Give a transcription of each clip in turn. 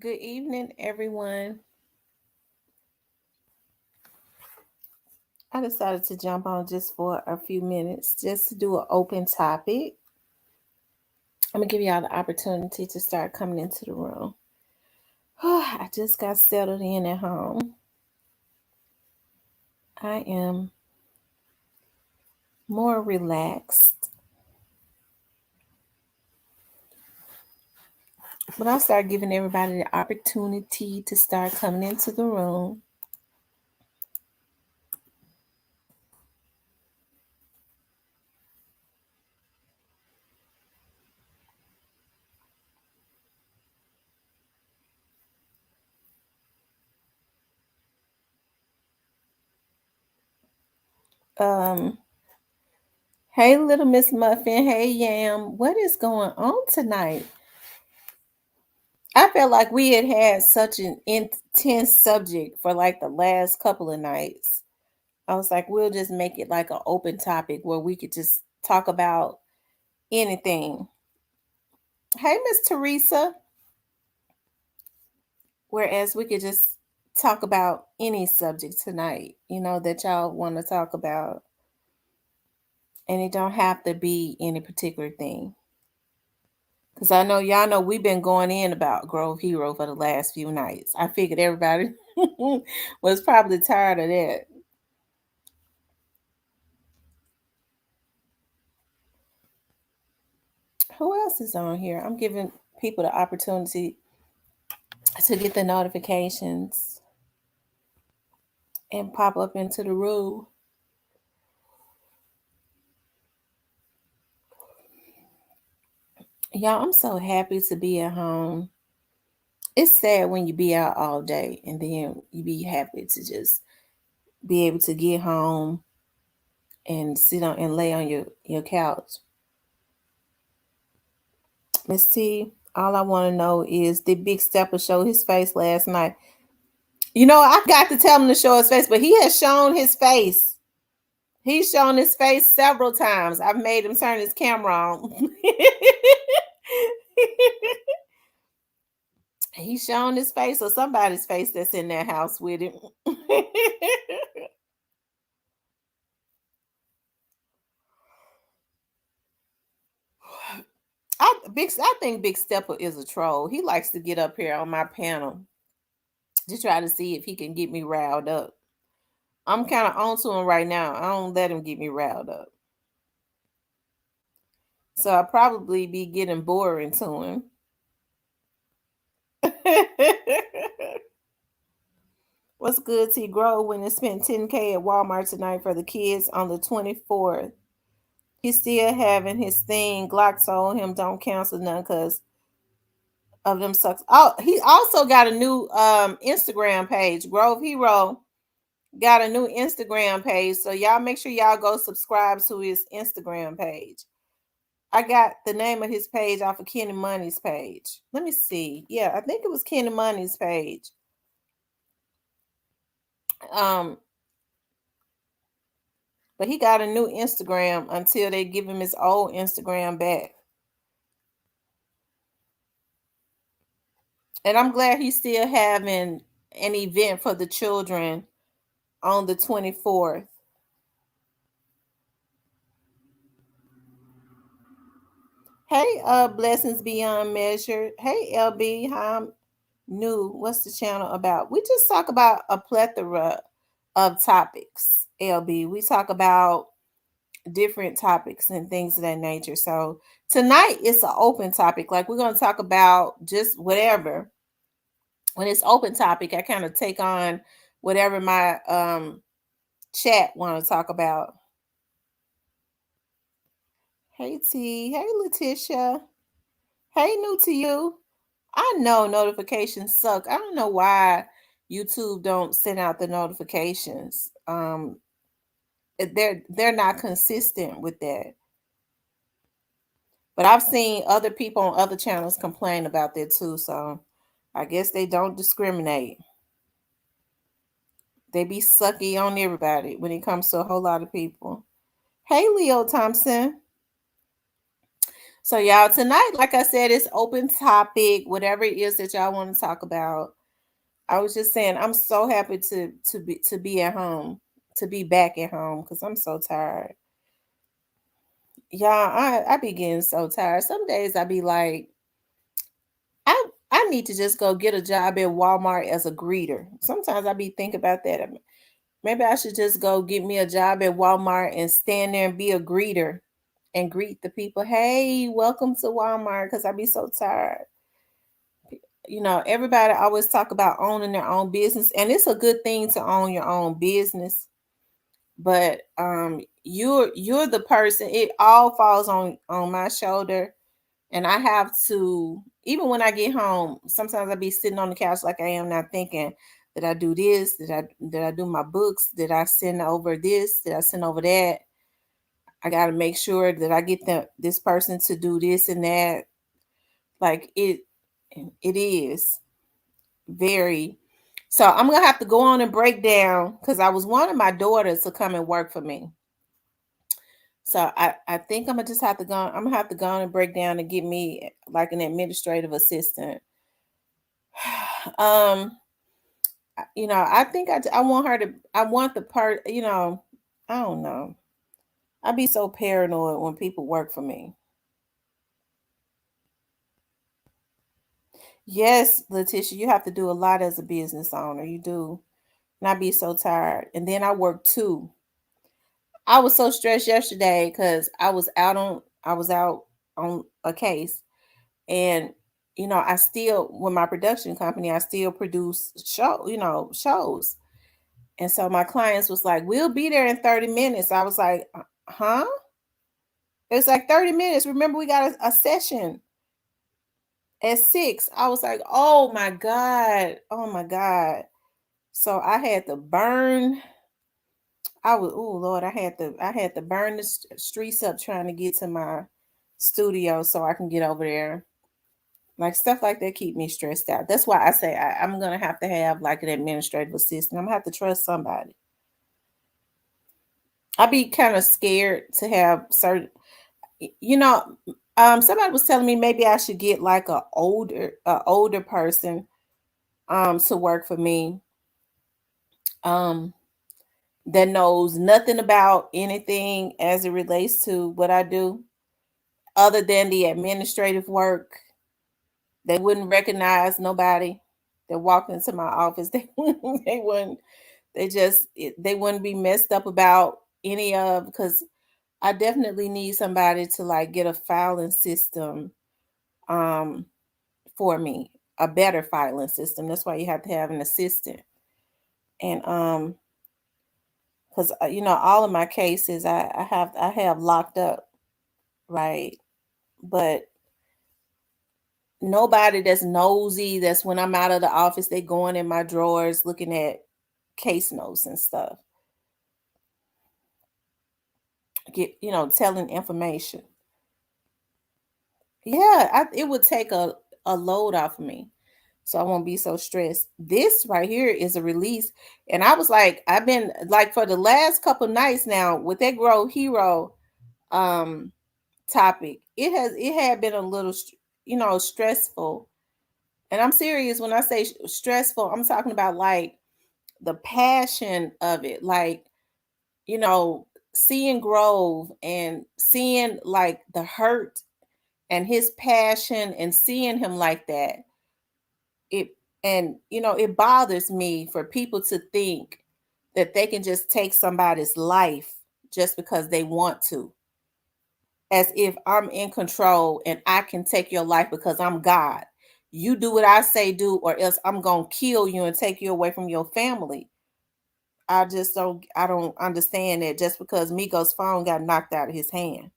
Good evening, everyone. I decided to jump on just for a few minutes just to do an open topic. I'm going to give y'all the opportunity to start coming into the room. I just got settled in at home. I am more relaxed. But I'll start giving everybody the opportunity to start coming into the room. Um, hey, little Miss Muffin. Hey, Yam. What is going on tonight? I felt like we had such an intense subject for like the last couple of nights. I was like, we'll just make it like an open topic where we could just talk about anything. Hey, Miss Teresa. Whereas we could just talk about any subject tonight, that y'all want to talk about. And it don't have to be any particular thing. Because I know y'all know we've been going in about Grove Hero for the last few nights. I figured everybody was probably tired of that. Who else is on here? I'm giving people the opportunity to get the notifications and pop up into the room. Y'all, I'm so happy to be at home. It's sad when you be out all day and then you be happy to just be able to get home and sit on and lay on your couch. Miss T, all I want to know is did Big Stepper show his face last night? I got to tell him to show his face, but he has shown his face. He's shown his face several times. I've made him turn his camera on. He's shown his face or somebody's face that's in that house with him. I think Big Stepper is a troll. He likes to get up here on my panel to try to see if he can get me riled up. I'm kind of on to him right now. I don't let him get me riled up. So I'll probably be getting boring to him. What's good, T Grove, when it spent $10K at Walmart tonight for the kids on the 24th? He's still having his thing. Glock told him don't cancel none because of them sucks. Oh, he also got a new Instagram page. Grove Hero got a new Instagram page. So y'all make sure y'all go subscribe to his Instagram page. I got the name of his page off of Kenny Money's page. Let me see. Yeah, I think it was Kenny Money's page. But he got a new Instagram until they give him his old Instagram back. And I'm glad he's still having an event for the children on the 24th. Hey, Blessings Beyond Measure. Hey, LB, hi, I'm new. What's the channel about? We just talk about a plethora of topics, LB. We talk about different topics and things of that nature. So tonight it's an open topic. Like we're going to talk about just whatever. When it's open topic, I kind of take on whatever my chat want to talk about. Hey T, hey Letitia, hey new to you. I know notifications suck. I don't know why YouTube don't send out the notifications. They're not consistent with that. But I've seen other people on other channels complain about that too. So I guess they don't discriminate. They be sucky on everybody when it comes to a whole lot of people. Hey, Leo Thompson. So y'all, tonight, like I said, it's open topic, whatever it is that y'all want to talk about. I was just saying, I'm so happy to be at home, to be back at home, because I'm so tired. Y'all, I be getting so tired. Some days I be like, I need to just go get a job at Walmart as a greeter. Sometimes I be thinking about that. Maybe I should just go get me a job at Walmart and stand there and be a greeter and greet the people. Hey, welcome to Walmart, because I be so tired. Everybody always talk about owning their own business, and it's a good thing to own your own business. But you're the person. It all falls on my shoulder, and I have to. Even when I get home, sometimes I be sitting on the couch like I am now, thinking, did I do this? Did I do my books? Did I send over this? Did I send over that? I got to make sure that I get this person to do this and that. Like it is very. So I'm gonna have to go on and break down, because I was wanting my daughter to come and work for me. So I think I'm gonna just have to go. I'm gonna have to go on and break down and get me like an administrative assistant. um, I think I want her to. I want the part. I don't know. I be so paranoid when people work for me. Yes, Letitia, you have to do a lot as a business owner. You do. And I be so tired. And then I work too. I was so stressed yesterday because I was out on a case, and I still, with my production company, I still produce shows. And so my clients was like, "We'll be there in 30 minutes." I was like, "Huh?" It's like 30 minutes. Remember, we got a session at 6. I was like, "Oh my God. Oh my God." So I had to burn. Oh Lord, I had to burn the streets up trying to get to my studio so I can get over there. Like stuff like that keep me stressed out. That's why I say I'm gonna have to have like an administrative assistant. I'm gonna have to trust somebody. I'd be kind of scared to have certain, you know. Somebody was telling me maybe I should get like a older person to work for me, um that knows nothing about anything as it relates to what I do other than the administrative work. They wouldn't recognize nobody that walked into my office. They wouldn't be messed up about any of, because I definitely need somebody to like get a filing system um for me, a better filing system. That's why you have to have an assistant. And because all of my cases I have locked up, right? But nobody that's nosy, that's when I'm out of the office, they going in my drawers looking at case notes and stuff, telling information. Yeah, it would take a load off of me, so I won't be so stressed. This right here is a release, and I was like, I've been like for the last couple nights now with that Grow Hero um topic. It had been a little stressful, and I'm serious when I say stressful. I'm talking about like the passion of it, like you know seeing Grove and seeing like the hurt and his passion and seeing him like that. It and it bothers me for people to think that they can just take somebody's life just because they want to, as if I'm in control and I can take your life because I'm God. You do what I say do, or else I'm gonna kill you and take you away from your family. I don't understand that just because Migos' phone got knocked out of his hand.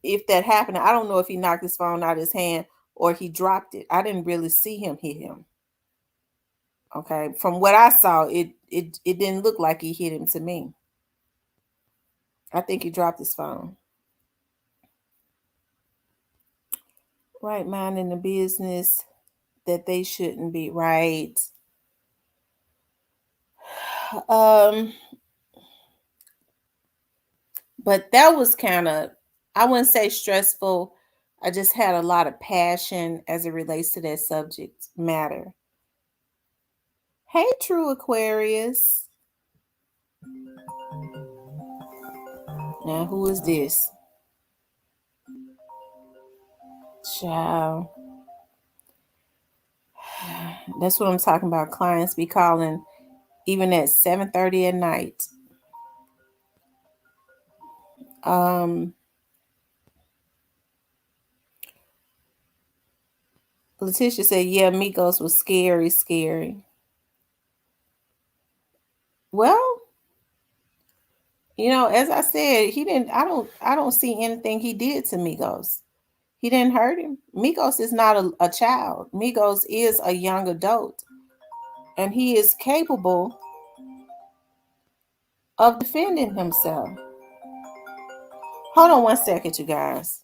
If that happened, I don't know if he knocked his phone out of his hand or he dropped it. I didn't really see him hit him. Okay. From what I saw, it didn't look like he hit him to me. I think he dropped his phone. Right, minding the business that they shouldn't be, right. Um, but that was kind of I wouldn't say stressful. I just had a lot of passion as it relates to that subject matter. Hey, true Aquarius. Now, who is this? Child. That's what I'm talking about. Clients be calling even at 7:30 at night. Um, Letitia said, "Yeah, Migos was scary, scary." Well, as I said, he didn't. I don't see anything he did to Migos. He didn't hurt him. Migos is not a child. Migos is a young adult, and he is capable of defending himself. Hold on one second, you guys.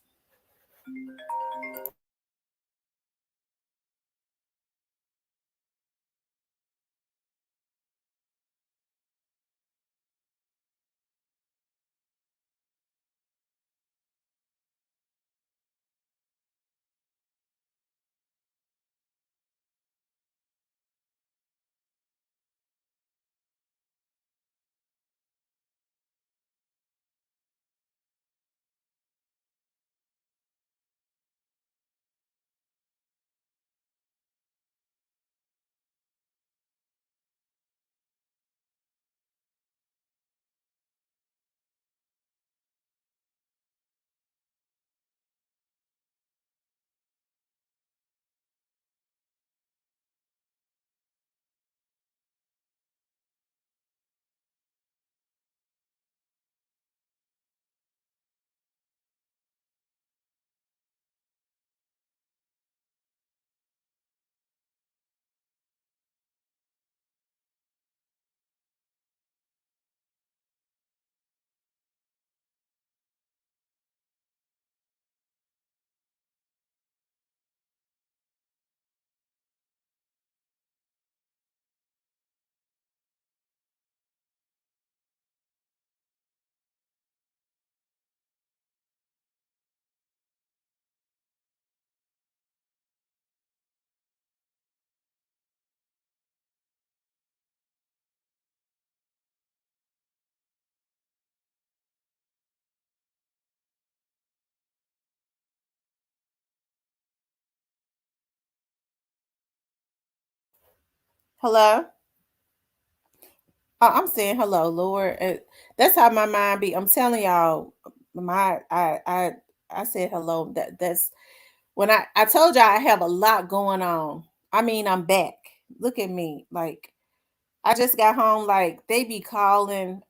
Hello. I'm saying hello, Lord. That's how my mind be. I'm telling y'all, my I said hello. That's when I told y'all I have a lot going on. I mean, I'm back. Look at me. Like I just got home. Like they be calling.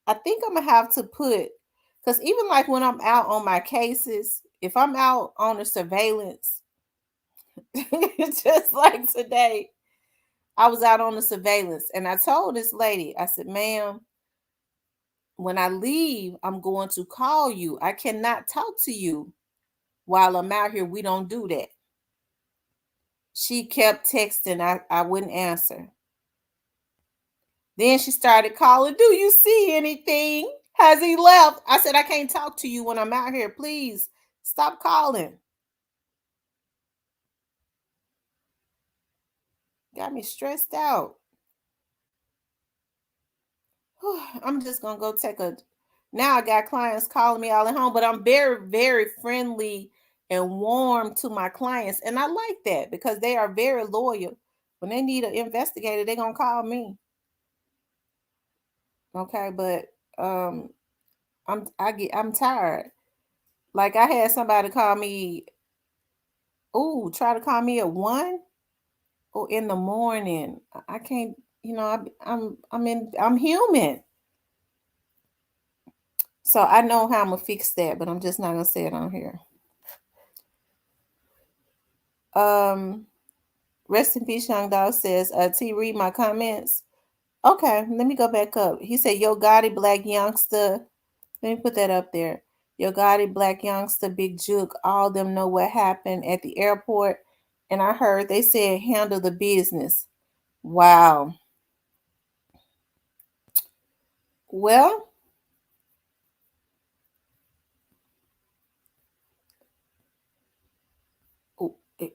I think I'm gonna have to put because even like when I'm out on my cases, if I'm out on a surveillance, just like today, I was out on the surveillance and I told this lady, I said, ma'am, when I leave, I'm going to call you. I cannot talk to you while I'm out here. We don't do that. She kept texting. I wouldn't answer. Then she started calling. Do you see anything? Has he left? I said, I can't talk to you when I'm out here. Please stop calling. Got me stressed out. I'm just gonna go take a. Now I got clients calling me all at home, but I'm very, very friendly and warm to my clients, and I like that because they are very loyal. When they need an investigator, they're gonna call me. Okay, but I'm tired. Like I had somebody call me. Ooh, try to call me at 1 or in the morning. I can't. I'm human. So I know how I'm gonna fix that, but I'm just not gonna say it on here. Um, Rest in peace, young dog says, T, read my comments. Okay, let me go back up. He said, Yo Gotti, black youngster. Let me put that up there. Yo Gotti, black youngster, Big Juke, all them know what happened at the airport. And I heard they said handle the business. Wow. Well,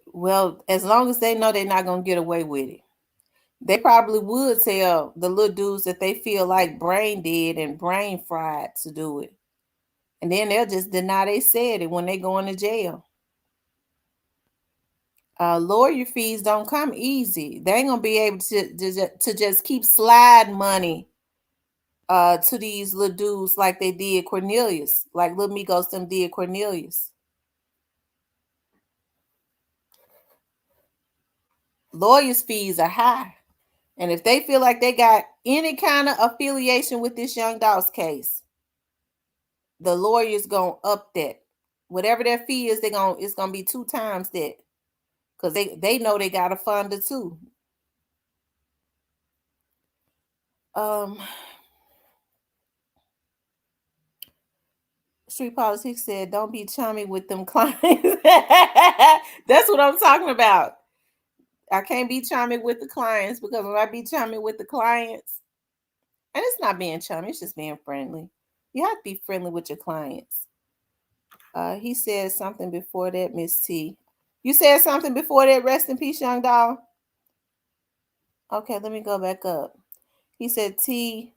Well, as long as they know they're not gonna get away with it, they probably would tell the little dudes that they feel like brain dead and brain fried to do it, and then they'll just deny they said it when they go into jail. Lawyer fees don't come easy. They ain't gonna be able to just keep sliding money to these little dudes like they did Cornelius, like Lil Migos them did Cornelius. Lawyers' fees are high. And if they feel like they got any kind of affiliation with this Young Dolph's case, the lawyers gonna up that. Whatever their fee is, it's gonna be 2 times that. Because they know they got a funder too. Um Street Politics said, don't be chummy with them clients. That's what I'm talking about. I can't be chummy with the clients because when I be chummy with the clients, and it's not being chummy, it's just being friendly. You have to be friendly with your clients. He said something before that, Miss T. You said something before that, rest in peace, young doll. Okay, let me go back up. He said, T,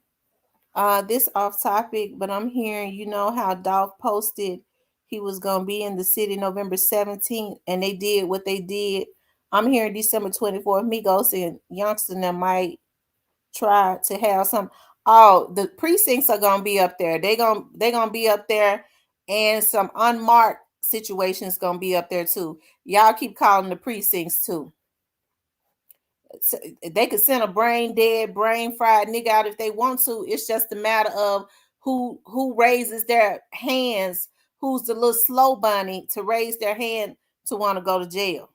this off topic, but I'm hearing, you know how Dolph posted he was gonna be in the city November 17th, and they did what they did. I'm hearing December 24th, Migos and Youngster that might try to have some. Oh, the precincts are gonna be up there. They gonna be up there, and some unmarked situations gonna be up there too. Y'all keep calling the precincts too. So they could send a brain dead, brain fried nigga out if they want to. It's just a matter of who raises their hands, who's the little slow bunny to raise their hand to want to go to jail.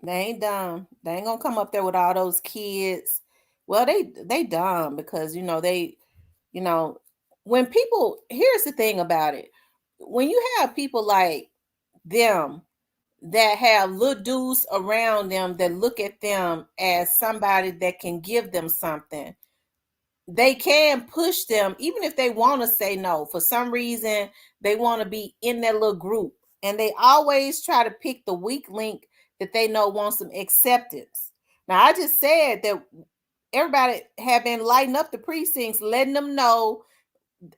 They ain't dumb. They ain't gonna come up there with all those kids. Well, they dumb because you know, when people, here's the thing about it. When you have people like them that have little dudes around them that look at them as somebody that can give them something, they can push them even if they want to say no. For some reason, they want to be in that little group. And they always try to pick the weak link that they know wants some acceptance. Now, I just said that everybody have been lighting up the precincts, letting them know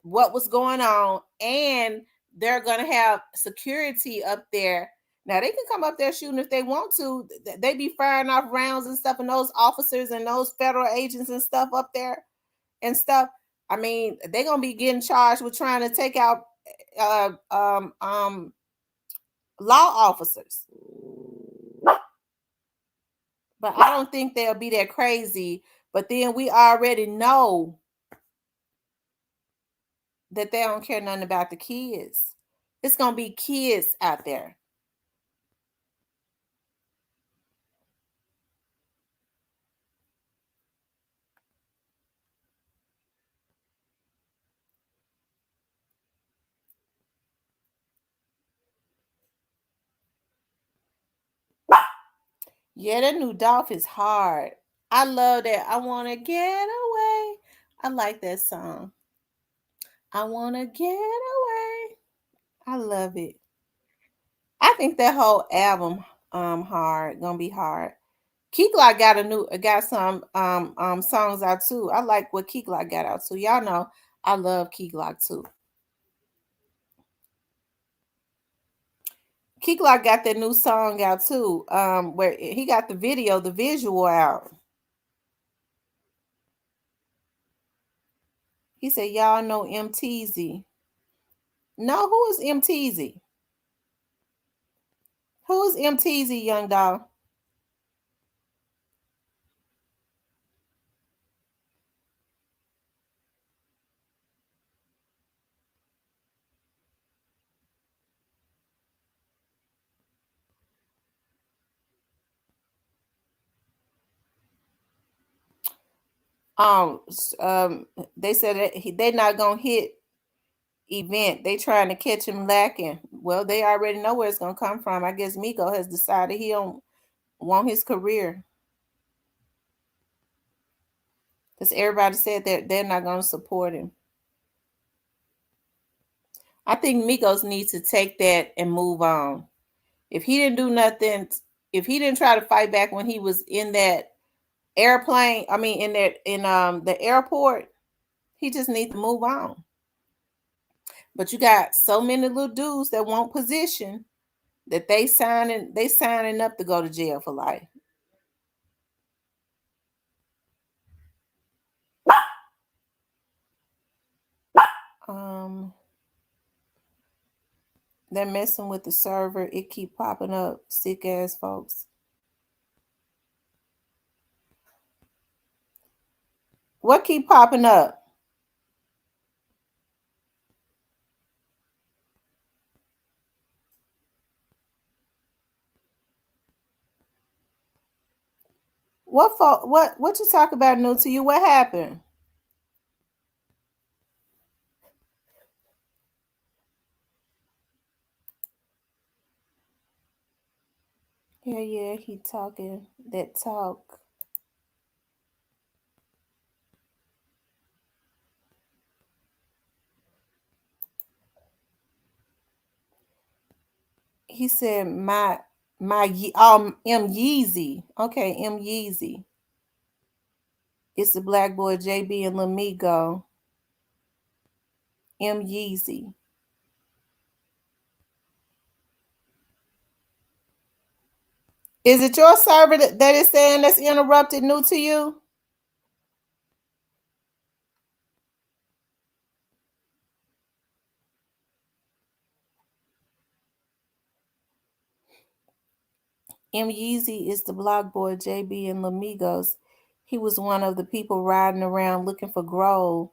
what was going on, and they're going to have security up there. Now they can come up there shooting if they want to. They be firing off rounds and stuff, and those officers and those federal agents and stuff up there and stuff. I mean, they're gonna be getting charged with trying to take out uh, um, um, law officers. But I don't think they'll be that crazy. But then we already know that they don't care nothing about the kids. It's gonna be kids out there. Yeah, that new Dolph is hard. I love that. I wanna get away. I like that song. I wanna get away. I love it. I think that whole album hard, gonna be hard. Key Glock got some songs out too. I like what Key Glock got out too. Y'all know I love Key Glock too. Key Glock got that new song out too. Where he got the visual out. He said, "Y'all know MTZ." No, who is MTZ? Who is MTZ, young dog? Um, they said that they're not gonna hit event. They trying to catch him lacking. Well, they already know where it's gonna come from. I guess Miko has decided he don't want his career. Because everybody said that they're not going to support him. I think Migos needs to take that and move on. If he didn't do nothing, if he didn't try to fight back when he was in that airplane, I mean in the airport, he just needs to move on. But you got so many little dudes that want position that they signing up to go to jail for life. Um, they're messing with the server. It keep popping up. Sick ass folks. What keep popping up? What you talk about new to you? What happened? Yeah, he talking that talk. He said M Yeezy. Okay, M Yeezy. It's the black boy JB and Lil Migo. M Yeezy. Is it your server that is saying that's interrupted new to you? M Yeezy is the block boy JB and Lil Migos. He was one of the people riding around looking for Grove.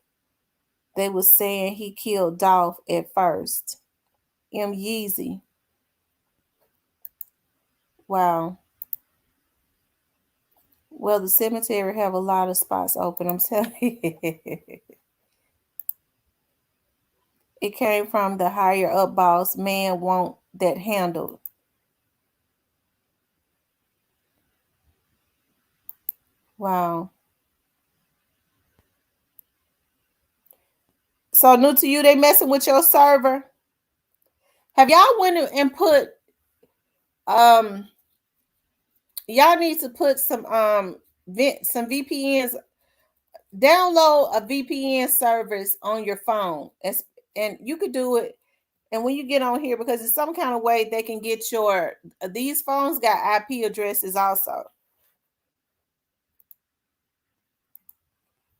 They was saying he killed Dolph at first. M Yeezy. Wow. Well, the cemetery have a lot of spots open. I'm telling you. It came from the higher up boss. Man want that handled. Wow. So new to you, they messing with your server. Have y'all went and put um y'all need to put some VPNs, download a VPN service on your phone. And you could do it. And when you get on here, because it's some kind of way they can get your these phones got IP addresses also.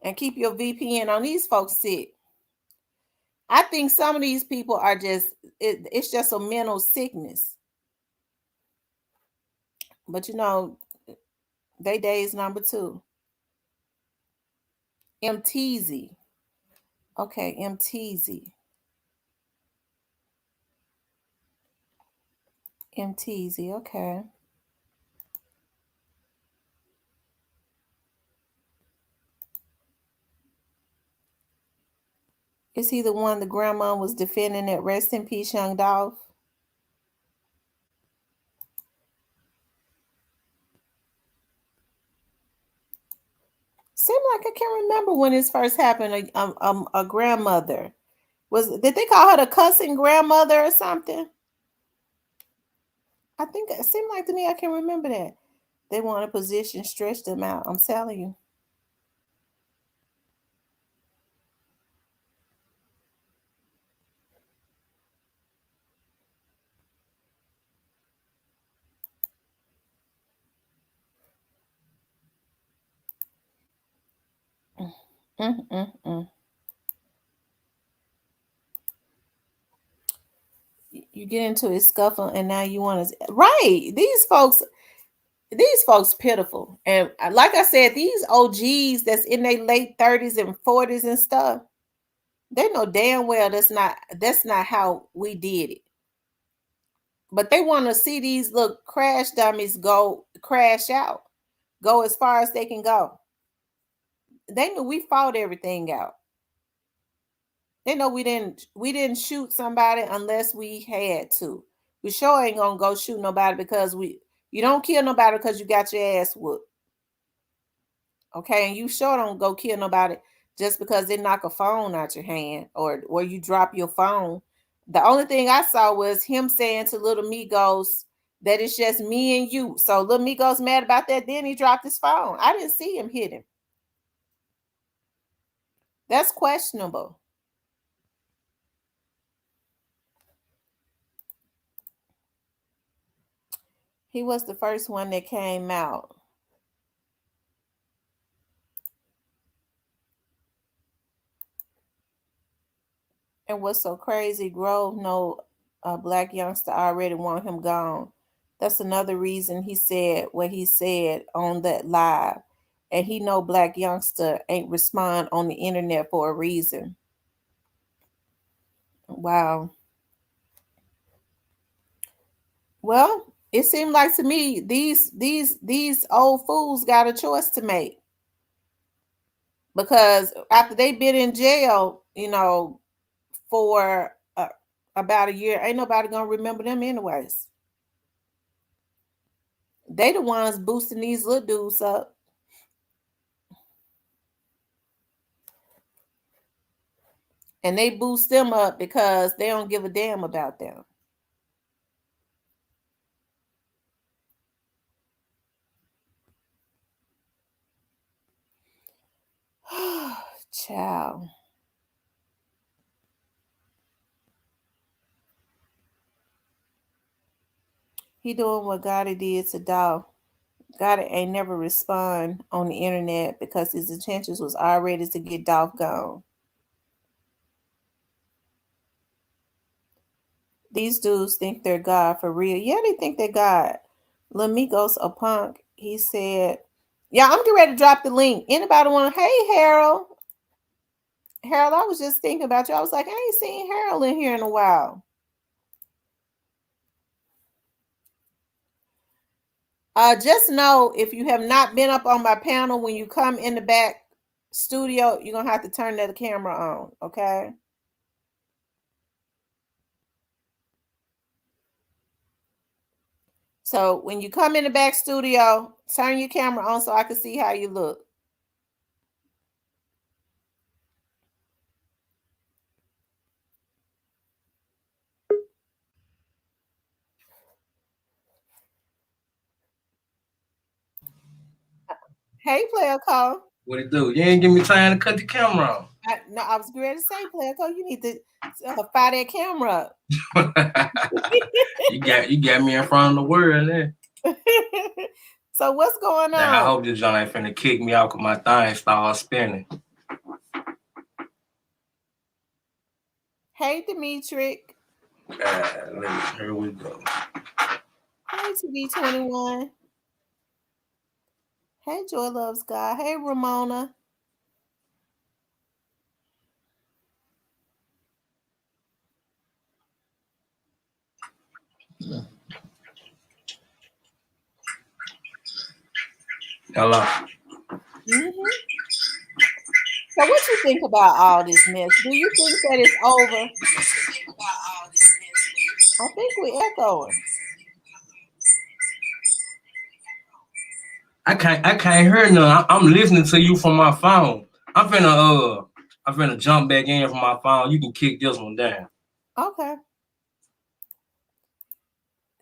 And keep your VPN on these folks sick. I think some of these people are it's just a mental sickness. But you know, they days number 2. MTZ. Okay, MTZ. MTZ, okay. Is he the one the grandma was defending at Rest in Peace Young Dolph? Seemed like I can't remember when this first happened. A grandmother did they call her the cussing grandmother or something? I think it seemed like to me I can remember that. They want a position, stretch them out. I'm telling you. Mm, mm, mm. You get into a scuffle and now you want to right. These folks pitiful. And like I said, these OGs that's in their late 30s and 40s and stuff, they know damn well that's not how we did it. But they want to see these little crash dummies go crash out, go as far as they can go. They knew we fought everything out. They know we didn't shoot somebody unless we had to. We sure ain't gonna go shoot nobody because you don't kill nobody because you got your ass whooped. Okay, and you sure don't go kill nobody just because they knock a phone out your hand or you drop your phone. The only thing I saw was him saying to Little Migos that it's just me and you. So Little Migos mad about that. Then he dropped his phone. I didn't see him hit him. That's questionable. He was the first one that came out. And what's so crazy, Grove know a black youngster already want him gone. That's another reason he said what he said on that live. And he know black youngster ain't respond on the internet for a reason. Wow. Well, it seemed like to me these old fools got a choice to make. Because after they been in jail, for about a year, ain't nobody gonna remember them anyways. They the ones boosting these little dudes up. And they boost them up because they don't give a damn about them. Child. He doing what Gotti did to Dog. Gotti ain't never respond on the internet because his intentions was already to get Dolph gone. These dudes think they're God for real. Yeah, they think they're God. Lil Migos a punk. He said, yeah, I'm getting ready to drop the link. Anybody want to, hey, Harold. Harold, I was just thinking about you. I was like, I ain't seen Harold in here in a while. Just know if you have not been up on my panel, when you come in the back studio, you're going to have to turn that camera on, okay? So when you come in the back studio, turn your camera on so I can see how you look. Hey, player call. What it do? You ain't give me time to cut the camera on. No, I was ready to say, player call. You need to fire that camera up. you got me in front of the world there. So what's going on? Now, I hope this John ain't finna kick me out because my thing start spinning. Hey, Dimitri. Here we go. Hey, TB21. Hey, Joy Loves God. Hey, Ramona. Hello. Mm-hmm. So what you think about all this mess? Do you think that it's over? I think we're echoing. I can't hear nothing. I'm listening to you from my phone. I'm finna jump back in from my phone. You can kick this one down. Okay.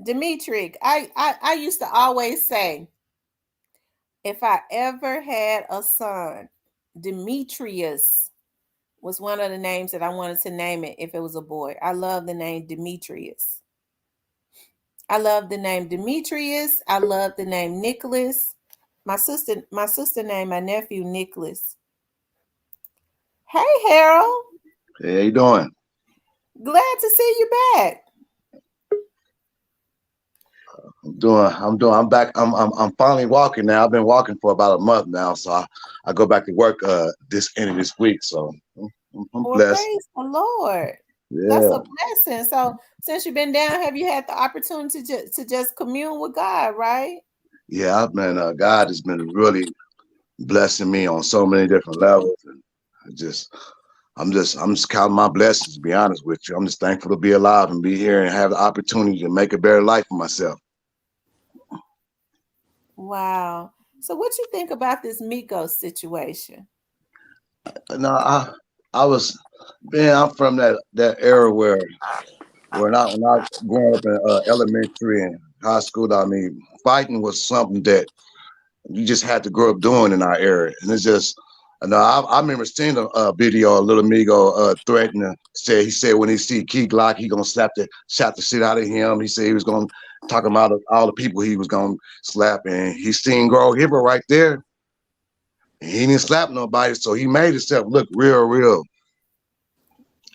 Dimitri, I used to always say, if I ever had a son, Demetrius was one of the names that I wanted to name it if it was a boy. I love the name Demetrius. I love the name Demetrius. I love the name Nicholas. My sister named my nephew Nicholas. Hey, Harold. Hey, how you doing? Glad to see you back. I'm back. I'm finally walking now. I've been walking for about a month now, so I go back to work this end of this week. So I'm Well, blessed. praise the Lord. That's Yeah. a blessing. So since you've been down, have you had the opportunity to just commune with God, right? Yeah, man, God has been really blessing me on so many different levels, and I'm just counting my blessings. To be honest with you, I'm just thankful to be alive and be here and have the opportunity to make a better life for myself. Wow. So what you think about this Migos situation? No, I was, man, I'm from that era where when I growing up in elementary and high school, I mean, fighting was something that you just had to grow up doing in our area, and it's just. No, I remember seeing a video of Little Migo threatening. He said when he see Key Glock, he gonna slap the shit out of him. He said he was gonna talk about all the people he was gonna slap, and he seen Grow Hippo right there. And he didn't slap nobody, so he made himself look real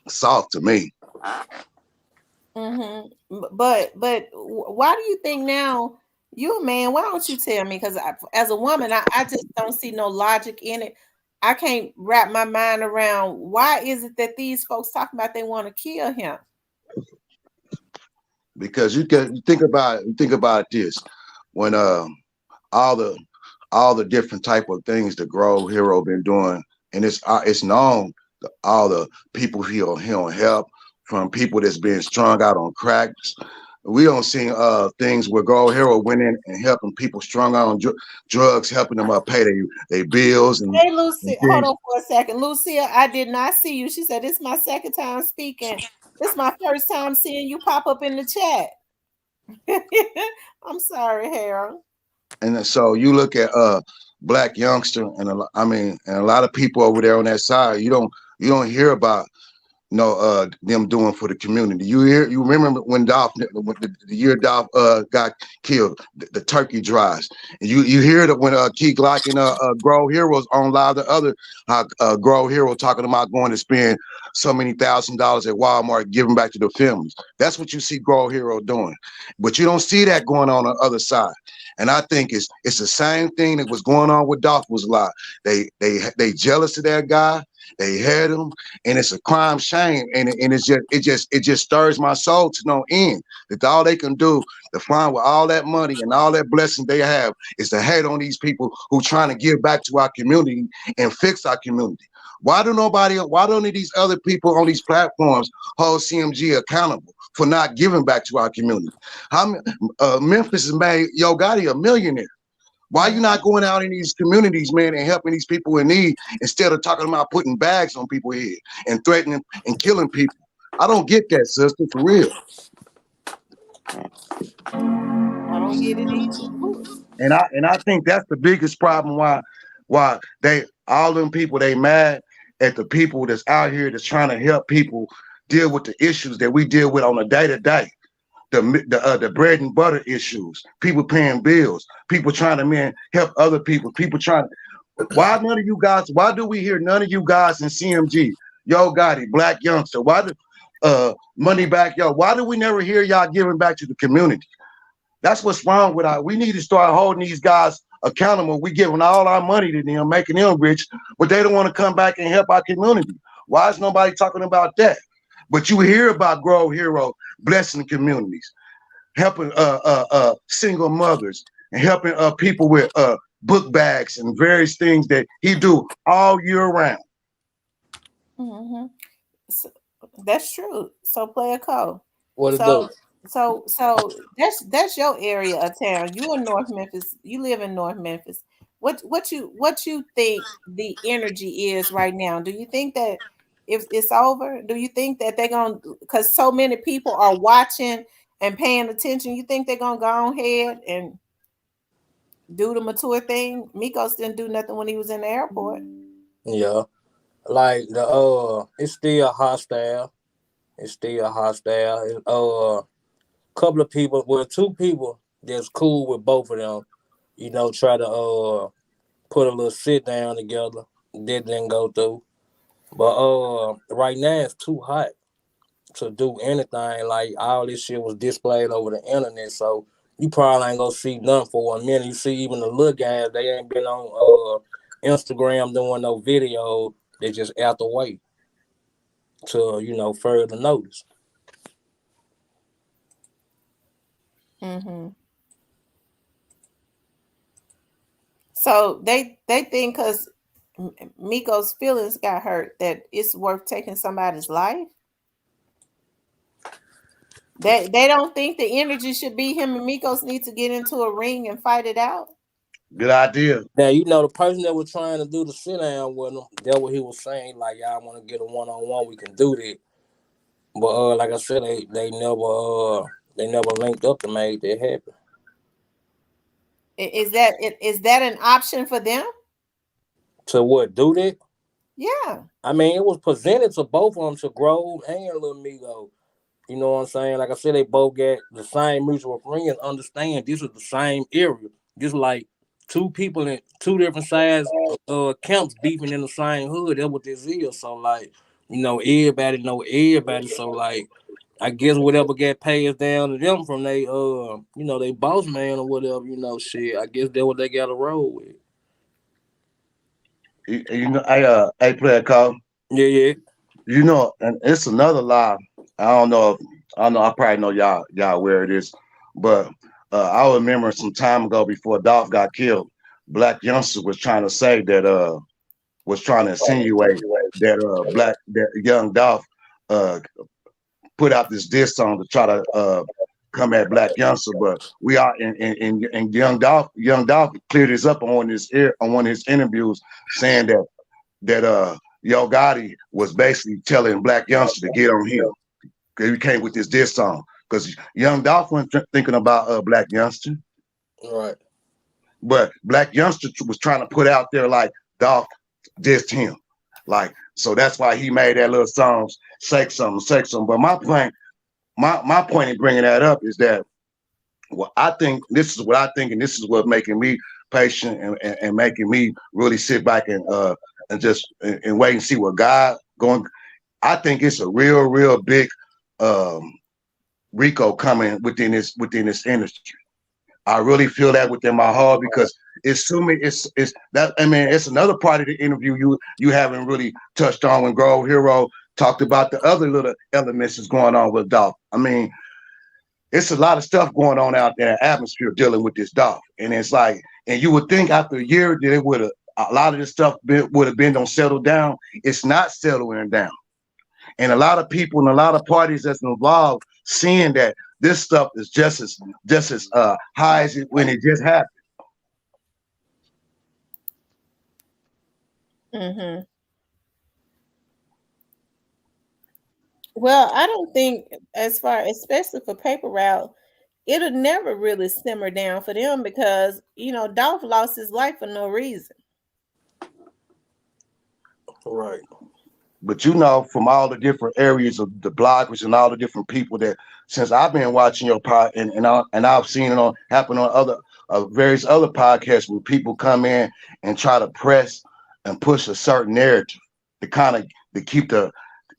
soft to me. But why do you think now? You a man, why don't you tell me? Because as a woman, I just don't see no logic in it. I can't wrap my mind around why is it that these folks talking about they want to kill him. Because you think about this when all the all the different type of things the Grow Hero been doing, and it's known all the people he'll help from people that's been strung out on cracks. We don't see things where Grow Hero went in and helping people strung out on drugs, helping them pay their bills Hey, and Lucy, hold things. on for a second. Lucia, I did not see you. She said, this is my second time speaking. This is my first time seeing you pop up in the chat. I'm sorry, Harold. And so you look at black youngster and I mean and a lot of people over there on that side. You don't hear about them doing for the community. You remember when the year Dolph got killed, the turkey drives. And you hear that when Key Glock and Grow Heroes on live the other Grow Hero talking about going to spend so many $1,000s at Walmart giving back to the families. That's what you see Grow Hero doing. But you don't see that going on the other side. And I think it's the same thing that was going on with Dolph was a lot. They jealous of that guy. They had him, and it's a crime shame, and it just stirs my soul to no end. That all they can do to find with all that money and all that blessing they have is to hate on these people who trying to give back to our community and fix our community. Why don't these other people on these platforms hold CMG accountable for not giving back to our community? Memphis has made Yo Gotti a millionaire. Why you not going out in these communities, man, and helping these people in need instead of talking about putting bags on people's head and threatening and killing people? I don't get that, sister, for real. I don't get it either. And I think that's the biggest problem why they all them people they mad at the people that's out here that's trying to help people deal with the issues that we deal with on a day to day. The bread and butter issues, people paying bills, people trying to help other people, people trying. Why none of you guys? Why do we hear none of you guys in CMG, Yo Gotti, Black Youngster? Why do Money Back Yo? Why do we never hear y'all giving back to the community? That's what's wrong with our. We need to start holding these guys accountable. We giving all our money to them, making them rich, but they don't want to come back and help our community. Why is nobody talking about that? But you hear about Grow Hero blessing communities, helping single mothers, and helping people with book bags and various things that he do all year round. Mm-hmm. So, that's true. So play a code. What it do? So that's your area of town. You in North Memphis. You live in North Memphis. What you think the energy is right now? Do you think that if it's over? Do you think that they're gonna because so many people are watching and paying attention? You think they're gonna go ahead and do the mature thing? Migos didn't do nothing when he was in the airport. Yeah, like it's still hostile. It's still hostile. Couple of people, well, two people that's cool with both of them. Try to put a little sit down together. That didn't go through. But right now it's too hot to do anything. Like all this shit was displayed over the internet, so you probably ain't gonna see nothing for 1 minute. You see, even the little guys, they ain't been on Instagram doing no video. They just out the way to further notice. Mm-hmm. So they think because Miko's feelings got hurt that it's worth taking somebody's life. They don't think the energy should be him and Migos need to get into a ring and fight it out. Good idea. Now you know the person that was trying to do the sit down with him. That what he was saying. Like y'all want to get a 1-on-1, we can do that. But like I said, they never linked up to make that happen. Is that an option for them? To what do that? Yeah. I mean, it was presented to both of them, to Grove and Lil Migo. You know what I'm saying? Like I said, they both got the same mutual friends. Understand this is the same area. Just like two people in two different sides camps beefing in the same hood. That's what this is. So like, everybody know everybody. So like, I guess whatever got passed down to them from they boss man or whatever, shit. I guess that's what they got to roll with. I play a call. Yeah, yeah. And it's another lie. I don't know. I don't know. I probably know y'all where it is, but I remember some time ago before Dolph got killed, Black Youngster was trying to say that was trying to insinuate that that young Dolph uh put out this diss song to try to come at Black Youngster, but we are in Young Dolph cleared this up on one of his interviews, saying that Yo Gotti was basically telling Black Youngster to get on him because he came with this diss song. Because Young Dolph wasn't thinking about Black Youngster, Right. but Black Youngster was trying to put out there like Dolph dissed him, like so that's why he made that little song, say something, say something. But my point in bringing that up is that I think this is what I think, and this is what making me patient and making me really sit back and just and wait and see what God going. I think it's a real big Rico coming within this industry. I really feel that within my heart because it's assuming it's that. I mean, it's another part of the interview you haven't really touched on when Grove Hero talked about the other little elements that's going on with Dolph. I mean, it's a lot of stuff going on out there in the atmosphere dealing with this Dolph, and it's like, and you would think after a year that it would have a lot of this stuff would have been don't settle down. It's not settling down, and a lot of people and a lot of parties that's involved seeing that this stuff is just as high as it when it just happened. Mm-hmm. Well, I don't think, as far, especially for Paper Route, it'll never really simmer down for them because Dolph lost his life for no reason. Right. But from all the different areas of the bloggers and all the different people that since I've been watching your pod and I've seen it happen on other various other podcasts where people come in and try to press and push a certain narrative to keep the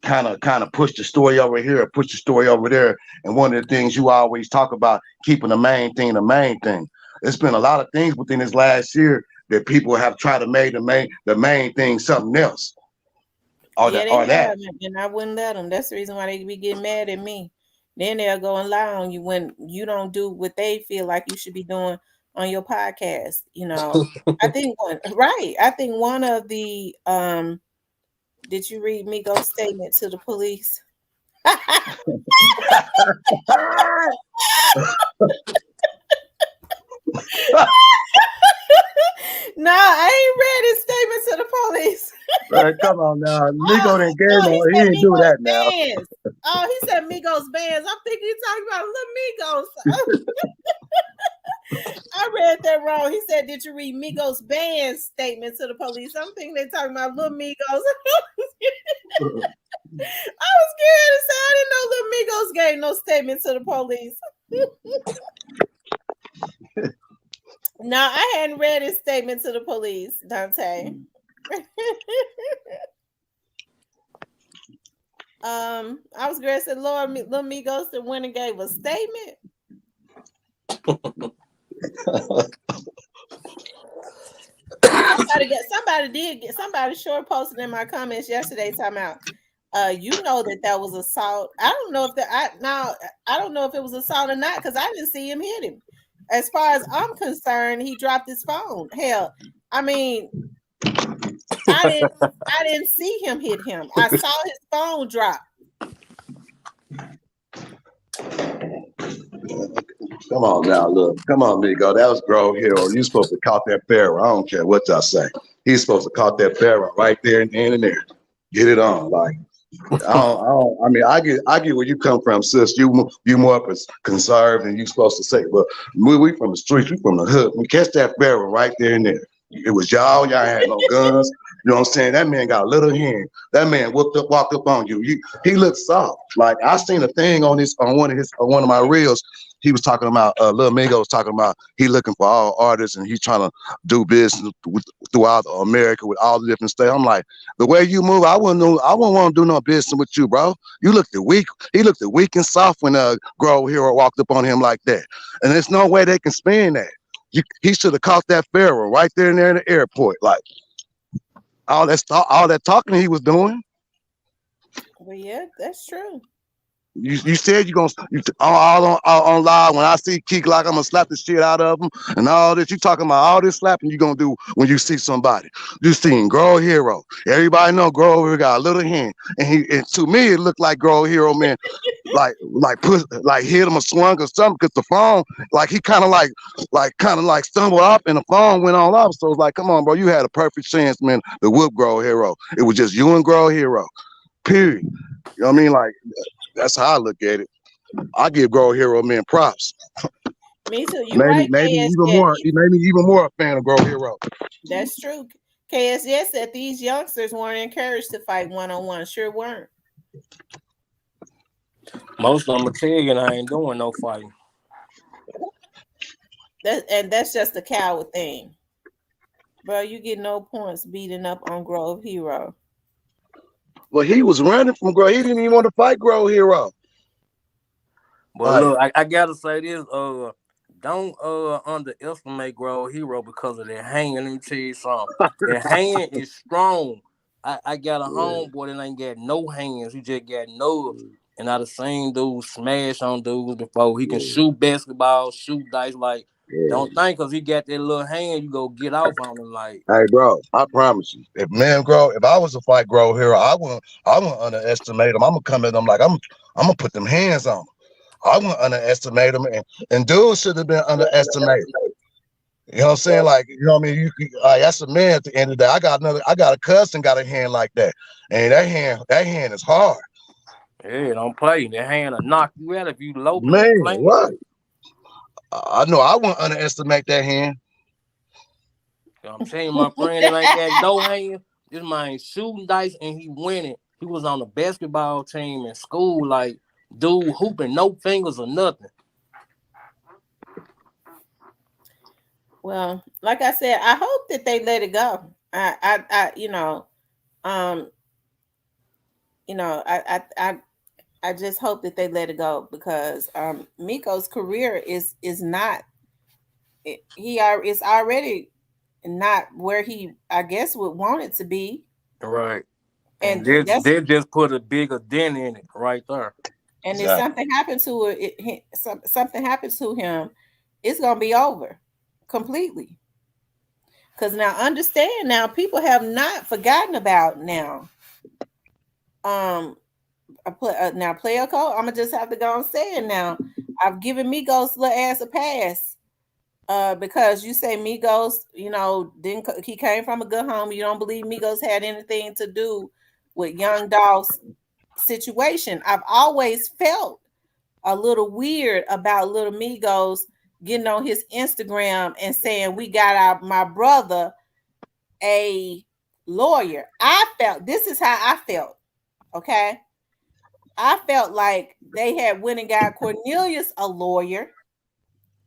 kind of push the story over here or push the story over there. And one of the things you always talk about keeping the main thing the main thing. There's been a lot of things within this last year that people have tried to make the main thing something else. Yeah, they Or that. have, and I wouldn't let them. That's the reason why they be getting mad at me. Then they'll go and lie on you when you don't do what they feel like you should be doing on your podcast. I think right. I think one of the did you read Migos' statement to the police? No, I ain't read his statement to the police. Right, come on now. Migo didn't get no. He didn't do that now. Bands. Oh, he said Migos bands. I'm thinking he's talking about Lil Migos. I read that wrong. He said, "Did you read Migos band's statement to the police?" I'm thinking they're talking about Lil Migos. I was scared to say I didn't know Lil Migos gave no statement to the police. No, I hadn't read his statement to the police, Dante. I was great. Said, "Lord, Lil Migos that went and gave a statement." Somebody sure posted in my comments yesterday talking about that was assault. I don't know if I don't know if it was assault or not because I didn't see him hit him. As far as I'm concerned, he dropped his phone. Hell, I mean, I didn't see him hit him. I saw his phone drop. Come on now, look. Come on, Migo. That was Grove Hero. You supposed to caught that pharaoh. I don't care what y'all say. He's supposed to caught that pharaoh right there and there. Get it on. Like I mean, I get where you come from, sis. You more conserved than you supposed to say. But we from the streets. We from the hood. We catch that pharaoh right there and there. It was y'all. Y'all had no guns. You know what I'm saying? That man got a little hand. That man walked up on you. He looked soft. Like I seen a thing on one of my reels. He was talking about Lil Migos was talking about he looking for all artists and he's trying to do business throughout America with all the different states. I'm like, the way you move, I wouldn't want to do no business with you, bro. You looked weak. He looked weak and soft when Grove Hero walked up on him like that. And there's no way they can spin that. He should have caught that pharaoh right there and there in the airport. Like all that talking he was doing. Well, yeah, that's true. You said all on live. When I see Keek, like I'm gonna slap the shit out of him and all this. You talking about all this slapping you gonna do when you see somebody. You seen Grove Hero. Everybody know Grove Hero got a little hand, and to me it looked like Grove Hero man, like hit him or swung or something. Cause the phone, like he kind of like stumbled up and the phone went on off. So it's like, come on, bro, you had a perfect chance, man, to whoop Grove Hero. It was just you and Grove Hero. Period. You know what I mean? Like. That's how I look at it. I give Grove Hero men props. Me too. You're Maybe right, maybe KS. even more. He made me even more a fan of Grove Hero. That's true. KSS said these youngsters weren't encouraged to fight one-on-one. Sure weren't. Most of them will tell you I ain't doing no fighting. That's just a coward thing. Bro, you get no points beating up on Grove Hero. Well, he was running from Grove. He didn't even want to fight Grove Hero. But look, I gotta say this, don't underestimate Grove Hero because of their hand. Let me tell you something. Their hand is strong. I got a homeboy that ain't got no hands. He just got nerves. And I done seen dudes smash on dudes before. He can shoot basketball, shoot dice. Like, don't think because he got that little hand, you go get off on him. Like, Hey, bro, I promise you, if I was to fight Grove Hero, I wouldn't underestimate him. I'm gonna come at him like I'm gonna put them hands on him. I wouldn't underestimate him, and dudes should have been underestimated. You know what I'm saying? Like, you know what I mean? That's a man at the end of the day. I got a cousin got a hand like that. And that hand is hard. yeah, don't play. That hand will knock you out if you loping Man, and playing. what? I know I wouldn't underestimate that hand. I'm telling you, my friend that ain't got no hands, this man shooting dice and he winning. He was on the basketball team in school, like, dude hooping, no fingers or nothing. Well, like I said, I hope that they let it go. Um, I just hope that they let it go because Miko's career is not it's already not where he I guess would want it to be. Right. And And this that's they just put a bigger dent in it right there. and if Exactly. something happened to something happens to him, it's gonna be over completely. Because now understand now people have not forgotten about now. Um now player code, I'm gonna just have to go and say it now. I've given Migos little ass a pass. Because you say Migos, didn't he came from a good home. You don't believe Migos had anything to do with Young Dolph's situation. I've always felt a little weird about Little Migos getting on his Instagram and saying we got my brother a lawyer. I felt this is how I felt. Okay. I felt like they had went and got Cornelius a lawyer.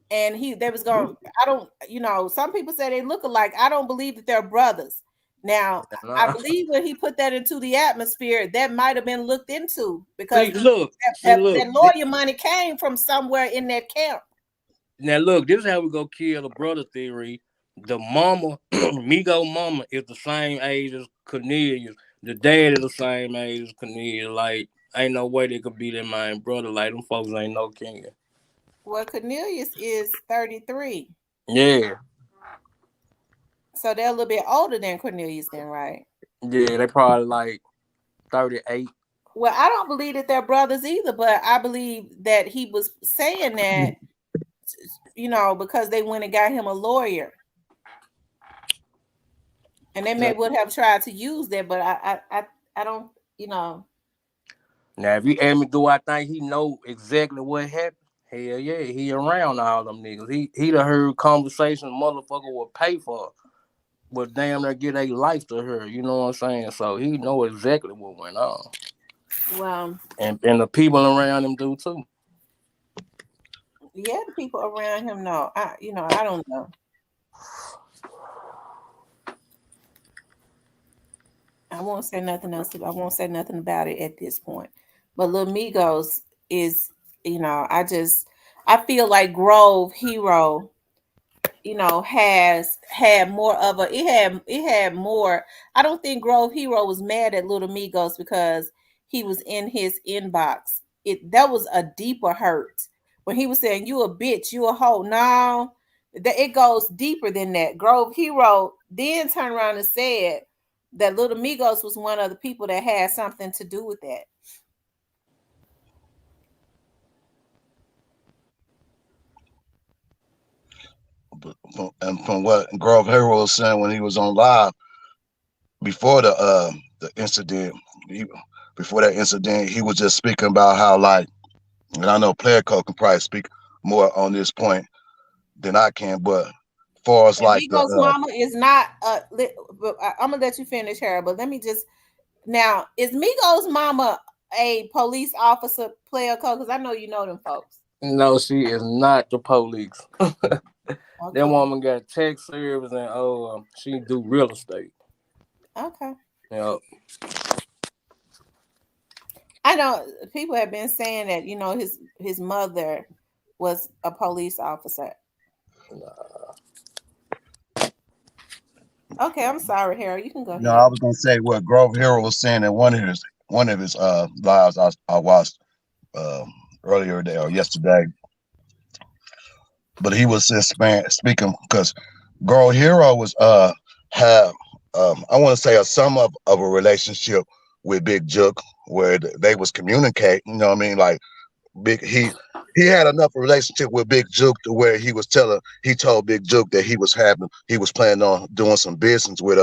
And they was going, I don't, some people say they look alike. I don't believe that they're brothers. Now, I believe when he put that into the atmosphere, that might have been looked into because that lawyer money came from somewhere in that camp. Now look, this is how we go kill the brother theory. The mama, Migo mama, is the same age as Cornelius. The dad is the same age as Cornelius. Like, ain't no way they could be their man brother. Like, them folks ain't no king. Well, Cornelius is 33. Yeah. So they're a little bit older than Cornelius then, right? Yeah, they probably like 38. Well, I don't believe that they're brothers either, but I believe that he was saying that because they went and got him a lawyer, and they may Now, would have tried to use that, but I don't, you know. now, if you ask me, do I think he know exactly what happened? Hell yeah, he around all them niggas. He done heard conversations motherfucker would pay for, but damn near get a life to her. You know what I'm saying? So he know exactly what went on, Well, and the people around him do too. yeah, the people around him know. I don't know. I won't say nothing else. I won't say nothing about it at this point. But Lil Migos is, I feel like Grove Hero, has had more of a it had more. I don't think Grove Hero was mad at Little Migos because he was in his inbox. That was a deeper hurt when he was saying you a bitch, you a hoe. No, that it goes deeper than that. Grove Hero then turned around and said that Little Migos was one of the people that had something to do with that. And from what Grove Hero was saying when he was on live before the incident, he, before that incident, he was just speaking about how like, and I know Player Code can probably speak more on this point than I can, but far as And like the Migos mama is not I'm gonna let you finish her, but let me just now is Migos mama a police officer, Player Code? Because I know you know them folks. No, she is not the police. That Okay. woman got tax service and she do real estate. Okay. You know, I know people have been saying that, his mother was a police officer. Okay, I'm sorry, Harold. You can go no, I ahead. was gonna say what Grove Hero was saying in one of his lives I watched earlier today or yesterday, but he was just speaking because Grove Hero was have I want to say a sum of a relationship with Big Jook where they was communicating. You know what I mean? Like Big he had enough relationship with Big Juke to where he told Big Juke that he was planning on doing some business with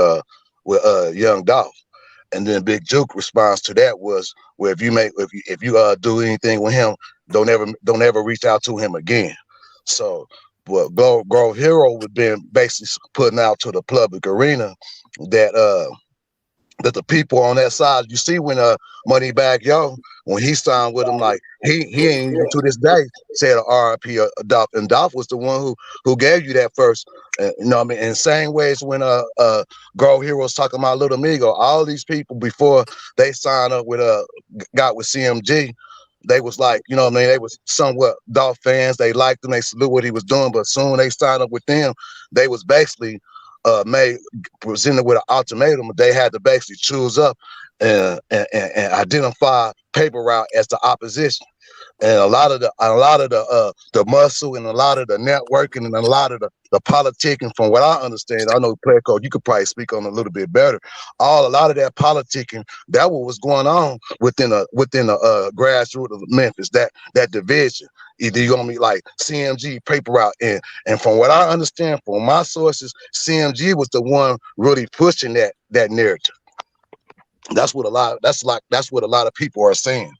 Young Dolph. And then Big Juke response to that was, well, if you do anything with him, don't ever reach out to him again. So what Grove Hero was been basically putting out to the public arena that that the people on that side, you see when Moneybag Yo, when he signed with him, like he ain't even to this day said a RIP Dolph, and Dolph was the one who gave you that first. You know what I mean? In the same ways when Girl Heroes talking about Little Migo, all these people before they signed up with got with CMG, they was like, you know what I mean, they was somewhat Dolph fans. They liked him, they salute what he was doing, but soon they signed up with them, they was basically made presented with an ultimatum. They had to basically choose up and identify paper route as the opposition. And a lot of the muscle and a lot of the networking and a lot of the politicking, from what I understand, I know Player Code, you could probably speak on a little bit better. A lot of that politicking, that what was going on within the grassroots of Memphis, that division. Either you gonna be like CMG paper route, and from what I understand from my sources, CMG was the one really pushing that narrative. That's what a lot of people are saying.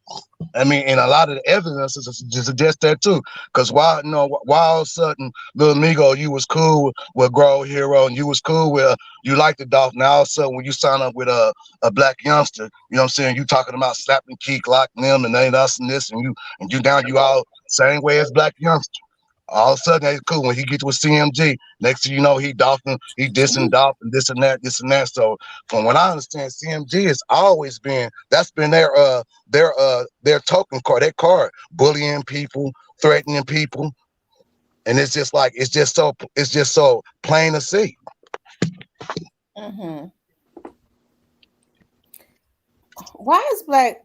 I mean, and a lot of the evidence is just suggest that too. Because why all of a sudden, Lil Migo, you was cool with Grow Hero, and you was cool with you liked the Dolphin. Now all of a sudden, when you sign up with a black youngster, you know what I'm saying? You talking about slapping key, locking them, and ain't us and this, and you now you all same way as black youngster. All of a sudden, it's cool when he gets with CMG. Next thing you know, he dissing Dolphin, this and that, this and that. So, from what I understand, CMG has always been that's been their token card, their card, bullying people, threatening people, and it's just so plain to see. Hmm. Why is Black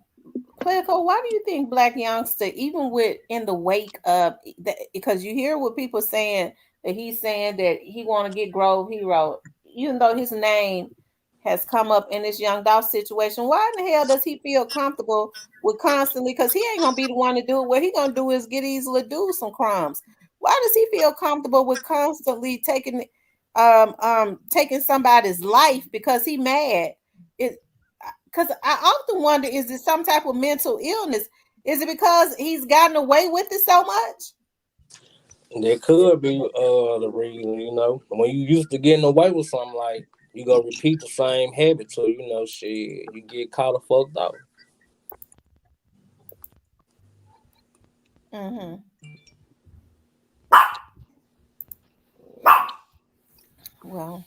Player Code? Why do you think Black Youngster, even with in the wake of that, because you hear what people saying that he's saying that he want to get Grove Hero, even though his name has come up in this Young Dolph situation. Why in the hell does he feel comfortable with constantly? Because he ain't gonna be the one to do it. What he gonna do is get easily do some crumbs. Why does he feel comfortable with constantly taking somebody's life because he mad? It because I often wonder, is it some type of mental illness? Is it because he's gotten away with it so much? That could be the reason, you know. When you used to getting away with something, like you gonna repeat the same habit, so you know, shit, you get caught or fucked up. Mm-hmm. Well,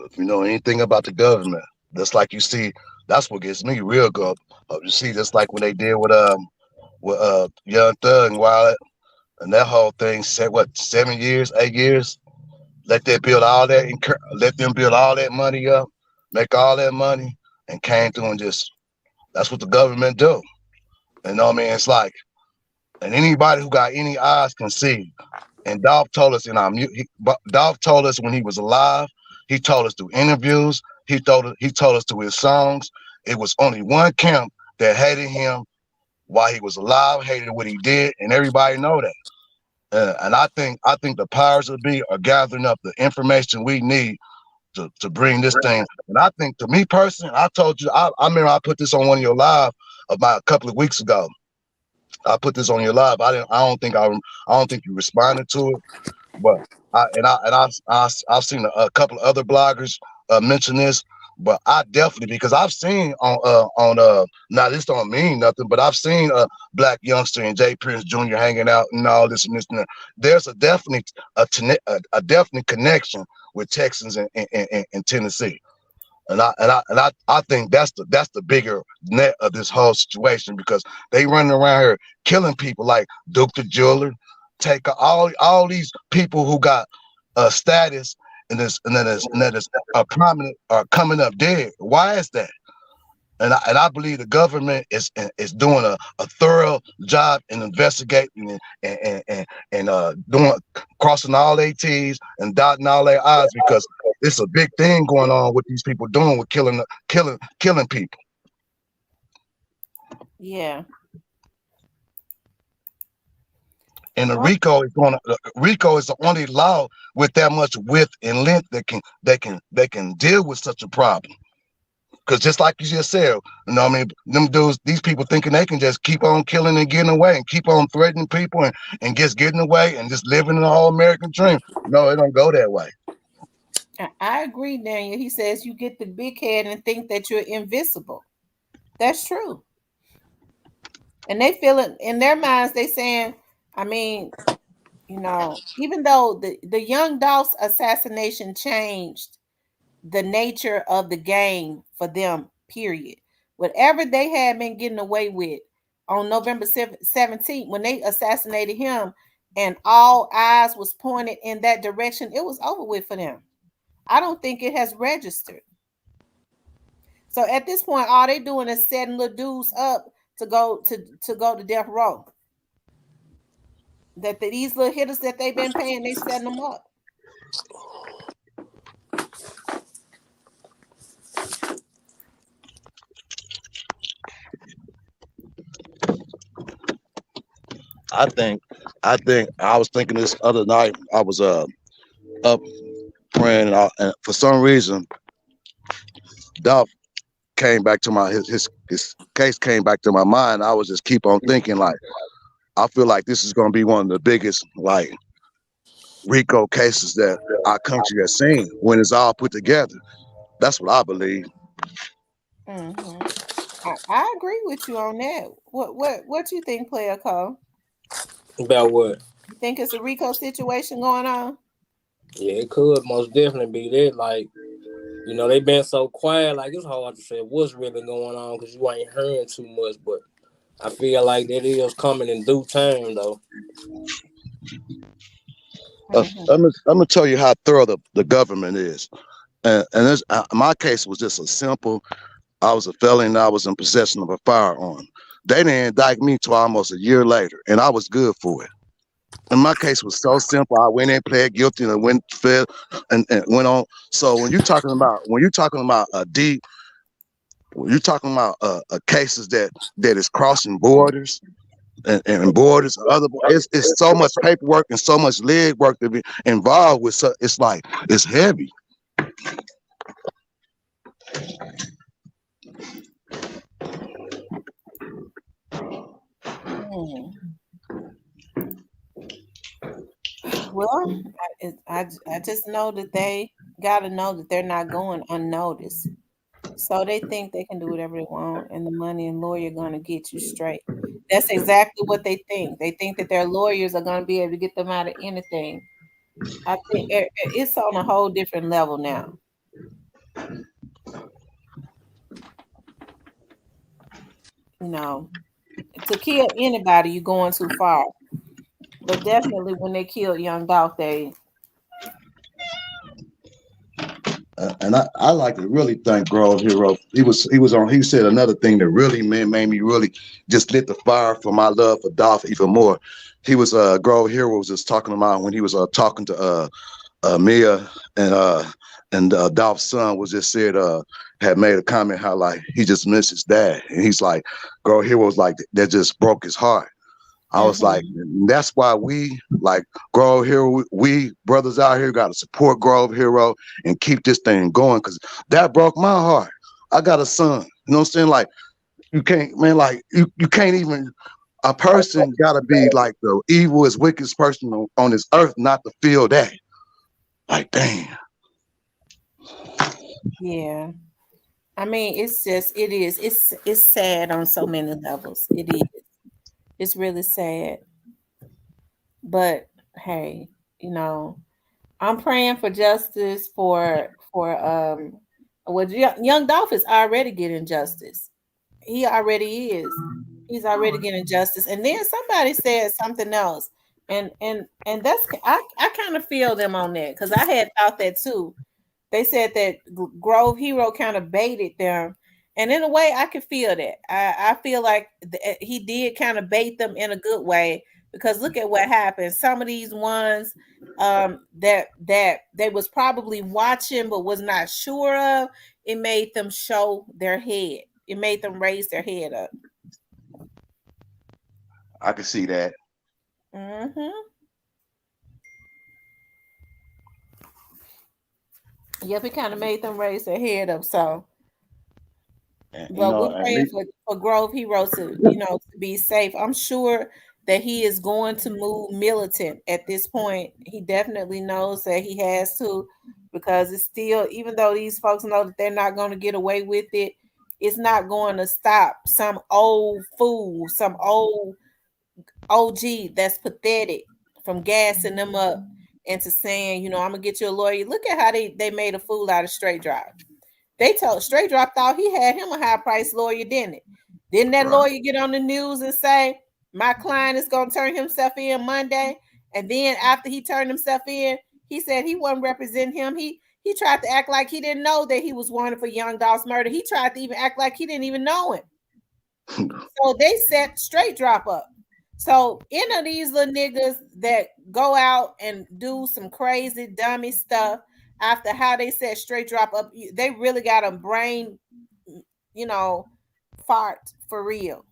If you know anything about the government, that's like you see. That's what gets me real good. You see, just like when they did with Young Thug and Wild, and that whole thing said what 7 years, 8 years. Let them build all that money up, make all that money, and came through and just that's what the government do. You know what I mean? It's like, and anybody who got any eyes can see. And Dolph told us Dolph told us when he was alive. He told us through interviews. He told us through his songs. It was only one camp that hated him while he was alive, hated what he did, and everybody know that. And I think the powers that be are gathering up the information we need to bring this thing. And I think, to me personally, I told you, I remember I put this on one of your live about a couple of weeks ago. I put this on your live. I don't think you responded to it, but I've seen a couple of other bloggers mention this. But I definitely, because I've seen on now this don't mean nothing, but I've seen Black Youngster and Jay Prince Jr. hanging out and all this and this and that. There's a definite connection with Texans and Tennessee. And I think that's the bigger net of this whole situation, because they running around here killing people like Duke the Jeweler, take all these people who got status, and that is a prominent are coming up dead. Why is that? And I believe the government is doing a thorough job in investigating and doing, crossing all their T's and dotting all their I's, because it's a big thing going on with these people doing with killing people. yeah. And the Well, RICO is the only law with that much width and length that can deal with such a problem. Because just like you just said, what I mean, them dudes, these people thinking they can just keep on killing and getting away and keep on threatening people and just getting away and just living in the whole American dream. No, it don't go that way. I agree, Daniel. He says you get the big head and think that you're invisible. That's true. And they feel it in their minds. They saying, I mean, even though the young Dolph's assassination changed the nature of the game for them, period. Whatever they had been getting away with on November 17th, when they assassinated him and all eyes was pointed in that direction, it was over with for them. I don't think it has registered. So at this point, all they doing is setting little dudes up to go to death row. These little hitters that they've been paying, they setting them up. I think I was thinking this other night. I was up praying, and for some reason, Dolph came back to his case came back to my mind. I was just keep on thinking, like, I feel like this is going to be one of the biggest, like, RICO cases that our country has seen when it's all put together. That's what I believe. Hmm. I agree with you on that. What you think, Player Cole? About what? You think it's a Rico situation going on? Yeah, it could most definitely be that. Like, you know, they been so quiet. Like, it's hard to say what's really going on because you ain't hearing too much. But I feel like that is coming in due time, though. Hmm. I'm gonna tell you how thorough the government is, and my case was just a simple. I was a felon and I was in possession of a firearm. They didn't indict me till almost a year later, and I was good for it. And my case was so simple. I went in, pled guilty, and went fed, and went on. So when you're talking about when you're talking about cases that is crossing borders, and borders and other. It's so much paperwork and so much leg work to be involved with. So it's like it's heavy. Hmm. Well, I just know that they got to know that they're not going unnoticed. So they think they can do whatever they want, and the money and lawyer going to get you straight. That's exactly what they think. They think that their lawyers are going to be able to get them out of anything. I think it's on a whole different level now. You know, to kill anybody, you're going too far. But definitely, when they killed Young Dolph, they And I like to really thank Grove Hero. He was on. He said another thing that really made me really just lit the fire for my love for Dolph even more. He was Grove Hero was just talking about when he was talking to Mia and Dolph's son was just said had made a comment how like he just missed his dad, and he's like Grove Hero was like that just broke his heart. I was like, hmm that's why we like Grove Hero. We brothers out here got to support Grove Hero and keep this thing going because that broke my heart. I got a son. You know what I'm saying? Like you can't, man. Like you can't even. A person got to be like the evilest, wickedest person on this earth not to feel that. Like, damn. yeah. I mean, it's just it is. It's sad on so many levels. It is. It's really sad. But hey, you know, I'm praying for justice for well, young Dolph is already getting justice. He already is. He's already getting justice. And then somebody said something else, and that's I kind of feel them on that because I had thought that too. They said that Grove Hero kind of baited them, and in a way, I could feel that. I feel like he did kind of bait them in a good way because look at what happened. Some of these ones that they was probably watching but was not sure of, it made them show their head. It made them raise their head up. I can see that. Hmm. Yep, it kind of made them raise their head up. So, And, but we're at praying least for Grove Hero to, to be safe. I'm sure that he is going to move militant at this point. He definitely knows that he has to because it's still, even though these folks know that they're not going to get away with it, it's not going to stop some old fool, some old OG that's pathetic from gassing them up into saying, I'm gonna get you a lawyer. Look at how they made a fool out of Straight Drop. They told Straight Drop thought he had him a high price lawyer, didn't it? Didn't that right. lawyer get on the news and say, my client is gonna turn himself in Monday? And then after he turned himself in, he said he wasn't representing him. He tried to act like he didn't know that he was wanted for Young Dolph's murder. He tried to even act like he didn't even know him. So they set Straight Drop up. So any of these little niggas that go out and do some crazy dummy stuff after how they set Straight Drop up, they really got a brain, you know, fart for real.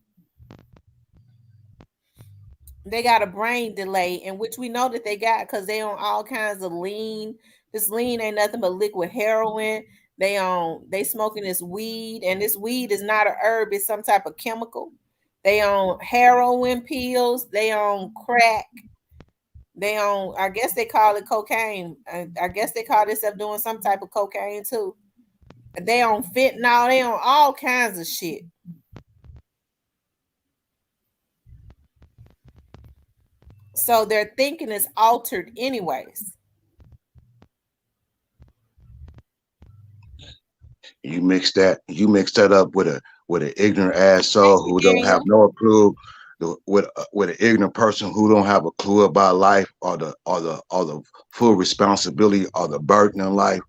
They got a brain delay, in which we know that they got because they on all kinds of lean. This lean ain't nothing but liquid heroin. They smoking this weed, and this weed is not a herb, it's some type of chemical. They on heroin pills, they on crack, they on I guess they call it cocaine. I guess they call themselves doing some type of cocaine too. They on fentanyl, they on all kinds of shit. So their thinking is altered anyways. You mix that up with an ignorant Thank asshole you, who don't have Daniel. no clue with an ignorant person who don't have a clue about life or the full responsibility or the burden in life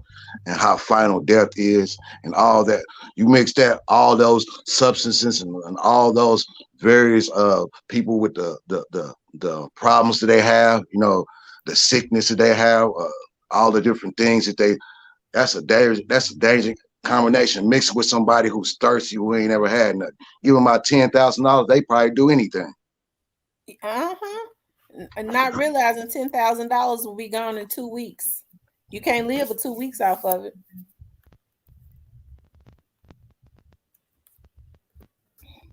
and how final death is and all that. You mix that all those substances and all those various people with the problems that they have, the sickness that they have, all the different things that they that's a danger combination mixed with somebody who's thirsty who ain't never had nothing. Give them about $10,000, they probably do anything. Not realizing $10,000 will be gone in 2 weeks. You can't live for 2 weeks off of it.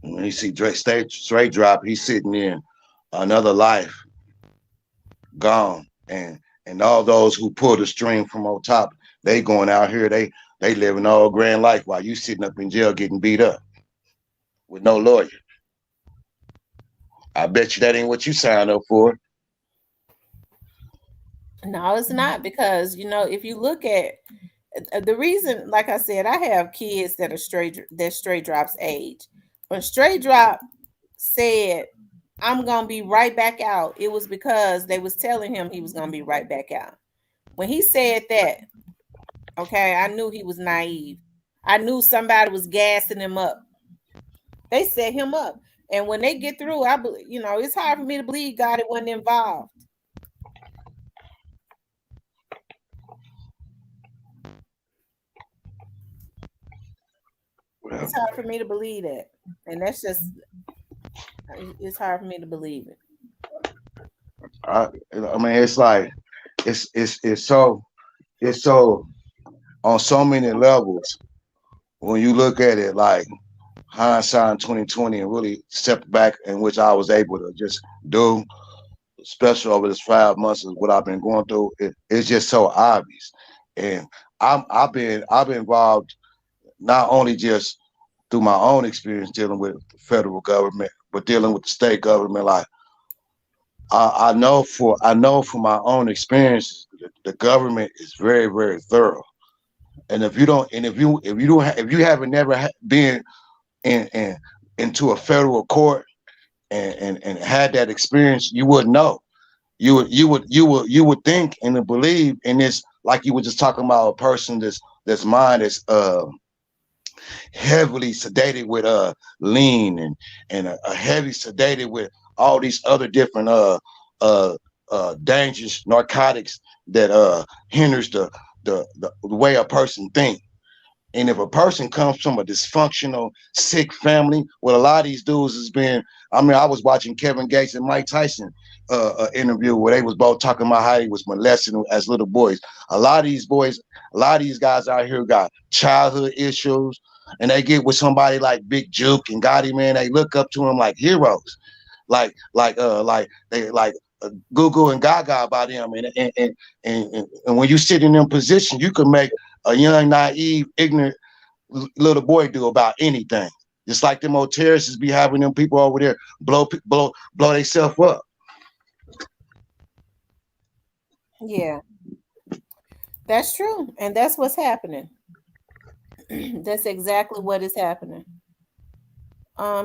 When you see Drake straight drop, he's sitting in another life gone, and all those who pull the string from on top, they going out here, they living all grand life while you sitting up in jail getting beat up with no lawyer. I bet you that ain't what you signed up for. No, it's not, because if you look at the reason, like I said, I have kids that are straight drops age. When straight drop said, I'm gonna be right back out, it was because they was telling him he was gonna be right back out. When he said that, okay, I knew he was naive. I knew somebody was gassing him up. They set him up. And when they get through, it's hard for me to believe God it wasn't involved. Well, It's hard for me to believe that. And that's just, it's hard for me to believe it. I mean, it's like it's so on so many levels when you look at it like hindsight 2020 and really step back, in which I was able to just do, especially over this 5 months of what I've been going through. It's just so obvious, and I've been involved not only just through my own experience dealing with the federal government, but dealing with the state government. Like I know for my own experience, the government is very very thorough. And if you haven't never been in into a federal court and had that experience, you wouldn't know. You would think and believe in this, like you were just talking about a person that's mind is heavily sedated with lean and a heavy sedated with all these other different uh dangerous narcotics that hinders the way a person thinks. And if a person comes from a dysfunctional, sick family, what a lot of these dudes has been. I mean, I was watching Kevin Gates and Mike Tyson interview where they was both talking about how he was molested as little boys. A lot of these boys, a lot of these guys out here got childhood issues, and they get with somebody like Big Juke and Gotti, man. They look up to him like heroes, like they like Google and Gaga about him. And when you sit in them positions, you can make a young, naive, ignorant little boy do about anything. Just like them old terrorists be having them people over there blow themselves up. Yeah, that's true. And that's what's happening. That's exactly what is happening.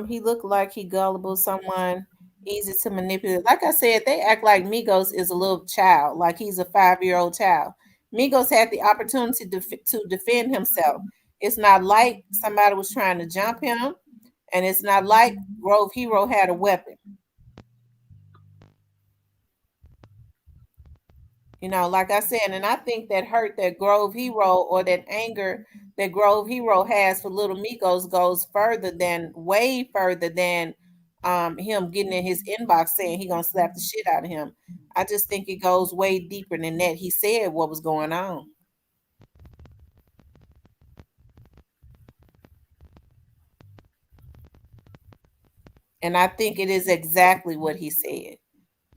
He looked like he gullible, someone easy to manipulate. Like I said, they act like Migos is a little child, like he's a 5-year-old child. Migos had the opportunity to defend himself. It's not like somebody was trying to jump him, and it's not like Grove Hero had a weapon. Like I said, and I think that hurt that Grove Hero, or that anger that Grove Hero has for Little Migos, goes way further than him getting in his inbox saying he gonna slap the shit out of him. I just think it goes way deeper than that. He said what was going on. And I think it is exactly what he said.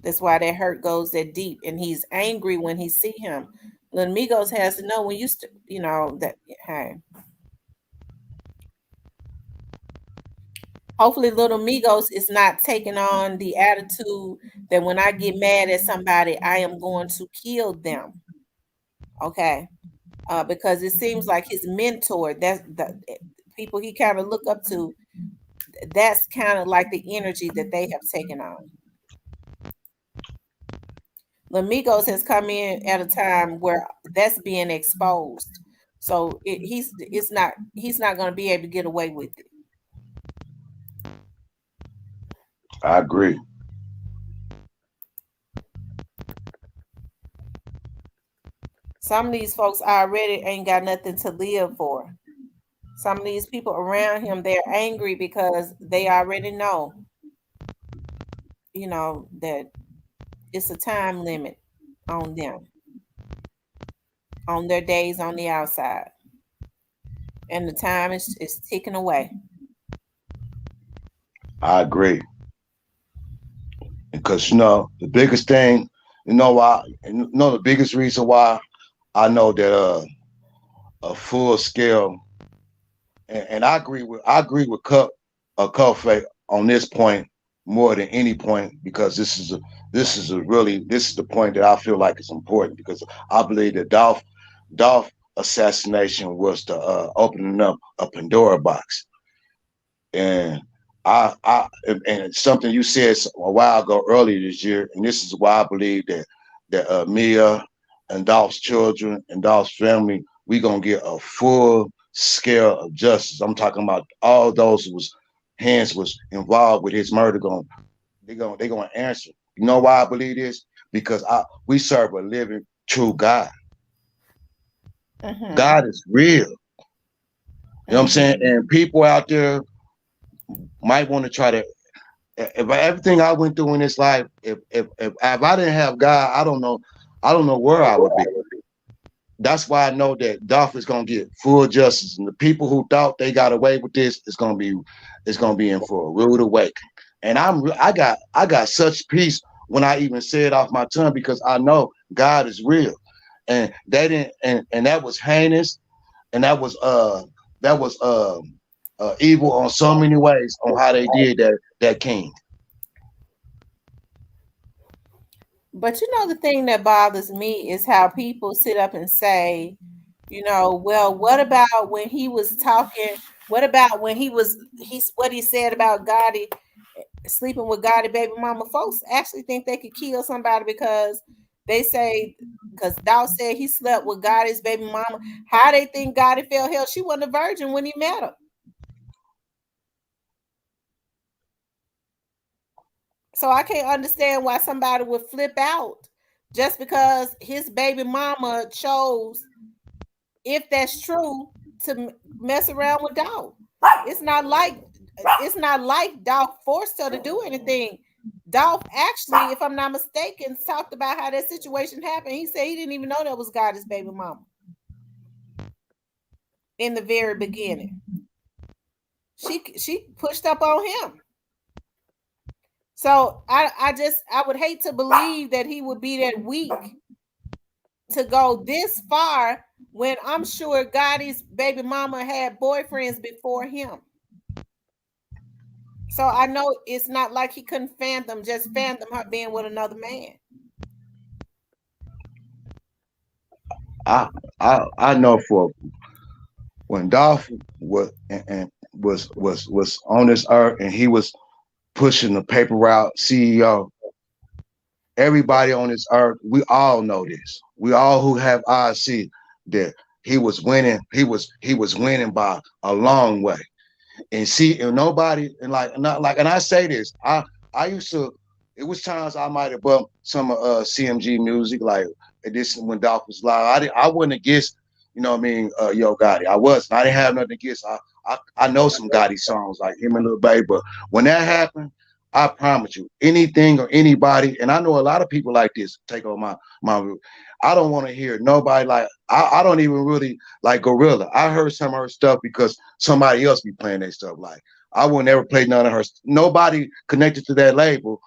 That's why that hurt goes that deep, and he's angry when he see him. Little Migos has to know when that. Hey, hopefully, Little Migos is not taking on the attitude that when I get mad at somebody, I am going to kill them. Okay, because it seems like his mentor, that's the people he kind of look up to. That's kind of like the energy that they have taken on. Lamigos has come in at a time where that's being exposed. So he's not going to be able to get away with it. I agree. Some of these folks already ain't got nothing to live for. Some of these people around him, they're angry because they already know that it's a time limit on them, on their days on the outside, and the time is ticking away. I agree because the biggest thing, why, the biggest reason why I know that a full scale, and I agree with Cuffay on this point more than any point because this is the point that I feel like is important because I believe that Dolph assassination was the opening up a Pandora box. And and something you said a while ago earlier this year, and this is why I believe that Mia and Dolph's children and Dolph's family, we gonna get a full scale of justice. I'm talking about all those whose hands was involved with his murder. They gonna answer. You know why I believe this? Because we serve a living true God. Mm-hmm. God is real. You know what I'm saying? Mm-hmm. And people out there might want to try to if everything I went through in this life, if I didn't have God, I don't know where I would be. That's why I know that Dolph is gonna get full justice, and the people who thought they got away with this is gonna be in for a rude awakening. And I got such peace when I even say it off my tongue because I know God is real, and they didn't, and that was heinous, and that was evil on so many ways on how they did that king. But the thing that bothers me is how people sit up and say, well, what about when he was talking? What about when what he said about Gotti sleeping with Gotti baby mama? Folks actually think they could kill somebody because they say because Dow said he slept with Gotti's baby mama. How they think Gotti felt? Hell, she wasn't a virgin when he met her. So I can't understand why somebody would flip out just because his baby mama chose, if that's true, to mess around with Dog. It's not like Dog forced her to do anything. Dolph actually, if I'm not mistaken, talked about how that situation happened. He said he didn't even know that was Gotti's baby mama in the very beginning. She pushed up on him. So I would hate to believe that he would be that weak to go this far when I'm sure Gotti's baby mama had boyfriends before him. So I know it's not like he couldn't fathom her being with another man. I know for when Dolph was on this earth and he was pushing the paper route CEO. Everybody on this earth, we all know this. We all who have eyes see that he was winning. He was winning by a long way. And see, and nobody, and like not like, and I say this, I used to. It was times I might have bumped some CMG music, like this when Dolph was live. I wouldn't have guessed, what I mean, Yo Gotti. I wasn't. I didn't have nothing to guess. I know some Gotti songs like him and Lil Baby, but when that happened, I promise you, anything or anybody, and I know a lot of people like this take on my. I don't want to hear nobody like I don't even really like Gorilla. I heard some of her stuff because somebody else be playing that stuff. Like I would never play none of her. Nobody connected to that label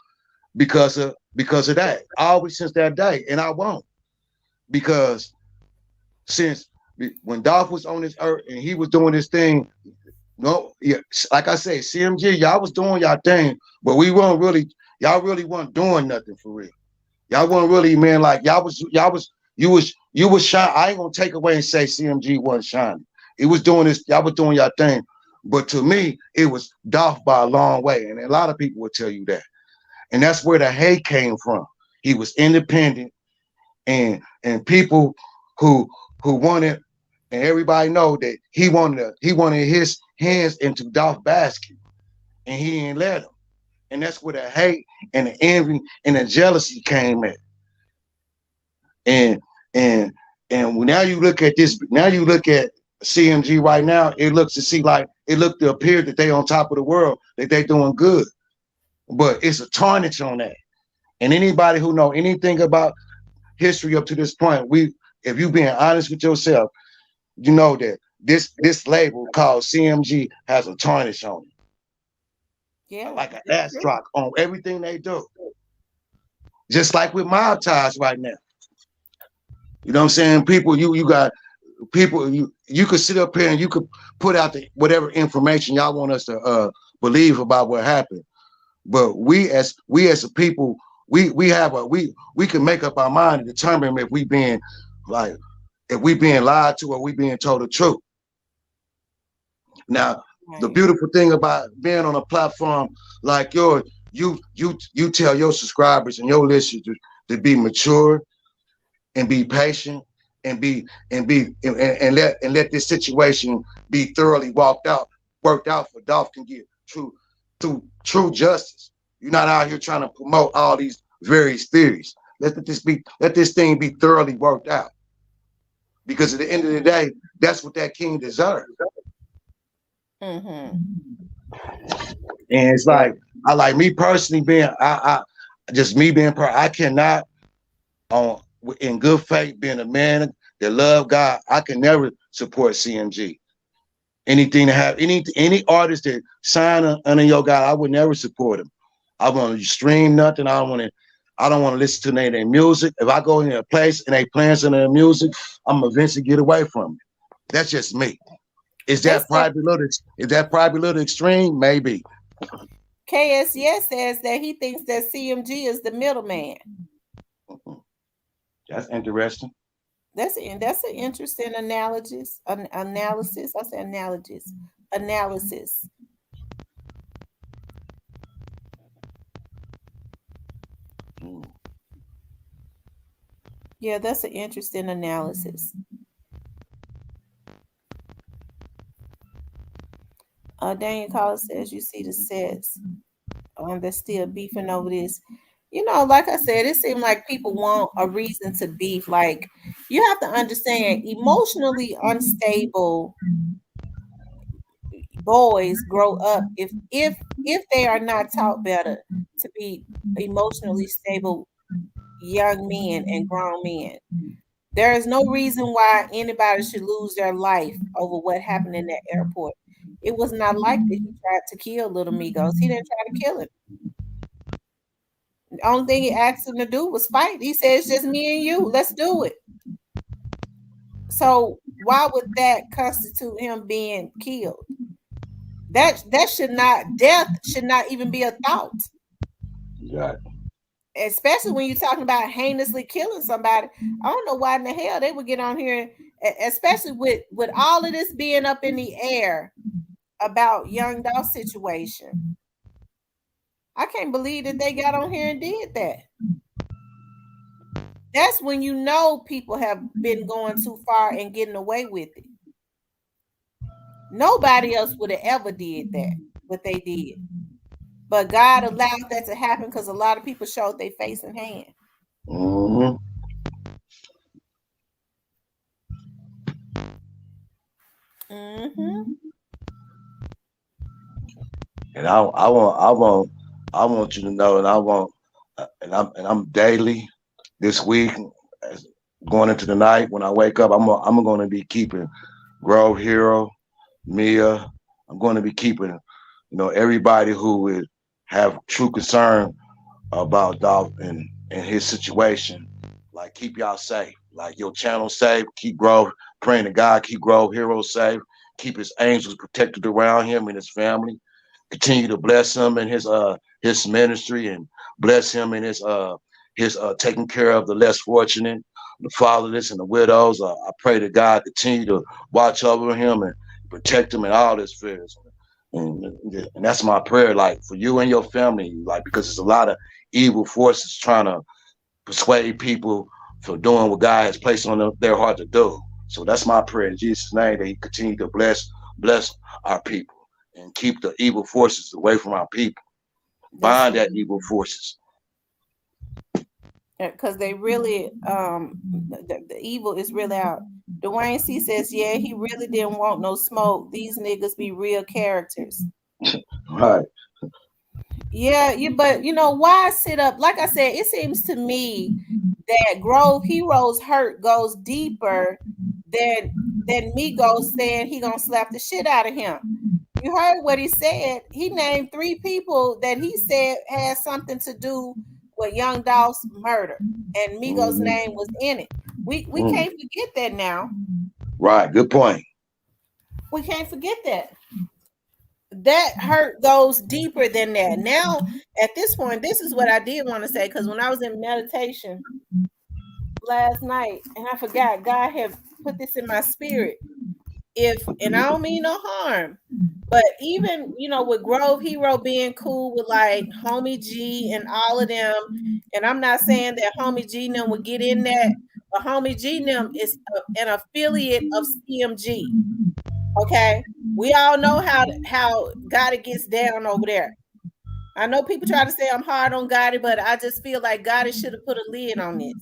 because of that. Always since that day, and I won't because since when Dolph was on this earth and he was doing this thing. No, yeah, like I say, CMG, y'all was doing y'all thing, but we weren't really. Y'all really weren't doing nothing for real. Y'all weren't really, man. Like you was shine. I ain't gonna take away and say CMG wasn't shining. It was doing this. Y'all was doing y'all thing, but to me, it was Dolph by a long way, and a lot of people will tell you that. And that's where the hate came from. He was independent, and people who wanted, and everybody know that he wanted his hands into Dolph basket, and he didn't let him. And that's where the hate and the envy and the jealousy came in. And and and now you look at this. Now you look at CMG right now. It looks to appear that they on top of the world, that they doing good. but it's a tarnish on that. And anybody who know anything about history up to this point, if you being honest with yourself, you know that this label called CMG has a tarnish on it, Yeah, like an it's true. astrock on everything they do. Just like with mob ties right now. You know what I'm saying? People, you got people, you could sit up here and you could put out the whatever information y'all want us to believe about what happened. But we as a people, we can make up our mind and determine if we being like if we being lied to or we being told the truth. Now, the Right. beautiful thing about being on a platform like yours, you tell your subscribers and your listeners to be mature and be patient and let this situation be thoroughly worked out for Dolph can get true justice. You're not out here trying to promote all these various theories. Let this thing be thoroughly worked out. Because at the end of the day, that's what that king deserves. Mm-hmm. And it's Yeah. like I like me personally being I just me being I cannot on in good faith being a man that love God, I can never support CMG. Anything to have any artist that sign under your God, I would never support him. I want to stream nothing. I don't want to listen to their music. If I go in a place and they playing some of their music, I'm gonna eventually get away from it. That's just me. They said Is that probably a little extreme? Maybe. KSS says that he thinks that CMG is the middleman. That's interesting. That's an interesting analysis. Analysis. I say analogies. Analysis. Mm. Yeah, that's an interesting analysis. Daniel Collins says you see the sets. They're still beefing over this. Like I said, it seems like people want a reason to beef. Like you have to understand, emotionally unstable boys grow up if they are not taught better to be emotionally stable young men and grown men. There is no reason why anybody should lose their life over what happened in that airport. It was not like that he tried to kill Little Migos. He didn't try to kill him. The only thing he asked him to do was fight. He said, "It's just me and you. Let's do it." So why would that constitute him being killed? That should not death should not even be a thought. Got Especially when you're talking about heinously killing somebody. I don't know why in the hell they would get on here, especially with all of this being up in the air about Young Dolph situation. I can't believe that they got on here and did that. That's when you know people have been going too far and getting away with it. Nobody else would have ever did that, what they did. But God allowed that to happen because a lot of people showed their face and hand. hmm Mm-hmm. And I want you to know, and I want, and I'm daily this week, going into the night when I wake up. I'm going to be keeping Grove Hero, Mia. I'm going to be keeping, everybody who would have true concern about Dolph and his situation. Like keep y'all safe. Like your channel safe. Keep Grove praying to God. Keep Grove Hero safe. Keep his angels protected around him and his family. Continue to bless him and his ministry and bless him and his taking care of the less fortunate, the fatherless and the widows. I pray to God continue to watch over him and protect him in all his fears. And that's my prayer, like for you and your family, like because there's a lot of evil forces trying to persuade people for doing what God has placed on their heart to do. So that's my prayer in Jesus' name that He continue to bless our people and keep the evil forces away from our people. That's Bind that evil forces. because they really the evil is really out. Dwayne C says, yeah, he really didn't want no smoke. These niggas be real characters. Right. Yeah, but why sit up? Like I said, it seems to me that Grove Heroes hurt goes deeper than Migos saying he gonna slap the shit out of him. You heard what he said. He named 3 people that he said had something to do with Young Dolph's murder, and Migos' Mhm. name was in it. We Mm. can't forget that now. Right. Good point. We can't forget that. That hurt goes deeper than that. Now, at this point, this is what I did want to say, because when I was in meditation last night, and I forgot, God had put this in my spirit. And I don't mean no harm, but even with Grove Hero being cool with like Homie G and all of them, and I'm not saying that Homie G and them would get in that, but Homie G and them is an affiliate of CMG. Okay, we all know how Gotti gets down over there. I know people try to say I'm hard on Gotti, but I just feel like Gotti should have put a lid on this.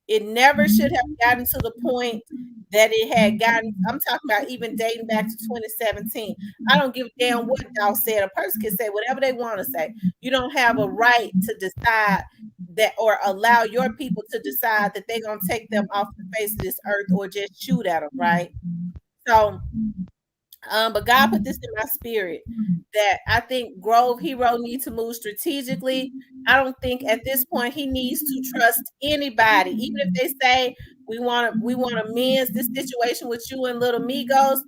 It never should have gotten to the point that it had gotten. I'm talking about even dating back to 2017. I don't give a damn what y'all said. A person can say whatever they want to say. You don't have a right to decide that, or allow your people to decide that they're going to take them off the face of this earth or just shoot at them, right? So, but God put this in my spirit that I think Grove Hero needs to move strategically. I don't think at this point he needs to trust anybody, even if they say we want to amend this situation with you and Little Migos.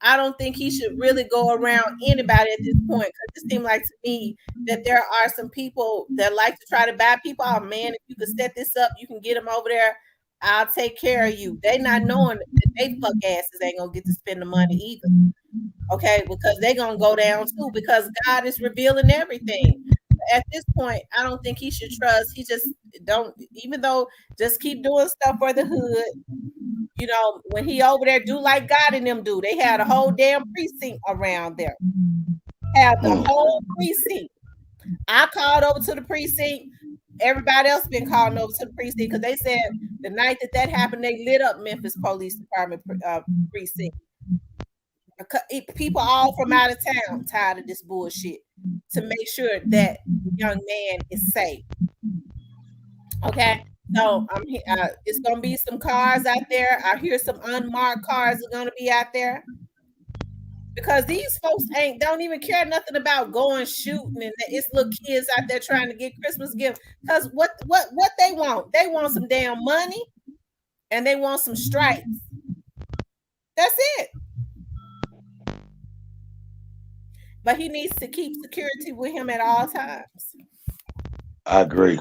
I don't think he should really go around anybody at this point, because it seems like to me that there are some people that like to try to buy people. Oh man, if you could set this up, you can get them over there. I'll take care of you. They not knowing that they fuck asses ain't gonna get to spend the money either. Okay, because they're gonna go down too, because God is revealing everything. At this point, I don't think he should trust. He just don't, even though just keep doing stuff for the hood. When he over there, do like God and them do. They had a whole damn precinct around there. Have the Mm. whole precinct. I called over to the precinct. Everybody else been calling over to the precinct, because they said the night that happened, they lit up Memphis Police Department precinct. People all from out of town tired of this bullshit, to make sure that young man is safe. Okay, so it's gonna be some cars out there. I hear some unmarked cars are gonna be out there, because these folks don't even care nothing about going shooting, and it's little kids out there trying to get Christmas gifts. Because what they want? They want some damn money, and they want some stripes. That's it. But he needs to keep security with him at all times. I agree.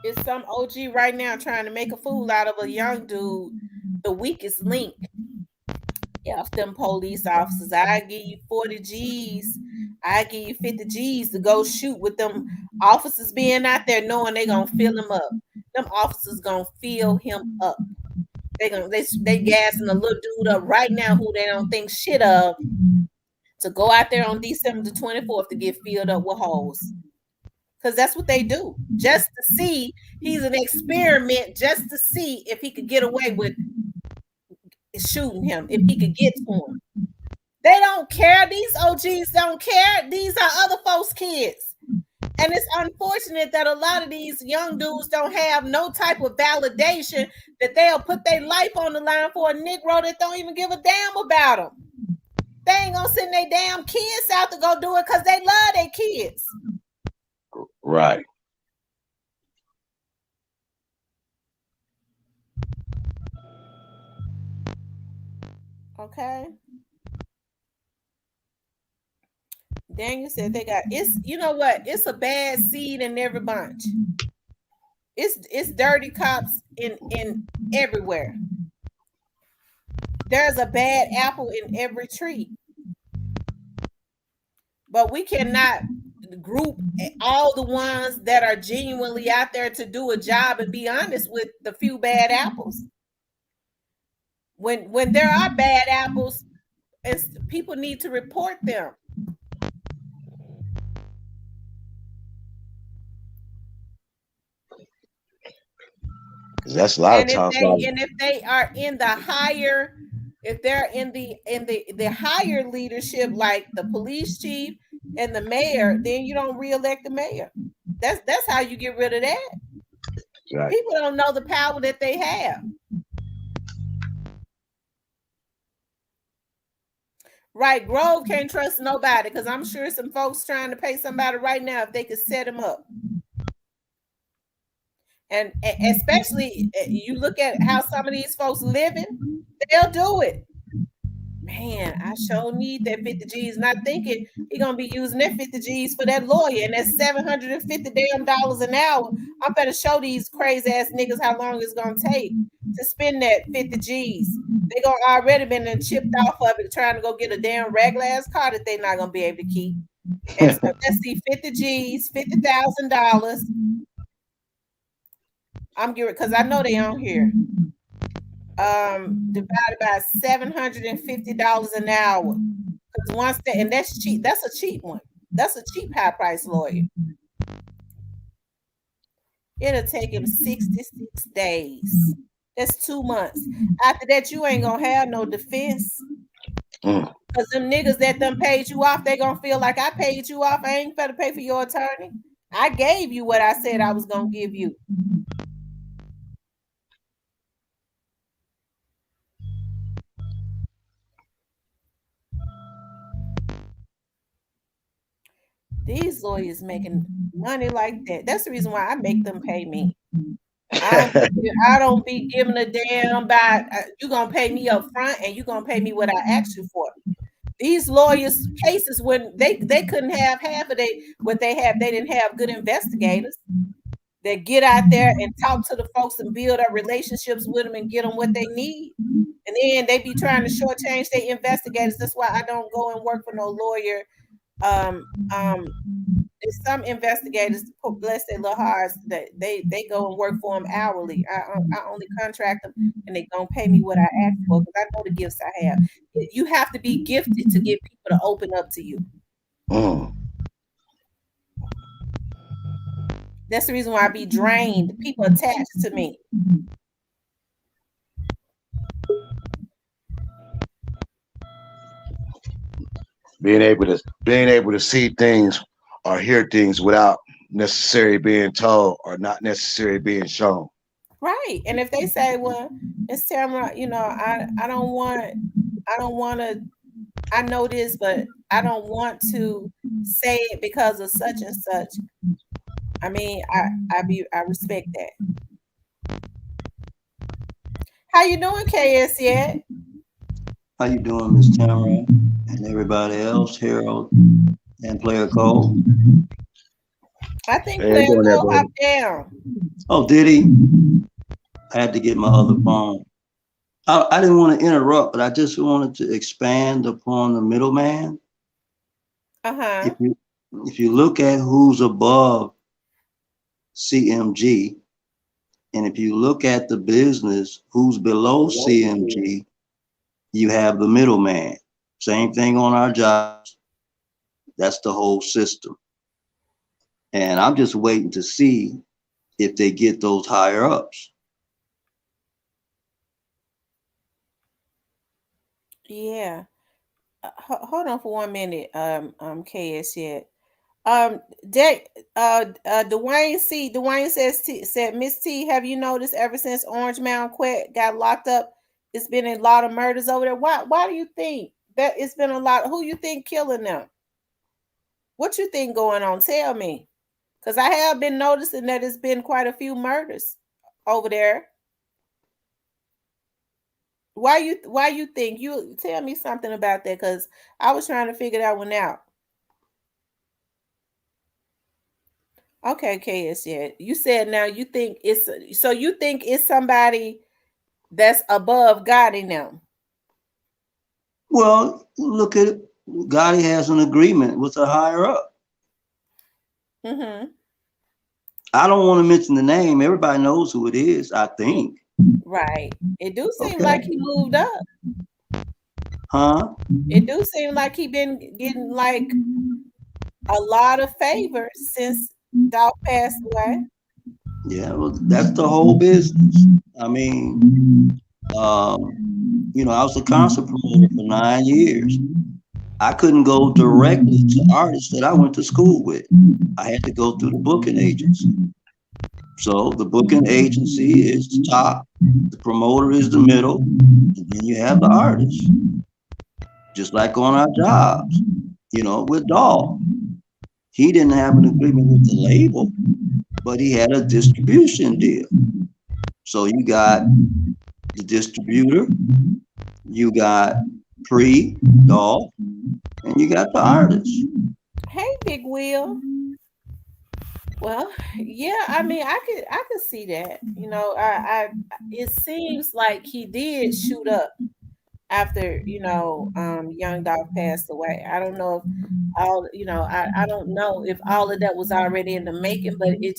It's some OG right now trying to make a fool out of a young dude, the weakest link. F them police officers. I give you 40 G's. I give you 50 G's to go shoot with them officers being out there knowing they gonna fill him up. Them officers gonna fill him up. They gassing a little dude up right now who they don't think shit of, to go out there on December the 24th to get filled up with holes. Because that's what they do. Just to see, he's an experiment, just to see if he could get away with shooting him, if he could get to him. They don't care. These OGs don't care. These are other folks' kids. And it's unfortunate that a lot of these young dudes don't have no type of validation that they'll put their life on the line for a Negro that don't even give a damn about them. They ain't gonna send their damn kids out to go do it because they love their kids. Right. Okay. Daniel said they got it's you know what? It's a bad seed in every bunch. It's dirty cops in everywhere. There's a bad apple in every tree. But we cannot group all the ones that are genuinely out there to do a job and be honest with the few bad apples. When there are bad apples, people need to report them. That's a lot of And times. Like, if they are in the higher, if they're in the higher leadership, like the police chief and the mayor, then you don't reelect the mayor. That's how you get rid of that. right. People don't know the power that they have. Right, Grove can't trust nobody because I'm sure some folks trying to pay somebody right now if they could set him up. And especially you look at how some of these folks living, they'll do it. Man, I sure need that 50 G's. Not thinking he gonna be using that 50 G's for that lawyer, and that's $750 damn dollars an hour. I'm gonna show these crazy ass niggas how long it's gonna take to spend that 50 G's. They gonna already been chipped off of it trying to go get a damn regular ass car that they not gonna be able to keep. And so let's see, 50 G's, $50,000. I'm giving because I know they on here. Divided by $750 an hour. Because once that, and that's cheap. That's a cheap one. That's a cheap high price lawyer. It'll take him 66 days. That's 2 months. After that, you ain't gonna have no defense. Because them niggas that done paid you off, they gonna feel like I paid you off. I ain't gonna pay for your attorney. I gave you what I said I was gonna give you. These lawyers making money like that. That's the reason why I make them pay me. I don't be giving a damn about you gonna pay me up front and you gonna pay me what I asked you for. These lawyers' cases when they couldn't have half of what they have. They didn't have good investigators that get out there and talk to the folks and build up relationships with them and get them what they need. And then they be trying to shortchange their investigators. That's why I don't go and work for no lawyer. Some investigators, bless their little hearts, that they go and work for them hourly. I only contract them, and they gonna pay me what I ask for because I know the gifts I have. You have to be gifted to get people to open up to you. That's the reason why I be drained. People attached to me. Being able to see things or hear things without necessarily being told or not necessarily being shown. Right. And if they say, well, Miss Tamara, I don't want to, I know this, but I don't want to say it because of such and such. I mean, I respect that. How you doing, KS yet? How you doing, Miss Tamara, and everybody else, Harold and Player Cole? I think Player Cole hopped down. Oh, did he? I had to get my other phone. I didn't want to interrupt, but I just wanted to expand upon the middleman. If you look at who's above CMG, and if you look at the business, who's below CMG, you have the middleman. Same thing on our jobs. That's the whole system. And I'm just waiting to see if they get those higher ups. Yeah. Hold on for 1 minute, KS yet. Dwayne said, Miss T, have you noticed ever since Orange Mound got locked up, it's been a lot of murders over there? Why do you think that it's been a lot? Who you think killing them? What you think going on? Tell me. Because I have been noticing that it's been quite a few murders over there. Why you think? You tell me something about that, because I was trying to figure that one out. Okay, KS, yeah. You said now you think it's somebody that's above God in them. Well, look at it. Gotti has an agreement with a higher up. Mm-hmm. I don't want to mention the name. Everybody knows who it is, I think. Right. It do seem like he moved up. Huh? It do seem like he been getting like a lot of favors since Doc passed away. Yeah, well, that's the whole business. I mean, um, I was a concert promoter for 9 years. I couldn't go directly to artists that I went to school with. I had to go through the booking agency. So the booking agency is the top, the promoter is the middle, and then you have the artist. Just like on our jobs, with Doll. He didn't have an agreement with the label, but he had a distribution deal. So you got the distributor, you got pre Doll, and you got the artist. Hey, Big Will. Well, yeah, I mean, I could see that. It seems like he did shoot up after Young Dog passed away. I don't know if I don't know if all of that was already in the making, but it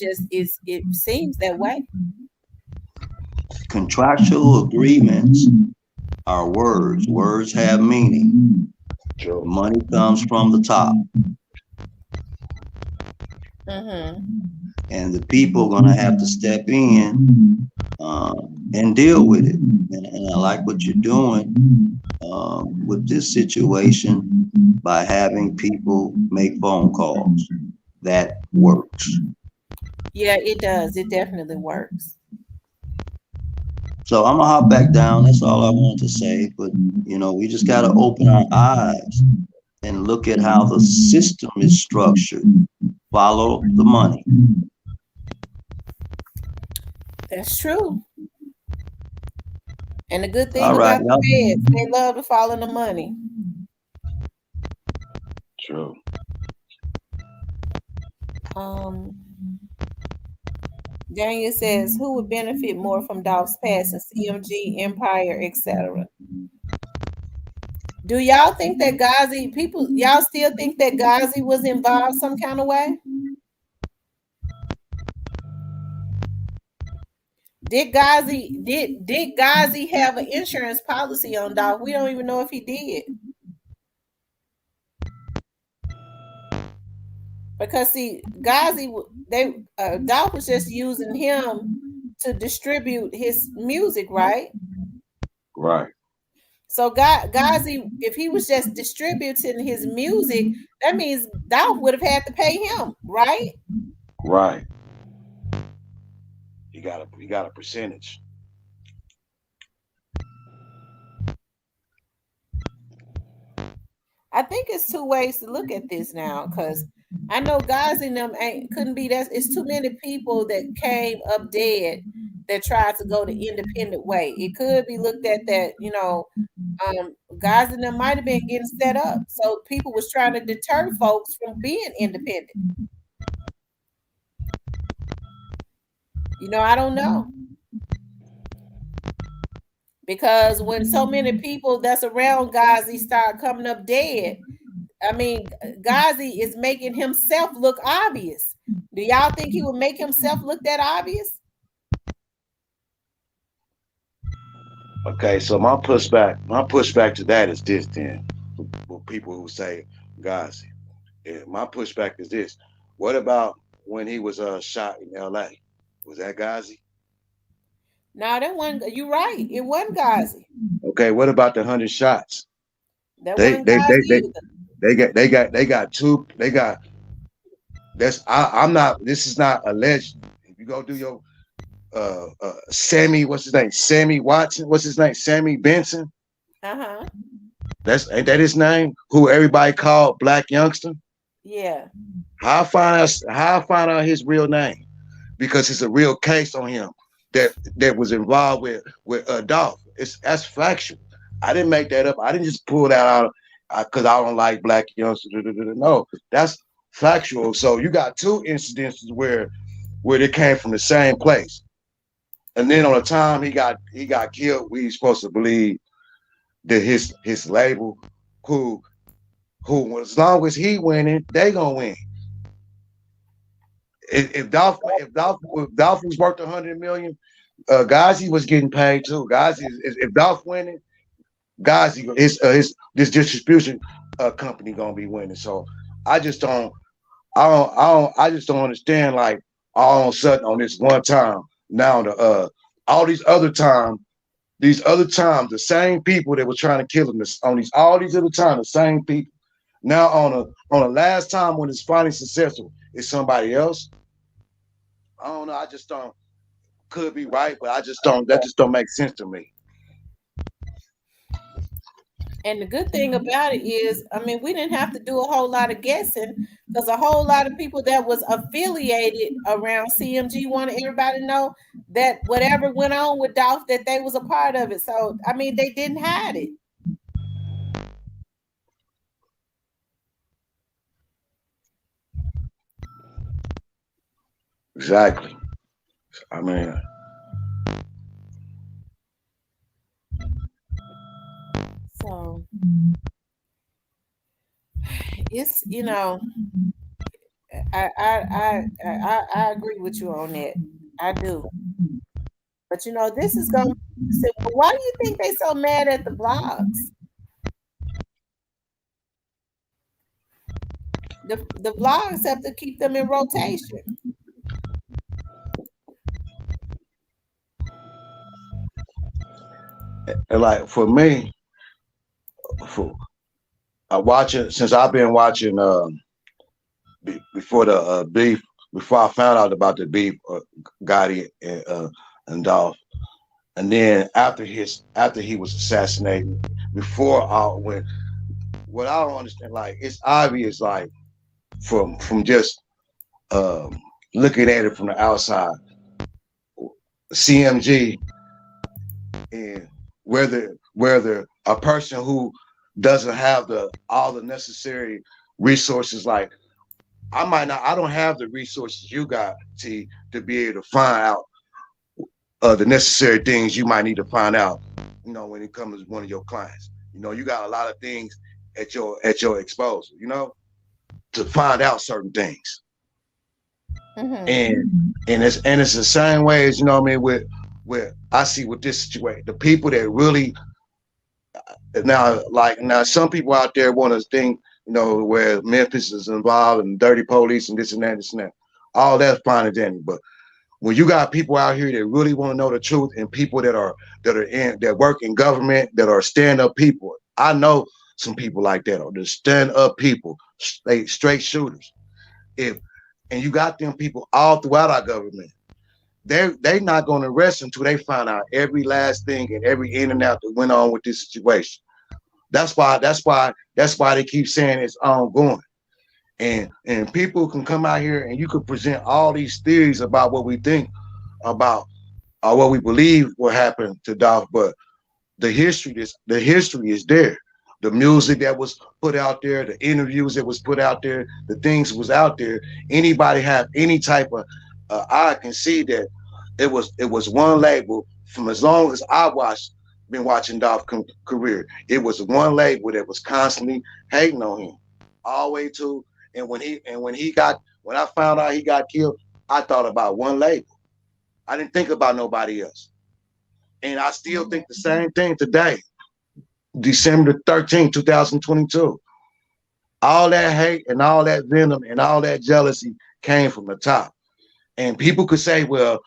seems that way. Contractual agreements are words. Words have meaning. The True. money comes from the top, Mm-hmm. and the people are going to have to step in and deal with it. And I like what you're doing with this situation by having people make phone calls. That works. Yeah, it does. It definitely works. So I'm gonna hop back down. That's all I wanted to say. But we just got to open our eyes and look at how the system is structured. Follow the money. That's true. And the good thing All right, about the y'all. feds, they love to follow the money. True. Um, Daniel says, who would benefit more from Dolph's passing? CMG, Empire, etc. Do y'all think that Ghazi people? Y'all still think that Ghazi was involved some kind of way? Did Ghazi have an insurance policy on Dolph? We don't even know if he did. Because see, Dolph was just using him to distribute his music, right? Right. So Ghazi, if he was just distributing his music, that means Dolph would have had to pay him, right? Right. You got a percentage. I think it's two ways to look at this now, because I know guys in them ain't couldn't be that. It's too many people that came up dead that tried to go the independent way. It could be looked at that guys in them might have been getting set up, so people was trying to deter folks from being independent. I don't know, because when so many people that's around Ghazi start coming up dead, I mean, Ghazi is making himself look obvious. Do y'all think he would make himself look that obvious? Okay, so my pushback to that is this then. For people who say, guys, yeah, my pushback is this. What about when he was shot in LA? Was that Ghazi? No, that one. You right. It wasn't Ghazi. Okay, what about the 100 shots? That They wasn't they they Ghazi they either. they got two. They got that's I'm not. This is not alleged. If you go do your Sammy, what's his name? Sammy Watson. What's his name? Sammy Benson. Uh huh. That's ain't that his name? Who everybody called Black Youngster. Yeah. How I find out his real name because it's a real case on him that was involved with Dolph. That's factual. I didn't make that up. I didn't just pull that out because I don't like Black Youngster. No, that's factual. So you got two incidences where they came from the same place. And then on the time he got killed, we supposed to believe that his label, who as long as he winning, they gonna win. If Dolph was worth 100 million, Ghazi was getting paid too. Ghazi, if Dolph winning, Ghazi his this distribution company gonna be winning. So I just don't I just don't understand, like, all of a sudden on this one time. Now all these other times, the same people that were trying to kill him on these all these other times, the same people. Now on the last time when it's finally successful, it's somebody else. I don't know. I just don't could be right, but I just don't that just don't make sense to me. And the good thing about it is, I mean, we didn't have to do a whole lot of guessing because a whole lot of people that was affiliated around CMG wanted everybody to know that whatever went on with Dolph, that they was a part of it. So, I mean, they didn't hide it. Exactly. I mean, So it's, I agree with you on that. I do. But this is gonna say, well, why do you think they so mad at the blogs? The vlogs have to keep them in rotation. and like for me, for I watch it since I've been watching before the beef, before I found out about the beef, Gotti and Dolph, and then after he was assassinated, before all when what I don't understand, like it's obvious, like from just um, looking at it from the outside, CMG and whether a person who doesn't have the all the necessary resources, like I don't have the resources you got to be able to find out the necessary things you might need to find out, when it comes to one of your clients. You got a lot of things at your exposure, to find out certain things. Mm-hmm. And it's the same way as what I mean with I see with this situation, the people that really now some people out there want to think, where Memphis is involved and dirty police and this and that. All that's fine and dandy. But when you got people out here that really want to know the truth and people that work in government, that are stand-up people. I know some people like that, or the stand-up people, straight shooters. If and you got them people all throughout our government. They not going to rest until they find out every last thing and every in and out that went on with this situation. That's why they keep saying it's ongoing. And people can come out here and you can present all these theories about what we think about or what we believe will happen to Dolph, but the history is there. The music that was put out there, the interviews that was put out there, the things was out there. Anybody have any type of I can see that it was one label from as long as been watching Dolph career. It was one label that was constantly hating on him, all the way to when I found out he got killed, I thought about one label. I didn't think about nobody else, and I still think the same thing today. December 13th, 2022. All that hate and all that venom and all that jealousy came from the top. And people could say, well,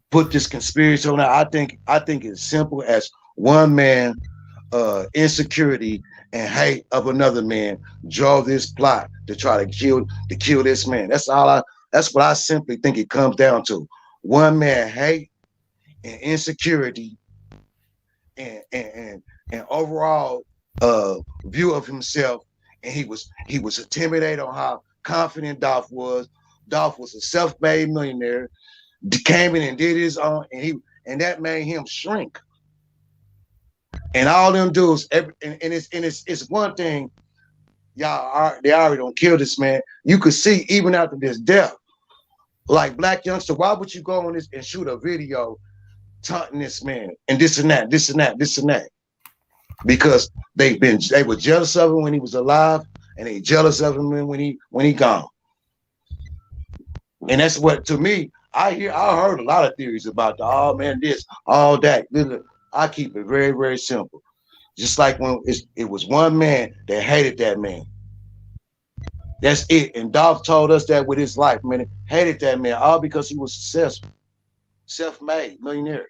put this conspiracy on that. I think it's simple as one man insecurity and hate of another man drove this plot to try to kill this man. That's what I simply think it comes down to. One man hate and insecurity and overall view of himself, and he was intimidated on how confident Dolph was. Dolph was a self-made millionaire, came in and did his own, and that made him shrink. And all them dudes, it's one thing, they already don't kill this man. You could see even after this death, like Black Youngster, why would you go on this and shoot a video taunting this man and this and that, this and that, this and that? Because they were jealous of him when he was alive, and they jealous of him when he gone. And that's what, to me, I heard a lot of theories about oh man, this, all that. I keep it very, very simple. Just like when it was one man that hated that man. That's it. And Dolph told us that with his life, man. He hated that man, all because he was successful, self-made, millionaire.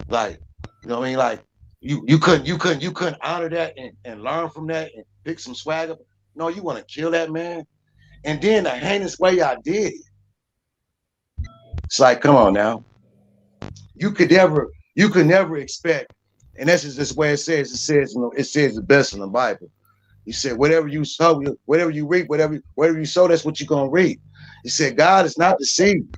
Like, you know what I mean? Like, you couldn't honor that and learn from that and pick some swag up. No, you want to kill that man. And then the heinous way I did it. It's like, come on now. You could never expect, and that's just this way it says. It says the best in the Bible. He said, whatever you sow, whatever you reap, whatever you sow, that's what you're gonna reap. He said, God is not deceived.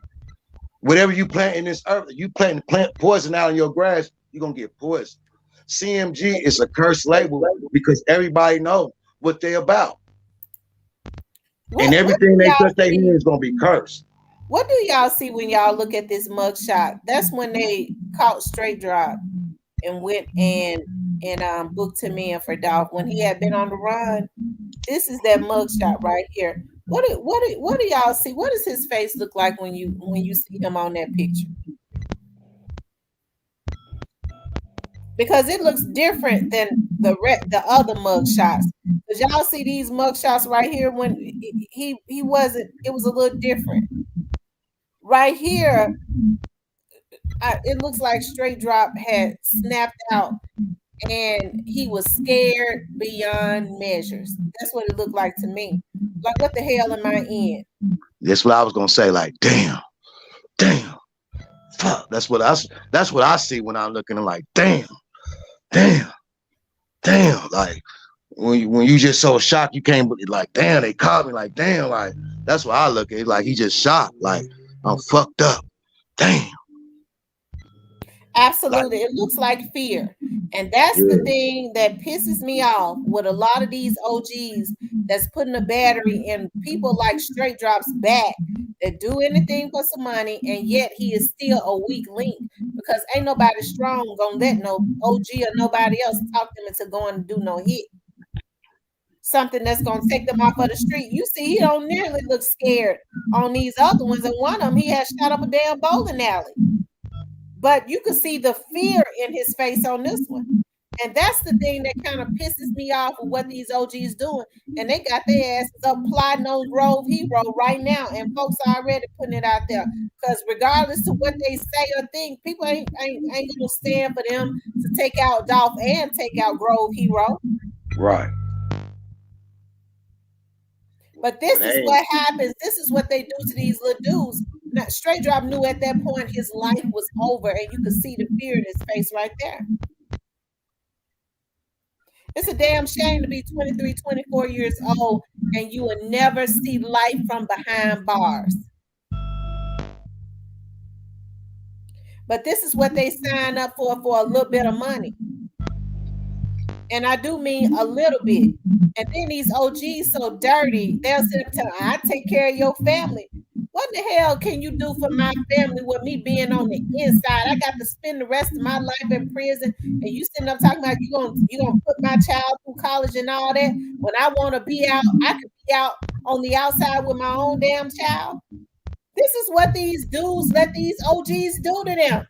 Whatever you plant in this earth, you plant poison out in your grass, you're gonna get poison. CMG is a cursed label because everybody knows what they're about. And What do everything they y'all touch their see? hand is gonna be cursed. What do y'all see when y'all look at this mugshot? That's when they caught Straight Drop and went and booked him in for Dolph when he had been on the run. This is that mugshot right here. What do y'all see? What does his face look like when you see him on that picture? Because it looks different than the other mugshots. Because y'all see these mugshots right here when he wasn't. It was a little different. Right here, it looks like Straight Drop had snapped out and he was scared beyond measures. That's what it looked like to me. Like, what the hell am I in? That's what I was gonna say. Like, damn, fuck. That's what I see when I'm looking. I'm like, damn, damn. Like when you just so shocked, you can't believe. Like, damn, they caught me. Like, damn, like that's what I look at. Like he just shocked. Like I'm fucked up. Damn. Like, Absolutely. It looks like fear. And that's the yeah, thing that pisses me off with a lot of these OGs that's putting a battery in people like Straight Drop's back that do anything for some money, and yet he is still a weak link because ain't nobody strong gonna let no OG or nobody else talk them into going to do no hit. Something that's gonna take them off of the street. You see, he don't nearly look scared on these other ones, and one of them he had shot up a damn bowling alley. But you can see the fear in his face on this one. And that's the thing that kind of pisses me off with what these OGs doing. And they got their asses up plotting on Grove Hero right now. And folks are already putting it out there. Because regardless of what they say or think, people ain't gonna stand for them to take out Dolph and take out Grove Hero. right. But But this is hey, what happens. This is what they do to these little dudes. Now, Straight Drop knew at that point his life was over, and you could see the fear in his face right there. It's a damn shame to be 23, 24 years old, and you will never see life from behind bars. But this is what they sign up for a little bit of money. And I do mean a little bit. And then these OGs so dirty, they'll sit up and tell, I take care of your family. What the hell can you do for my family with me being on the inside? I got to spend the rest of my life in prison, and you sitting up talking about you gonna put my child through college and all that. When I want to be out, I could be out on the outside with my own damn child. This is what these dudes let these OGs do to them.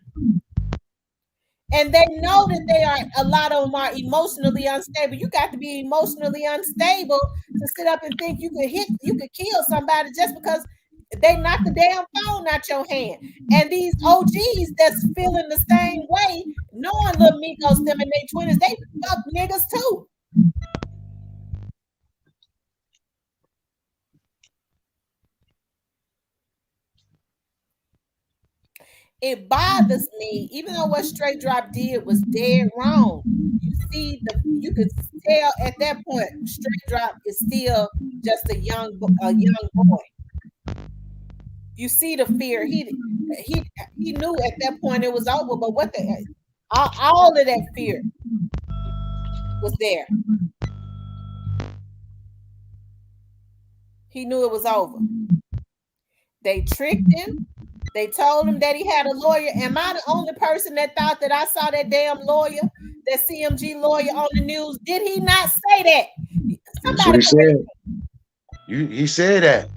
And they know that they are, a lot of them are emotionally unstable. You got to be emotionally unstable to sit up and think you could kill somebody just because they knocked the damn phone out your hand. And these OGs that's feeling the same way, knowing Lil Migos them in their 20s, they fuck niggas too. It bothers me, even though what Straight Drop did was dead wrong. You could tell at that point, Straight Drop is still just a young boy. You see the fear. He knew at that point it was over, but all of that fear was there. He knew it was over. They tricked him. They told him that he had a lawyer. Am I the only person that thought that I saw that damn lawyer, that CMG lawyer on the news? Did he not say that? that's what Somebody he correct said. me. He said that.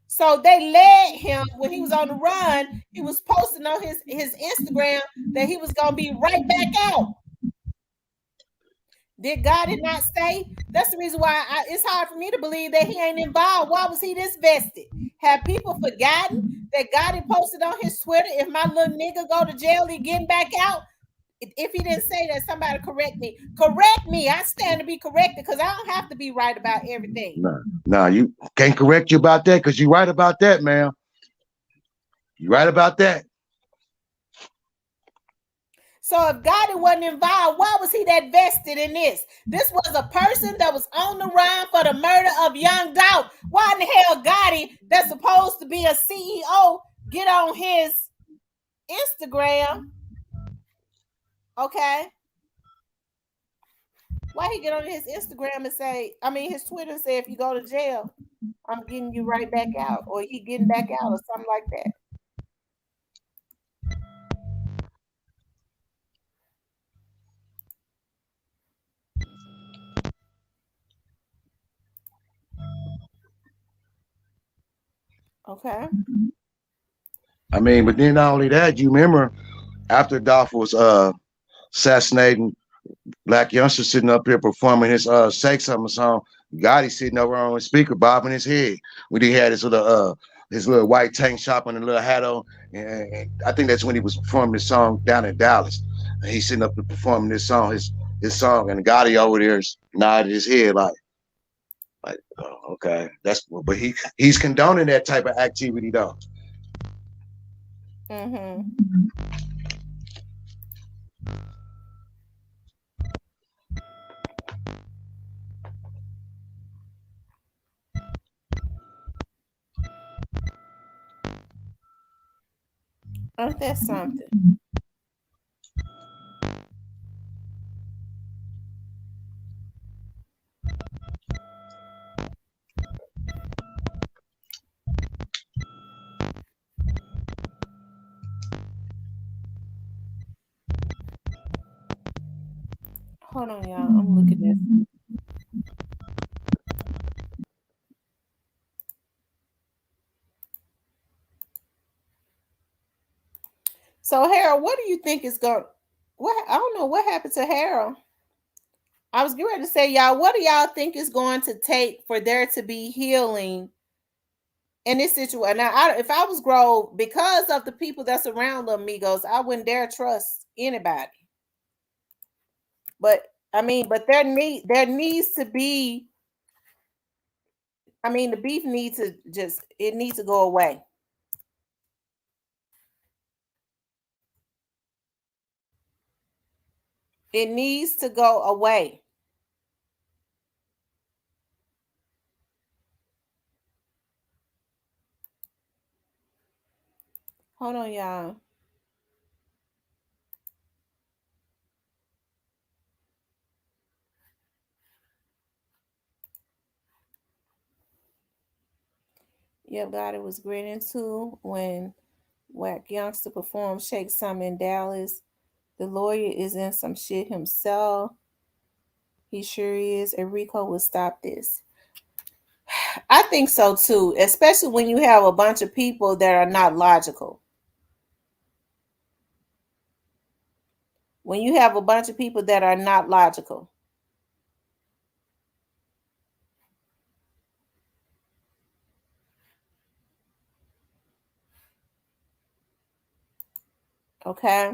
So they led him when he was on the run. He was posting on his Instagram that he was gonna be right back out. Did God did not say? That's the reason why it's hard for me to believe that he ain't involved. Why was he this vested? Have people forgotten that God had posted on his Twitter, if my little nigga go to jail, he getting back out? If he didn't say that, somebody correct me. Correct me. I stand to be corrected because I don't have to be right about everything. No, you can't correct you about that because you're right about that, man. You're right about that. So if Gotti wasn't involved, why was he that vested in this? This was a person that was on the run for the murder of Young Dolph. Why in the hell Gotti, that's supposed to be a CEO, get on his Instagram? Okay. Why he get on his Instagram and say, his Twitter and say, if you go to jail, I'm getting you right back out, or he getting back out, or something like that. Okay. But then not only that, you remember after Dolph was assassinating, Black Youngster sitting up here performing his Say Something song. Gotti sitting over on his speaker, bobbing his head when he had his little white tank top and a little hat on. And I think that's when he was performing this song down in Dallas. And he's sitting up and performing this song, his song, and Gotti over there nodded his head like, oh, okay, but he's condoning that type of activity though. Mm-hmm. Ain't that something? Hold on, y'all. I'm looking at. So Harold, what do you think is going? What I don't know what happened to Harold. I was getting ready to say, y'all, what do y'all think is going to take for there to be healing in this situation? Now, if I was Grove, because of the people that's around Lil Migos, I wouldn't dare trust anybody. But but there needs to be. The beef needs to it needs to go away. It needs to go away. Hold on, y'all. Yep, God, it was grinning too when Whack Youngster performed Shake Some in Dallas. The lawyer is in some shit himself. He sure is. Enrico will stop this. I think so too, especially when you have a bunch of people that are not logical. When you have a bunch of people that are not logical. Okay?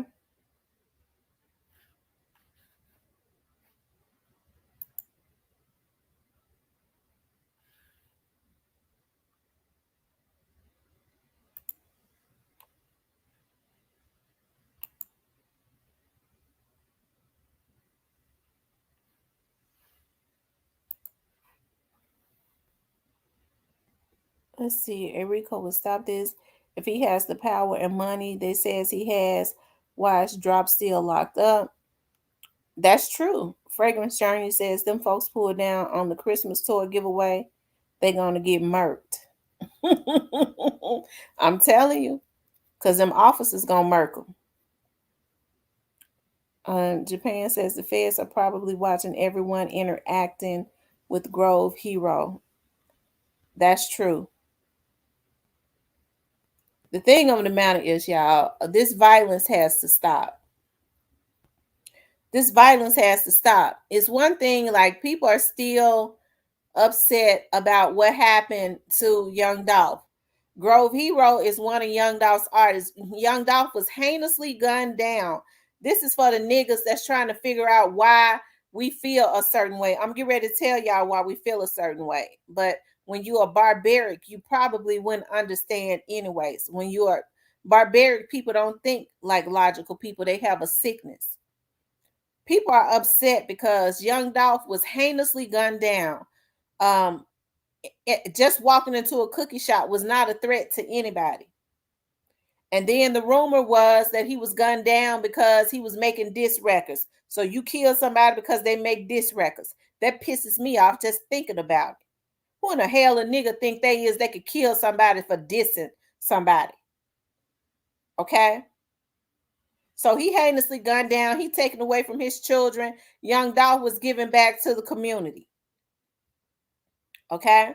Let's see. Enrico will stop this. If he has the power and money they says he has, why is Drop still locked up? That's true. Fragrance Journey says them folks pulled down on the Christmas toy giveaway. They gonna get murked. I'm telling you, because them officers gonna murk them. Japan says the feds are probably watching everyone interacting with Grove Hero. That's true. The thing of the matter is, y'all, this violence has to stop. This violence has to stop. It's one thing, like, people are still upset about what happened to Young Dolph. Grove Hero is one of Young Dolph's artists. Young Dolph was heinously gunned down. This is for the niggas that's trying to figure out why we feel a certain way. I'm getting ready to tell y'all why we feel a certain way. But when you are barbaric, you probably wouldn't understand anyways. When you are barbaric, people don't think like logical people. They have a sickness. People are upset because Young Dolph was heinously gunned down. Um, just walking into a cookie shop was not a threat to anybody. And then the rumor was that he was gunned down because he was making diss records. So you kill somebody because they make diss records. That pisses me off just thinking about it. Who in the hell a nigga think they could kill somebody for dissing somebody? Okay? So he heinously gunned down. He taken away from his children. Young Dolph was given back to the community. Okay?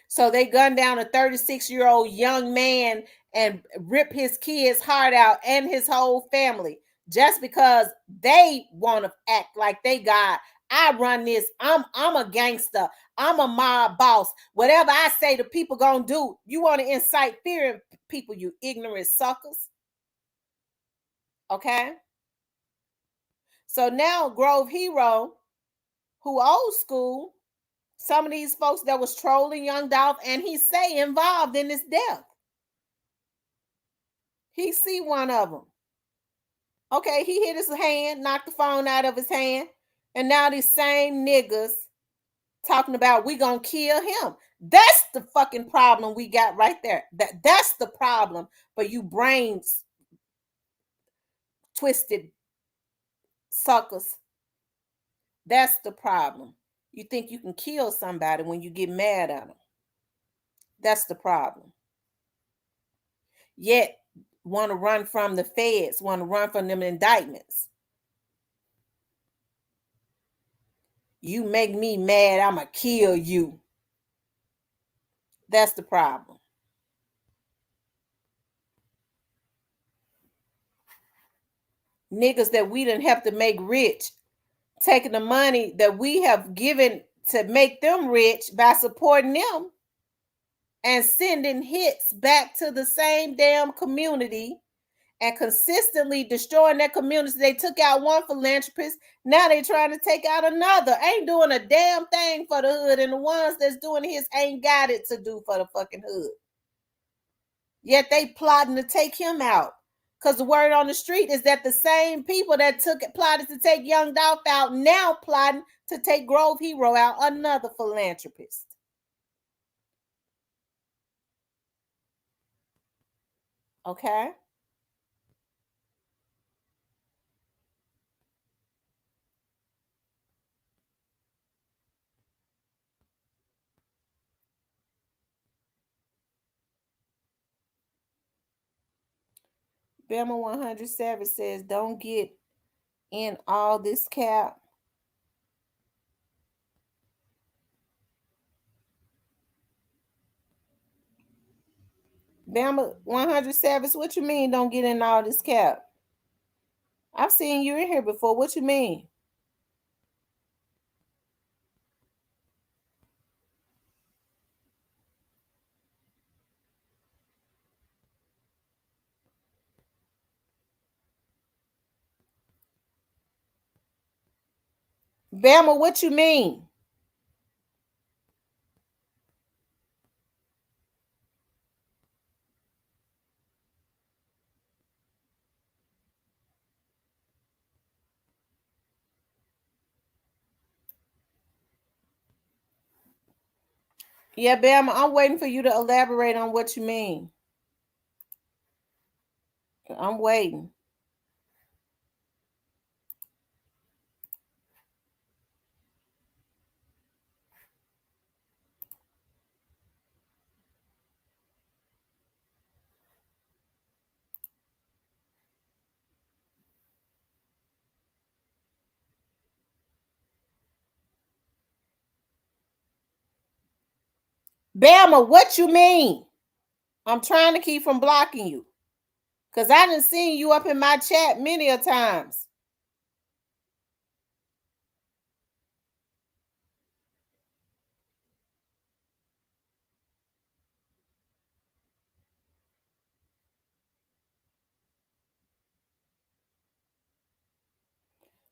So they gunned down a 36-year-old young man and rip his kid's heart out and his whole family just because they want to act like they got. I run this. I'm a gangster. I'm a mob boss. Whatever I say, the people gonna do. You want to incite fear in people, you ignorant suckers. Okay. So now Grove Hero, who old school, some of these folks that was trolling Young Dolph and he say involved in this death. He see one of them. Okay, he hit his hand, knocked the phone out of his hand, and now these same niggas talking about we gonna kill him. That's the fucking problem we got right there. That's the problem for you brains twisted suckers. That's the problem. You think you can kill somebody when you get mad at them. That's the problem. Yet want to run from the feds, want to run from them indictments. You make me mad, I'ma kill you. That's the problem. Niggas that we didn't have to make rich, taking the money that we have given to make them rich by supporting them and sending hits back to the same damn community and consistently destroying their communities. They took out one philanthropist. Now they trying to take out another. Ain't doing a damn thing for the hood. And the ones that's doing his ain't got it to do for the fucking hood. Yet they plotting to take him out. Because the word on the street is that the same people that plotted to take Young Dolph out now plotting to take Grove Hero out, another philanthropist. Okay? Bama 100 Savage says, don't get in all this cap. Bama 100 Savage, what you mean don't get in all this cap? I've seen you in here before. What you mean? Bama, what you mean? Yeah, Bama, I'm waiting for you to elaborate on what you mean. I'm waiting. Bama, what you mean? I'm trying to keep from blocking you. Because I done seen you up in my chat many a times.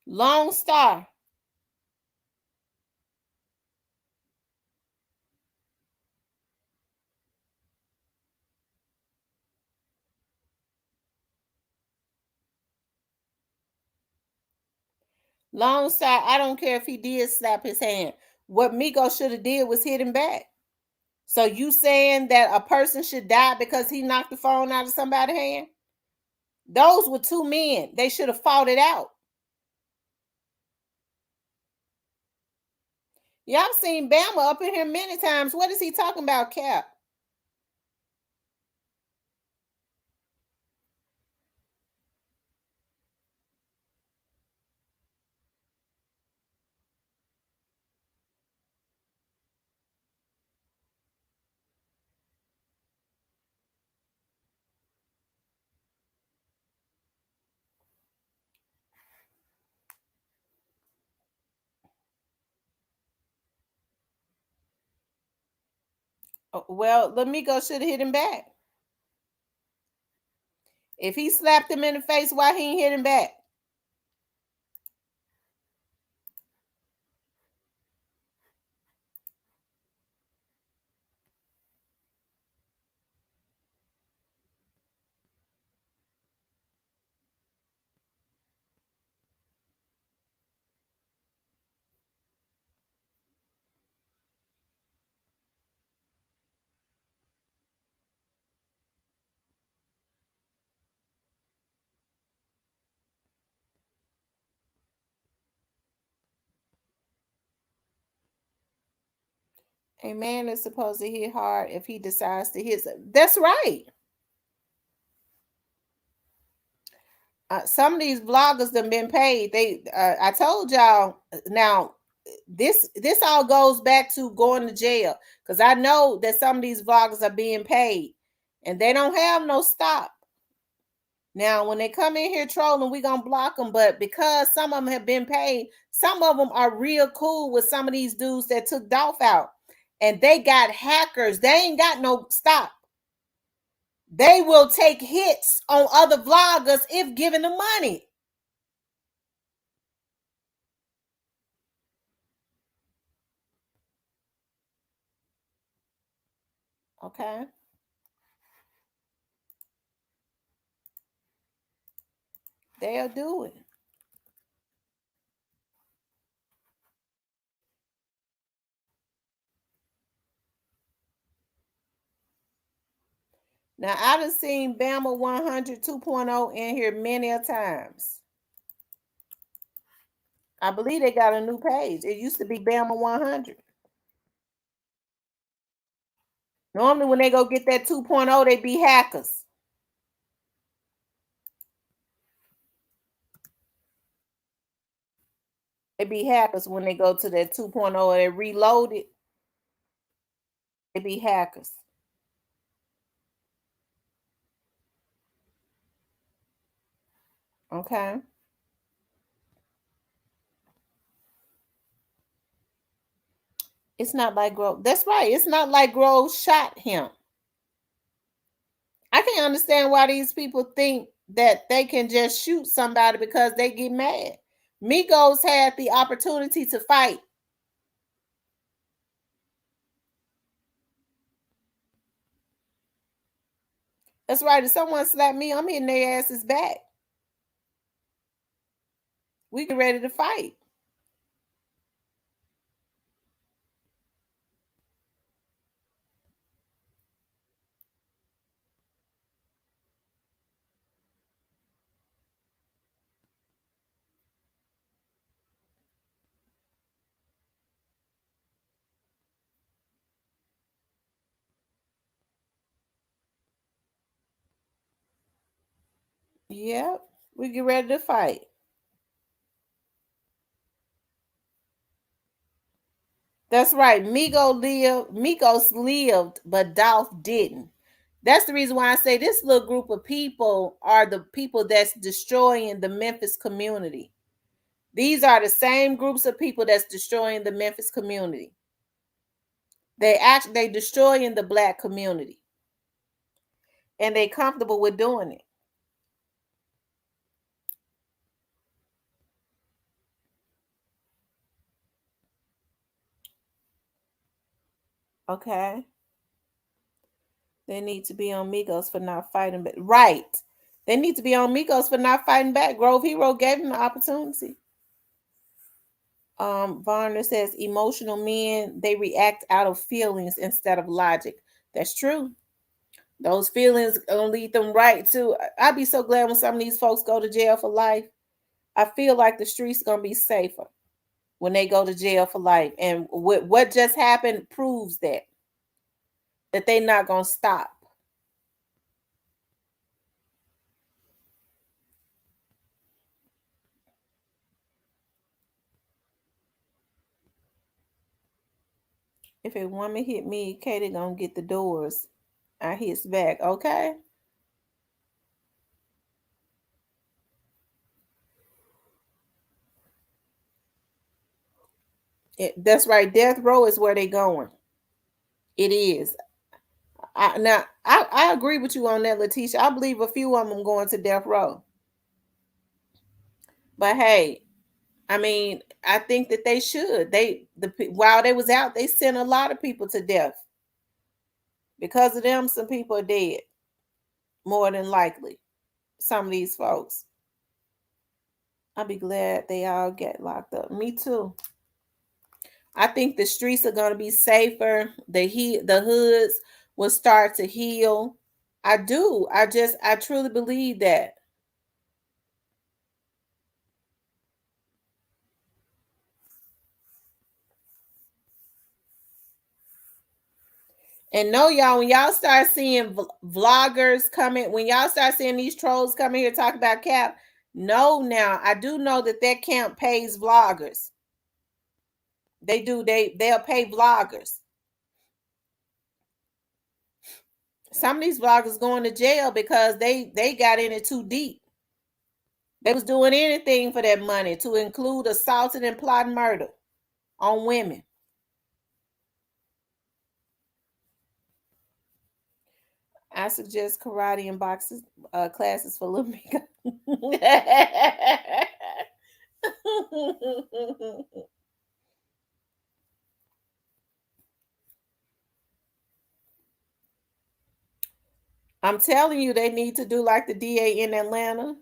Lone Star. Lone Star, I don't care if he did slap his hand. What Migos should have did was hit him back. So you saying that a person should die because he knocked the phone out of somebody's hand? Those were two men. They should have fought it out. Y'all seen Bama up in here many times. What is he talking about, Cap? Well, Lamigo should have hit him back. If he slapped him in the face, why he ain't hit him back? A man is supposed to hit hard if he decides to hit. That's right. Some of these vloggers have been paid. I told y'all. Now, this all goes back to going to jail, because I know that some of these vloggers are being paid, and they don't have no stop. Now, when they come in here trolling, we gonna block them. But because some of them have been paid, some of them are real cool with some of these dudes that took Dolph out, and they got hackers. They ain't got no stop. They will take hits on other vloggers if given the money. Okay. They'll do it. Now, I done seen Bama 100 2.0 in here many a times. I believe they got a new page. It used to be Bama 100. Normally, when they go get that 2.0, they be hackers. They be hackers when they go to that 2.0 and they reload it. They be hackers. Okay. It's not like Grove. That's right. It's not like Grove shot him. I can't understand why these people think that they can just shoot somebody because they get mad. Migos had the opportunity to fight. That's right. If someone slap me, I'm hitting their asses back. We get ready to fight. Yep. We get ready to fight. That's right. Migos lived, but Dolph didn't. That's the reason why I say this little group of people are the people that's destroying the Memphis community. These are the same groups of people that's destroying the Memphis community. They destroying the black community. And they comfortable with doing it. Okay. They need to be on Migos for not fighting back. Right. They need to be on Migos for not fighting back. Grove Hero gave them the opportunity. Varner says emotional men, they react out of feelings instead of logic. That's true. Those feelings gonna lead them right to. I'd be so glad when some of these folks go to jail for life. I feel like the streets gonna be safer when they go to jail for life. And what just happened proves that they not gonna stop. If a woman hit me, Katie gonna get the doors. I hits back. Okay. That's right. Death row is where they going. It is. I agree with you on that, Letitia. I believe a few of them going to death row. But hey, I mean, I think that they should. While they was out, they sent a lot of people to death. Because of them, some people are dead. More than likely, some of these folks. I'll be glad they all get locked up. Me too. I think the streets are gonna be safer. The hoods will start to heal. I do. I truly believe that. And no, y'all, when y'all start seeing vloggers coming, when y'all start seeing these trolls coming here talk about Cap, no, now I do know that camp pays vloggers. They do. They'll pay vloggers. Some of these vloggers going to jail because they got in it too deep. They was doing anything for that money, to include assaulting and plotting murder on women. I suggest karate and boxing classes for Lil Migos. I'm telling you, they need to do like the DA in Atlanta.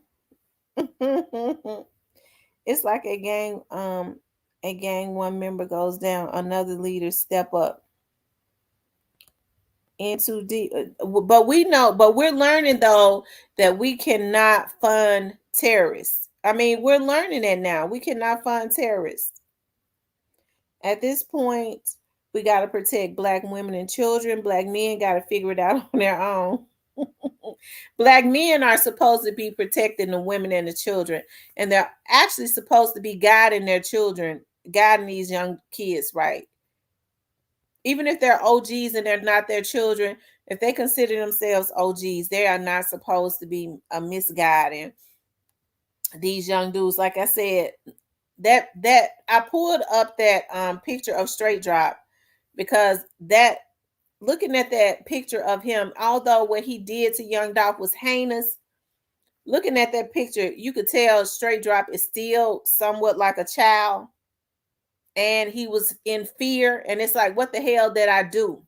It's like a gang one member goes down, another leader step up into deep. But we know, but we're learning though that we cannot fund terrorists. I mean, we're learning that now. We cannot fund terrorists. At this point, we got to protect black women and children. Black men got to figure it out on their own. Black men are supposed to be protecting the women and the children, and they're actually supposed to be guiding their children, guiding these young kids right. Even if they're OGs and they're not their children, if they consider themselves OGs, they are not supposed to be misguiding these young dudes. Like I said, that I pulled up that picture of Straight Drop because that looking at that picture of him, although what he did to Young Dolph was heinous, looking at that picture, you could tell Straight Drop is still somewhat like a child. And he was in fear. And it's like, what the hell did I do?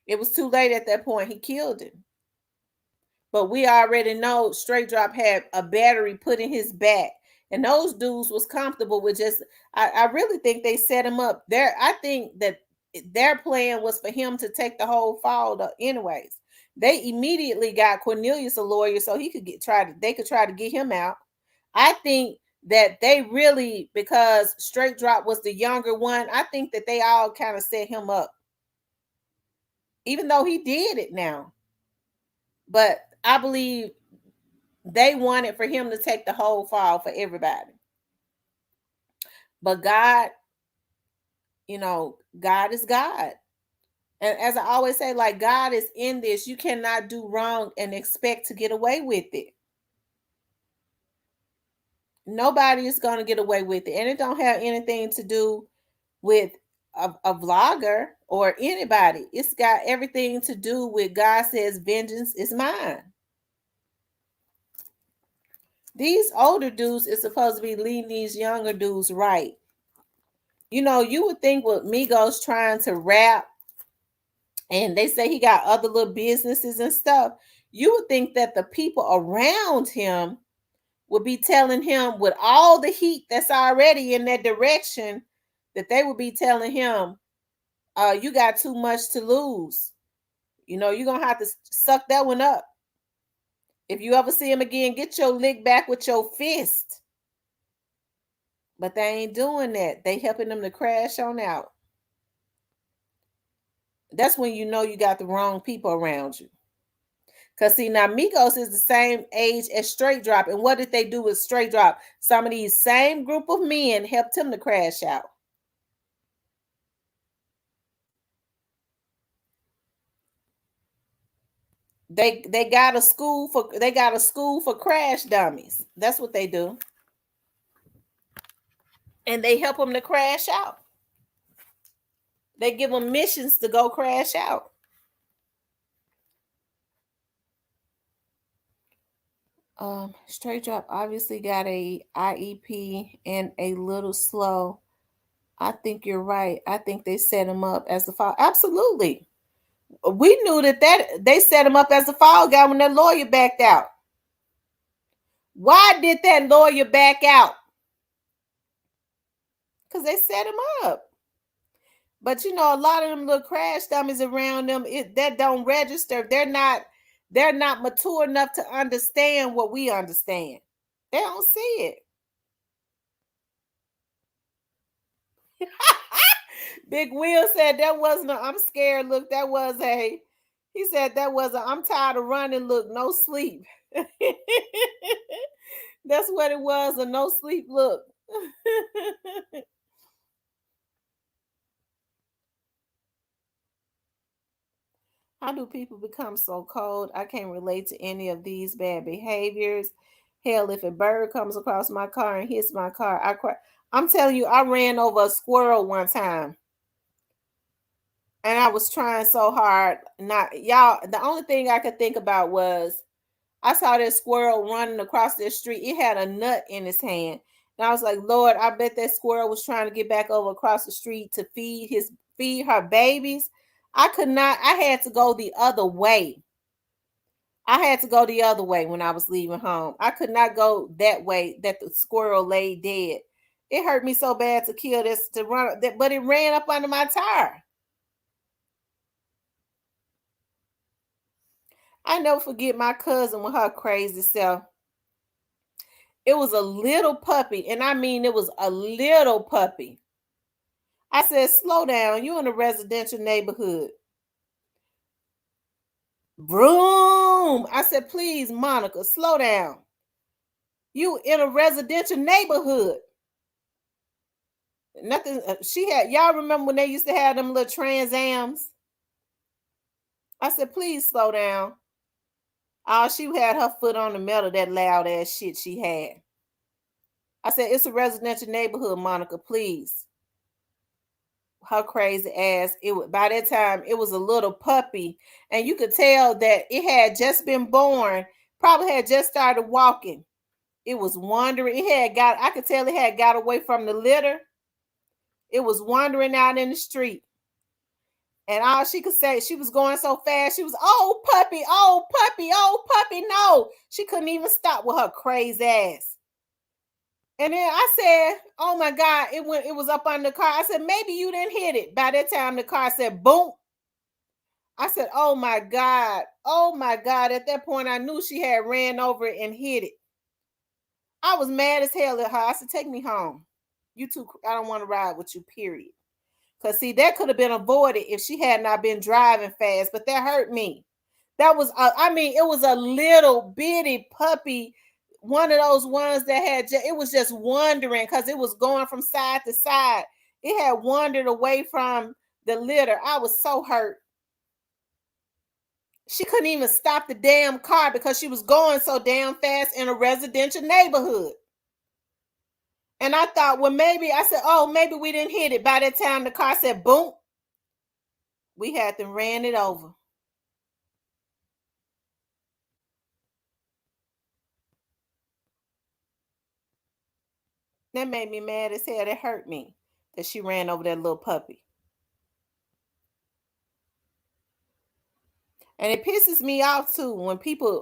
It was too late at that point. He killed him. But we already know Straight Drop had a battery put in his back. And those dudes was comfortable with just, I really think they set him up there. I think that their plan was for him to take the whole fall anyways. They immediately got Cornelius a lawyer so he could they could try to get him out. I think that they really, because Straight Drop was the younger one, I think that they all kind of set him up. Even though he did it now. But I believe they wanted for him to take the whole fall for everybody. But God, God is God. And as I always say, like, God is in this. You cannot do wrong and expect to get away with it. Nobody is going to get away with it. And it don't have anything to do with a vlogger or anybody. It's got everything to do with God says, vengeance is mine. These older dudes is supposed to be leading these younger dudes right. You would think with Migos trying to rap, and they say he got other little businesses and stuff, you would think that the people around him would be telling him, with all the heat that's already in that direction, that they would be telling him, you got too much to lose. You're going to have to suck that one up. If you ever see him again, get your lick back with your fist. But they ain't doing that. They helping them to crash on out. That's when you know you got the wrong people around you. Because, see, now Migos is the same age as Straight Drop. And what did they do with Straight Drop? Some of these same group of men helped him to crash out. They got a school for crash dummies. That's what they do. And they help them to crash out. They give them missions to go crash out. Straight Drop obviously got a IEP and a little slow. I think you're right. I think they set him up as the fall. Absolutely. We knew that they set him up as the fall guy when that lawyer backed out. Why did that lawyer back out? Because they set him up. But a lot of them little crash dummies around them that don't register. They're not mature enough to understand what we understand. They don't see it. Big Will said that wasn't a I'm scared look. He said that was a I'm tired of running look, no sleep. That's what it was, a no sleep look. How do people become so cold? I can't relate to any of these bad behaviors. Hell, if a bird comes across my car and hits my car, I cry. I'm telling you, I ran over a squirrel one time. And I was trying so hard. Not y'all, the only thing I could think about was I saw this squirrel running across the street. It had a nut in his hand. And I was like, Lord, I bet that squirrel was trying to get back over across the street to feed her babies. I could not, I had to go the other way. I had to go the other way when I was leaving home. I could not go that way that the squirrel lay dead. It hurt me so bad to kill this, to run, but it ran up under my tire. I never forget my cousin with her crazy self. It was a little puppy, and I mean it was a little puppy. I said, slow down. You in a residential neighborhood. Vroom. I said, please, Monica, slow down. You in a residential neighborhood. Nothing. She had, y'all remember when they used to have them little Trans-Ams? I said, please slow down. Oh, she had her foot on the metal, that loud ass shit she had. I said, it's a residential neighborhood, Monica, please. Her crazy ass. By that time it was a little puppy, and you could tell that it had just been born, probably had just started walking. It was wandering. I could tell it had got away from the litter. It was wandering out in the street. And all she could say, she was going so fast. She was, oh, puppy, oh, puppy, oh, puppy. No, she couldn't even stop with her crazy ass. And then I said, oh my God, it was up on the car. I said, maybe you didn't hit it. By that time, the car said, boom. I said, oh my God. Oh my God. At that point, I knew she had ran over it and hit it. I was mad as hell at her. I said, take me home. You too, I don't want to ride with you, period. Because, see, that could have been avoided if she had not been driving fast, but that hurt me. That was, it was a little bitty puppy, one of those ones that it was just wandering because it was going from side to side. It had wandered away from the litter. I was so hurt. She couldn't even stop the damn car because she was going so damn fast in a residential neighborhood. And I thought, well, I said, oh, maybe we didn't hit it. By that time, the car said, boom. We had to ran it over. That made me mad as hell. That hurt me. that she ran over that little puppy. And it pisses me off too when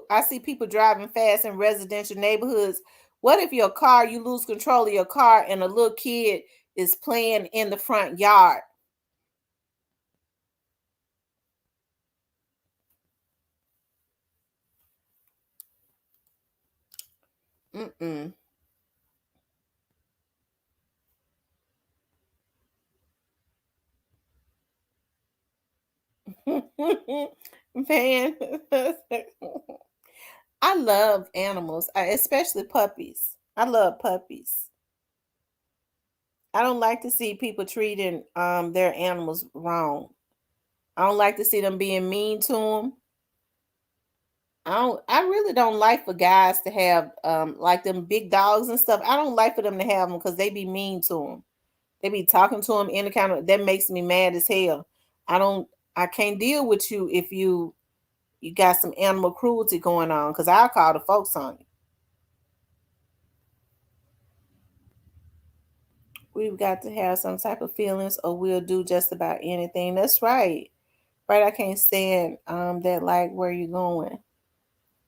I see people driving fast in residential neighborhoods. What if you lose control of your car and a little kid is playing in the front yard? Mm-mm. Man, I love animals, especially puppies. I love puppies. I don't like to see people treating their animals wrong. I don't like to see them being mean to them. I really don't like for guys to have like them big dogs and stuff. I don't like for them to have them because they be mean to them. They be talking to them in the kind of that makes me mad as hell. I don't I can't deal with you if you got some animal cruelty going on because I'll call the folks on you. We've got to have some type of feelings or we'll do just about anything. That's right. Right, I can't stand that like where you going.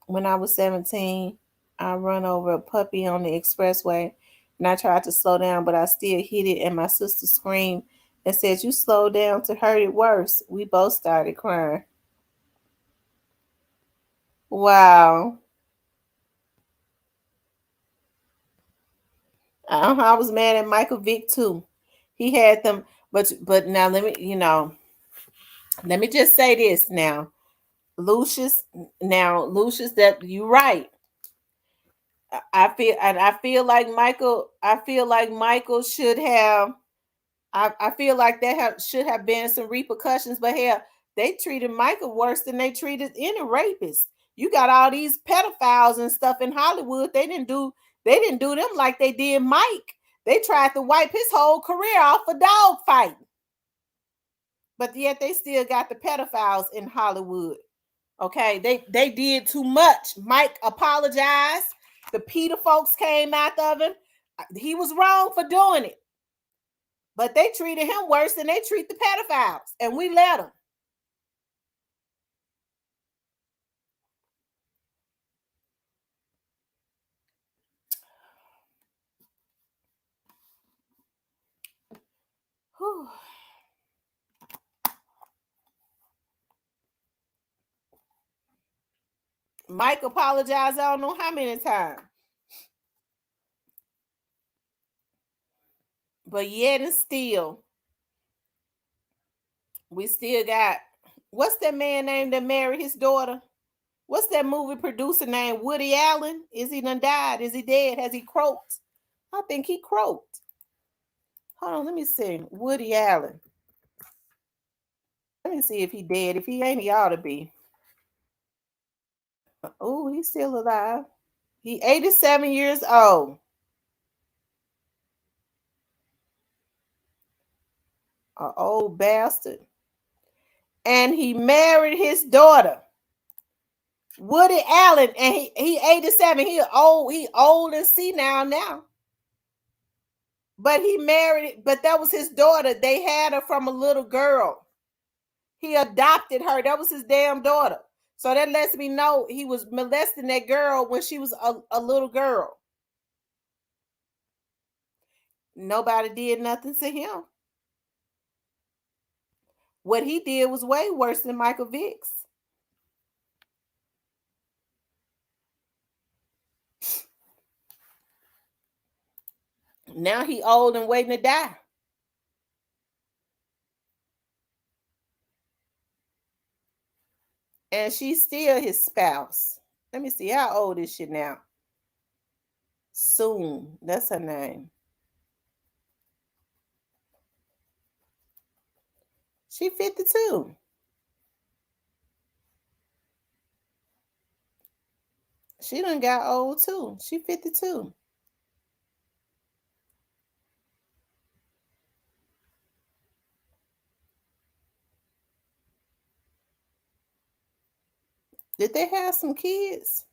When I was 17, I run over a puppy on the expressway and I tried to slow down, but I still hit it and my sister screamed and said, "You slow down to hurt it worse." We both started crying. Wow. I was mad at Michael Vick too. He had them, but now let me just say this now. Lucius, Lucius, that you right. I feel like Michael should have. I feel like should have been some repercussions, but hell, they treated Michael worse than they treated any rapist. You got all these pedophiles and stuff in Hollywood. They didn't do them like they did Mike. They tried to wipe his whole career off for dog fighting, but yet they still got the pedophiles in Hollywood. Okay, they did too much. Mike apologized. The Peter folks came after him. He was wrong for doing it, but they treated him worse than they treat the pedophiles, and we let them. Whew. Mike apologized. I don't know how many times, but yet and still, we still got what's that man name that married his daughter? What's that movie producer named Woody Allen? Is he done died? Is he dead? Has he croaked? I think he croaked. Hold on, let me see. Woody Allen. Let me see if he dead. If he ain't, he ought to be. Oh, he's still alive. He 87 years old. A old bastard. And he married his daughter, Woody Allen, and he 87. He old and senile now. But he married, but that was his daughter. They had her from a little girl. He adopted her. That was his damn daughter. So that lets me know he was molesting that girl when she was a little girl. Nobody did nothing to him. What he did was way worse than Michael Vick's. Now he old and waiting to die. And she's still his spouse. Let me see, how old is she now? Soon. That's her name. She 52. She done got old too. She 52. Did they have some kids?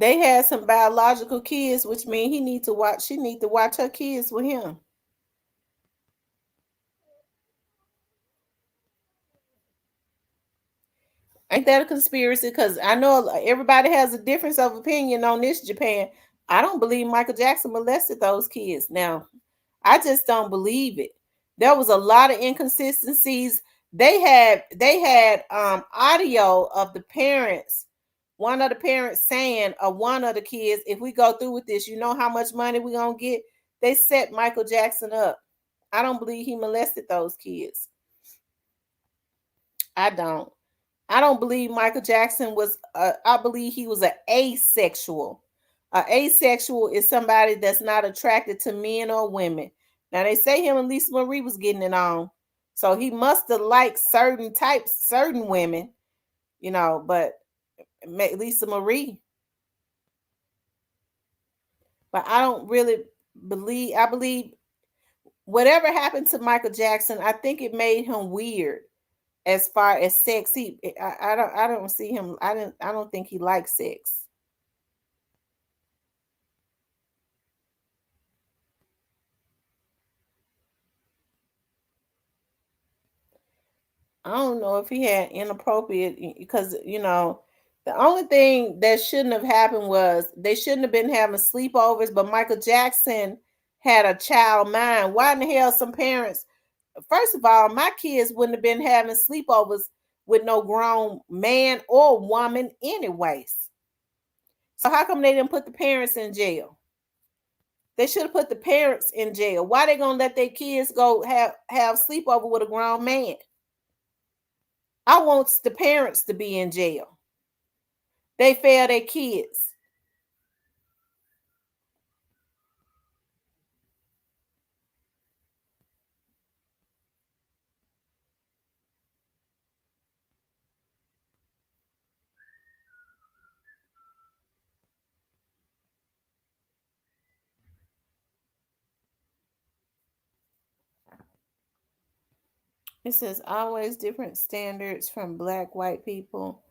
they had some biological kids, which means he need to watch. She need to watch her kids with him. Ain't that a conspiracy? Because I know everybody has a difference of opinion on this. Japan. I don't believe Michael Jackson molested those kids. Now, I just don't believe it. There was a lot of inconsistencies. They had audio of the parents. One of the parents saying of one of the kids, if we go through with this, you know how much money we're gonna get. They set Michael Jackson up. I don't believe he molested those kids. I don't. I don't believe Michael Jackson was. I believe he was an asexual. Asexual is somebody that's not attracted to men or women. Now they say him and Lisa Marie was getting it on, so he must have liked certain types, certain women, you know. But Lisa Marie, but I don't really believe. I believe whatever happened to Michael Jackson, I think it made him weird as far as sex. I don't see him. I don't think he likes sex. I don't know if he had inappropriate because the only thing that shouldn't have happened was they shouldn't have been having sleepovers, but Michael Jackson had a child mind. Why in the hell some parents first of all, my kids wouldn't have been having sleepovers with no grown man or woman anyways. So how come they didn't put the parents in jail? They should have put the parents in jail. Why they gonna let their kids go have sleepover with a grown man? I want the parents to be in jail. They fail their kids. It says always different standards from black white people.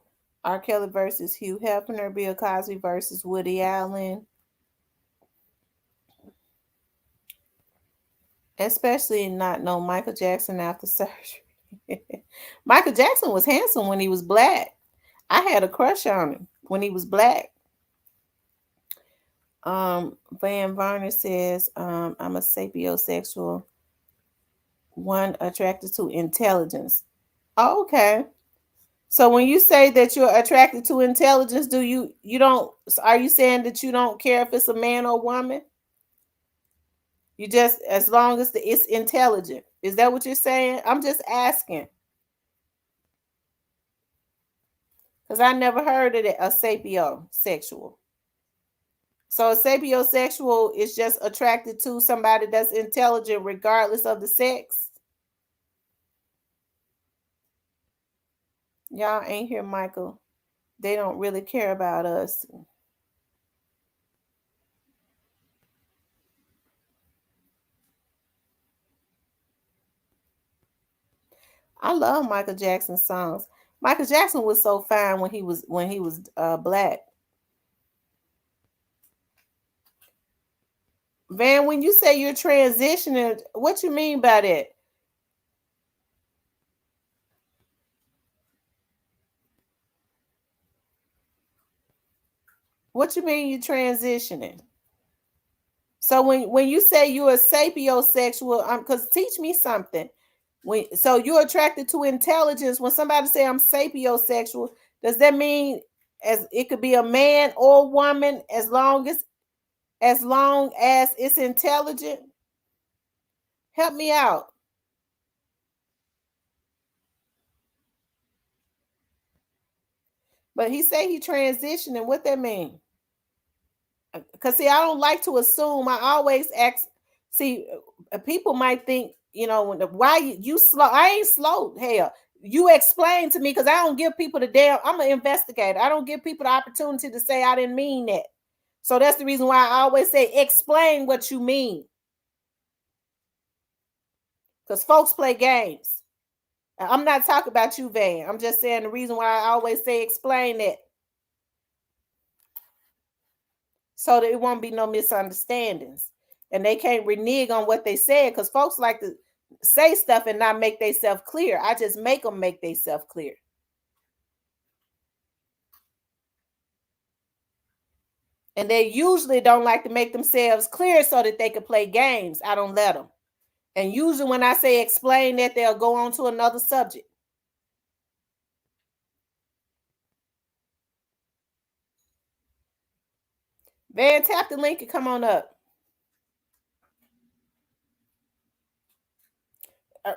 R. Kelly versus Hugh Hefner, Bill Cosby versus Woody Allen. Especially not know Michael Jackson after surgery. Michael Jackson was handsome when he was black. I had a crush on him when he was black. Van Varner says, I'm a sapiosexual, one attracted to intelligence. Oh, okay. So when you say that you're attracted to intelligence, do you don't are you saying that you don't care if it's a man or woman? You just as long as it's intelligent. Is that what you're saying? I'm just asking. Because I never heard of it, a sapiosexual. So a sapiosexual is just attracted to somebody that's intelligent regardless of the sex. Y'all ain't here, Michael. They don't really care about us. I love Michael Jackson's songs. Michael Jackson was so fine when he was black. Van, when you say you're transitioning, what you mean by that? What you mean you transitioning? So when you say you're a sapiosexual, because teach me something. So you're attracted to intelligence. When somebody say I'm sapiosexual, does that mean as it could be a man or a woman as long as it's intelligent? Help me out. But he say he transitioning. What that mean? Because see, I don't like to assume. I always ask. See, people might think, why you slow. I ain't slow. Hell, you explain to me because I don't give people the damn. I'm an investigator. I don't give people the opportunity to say I didn't mean that. So that's the reason why I always say explain what you mean. Because folks play games. I'm not talking about you, Van. I'm just saying the reason why I always say explain that. so that it won't be no misunderstandings. And they can't renege on what they said because folks like to say stuff and not make themselves clear. I just make them make themselves clear. And they usually don't like to make themselves clear so that they can play games. I don't let them. And usually when I say explain that, they'll go on to another subject. Van, tap the link and come on up.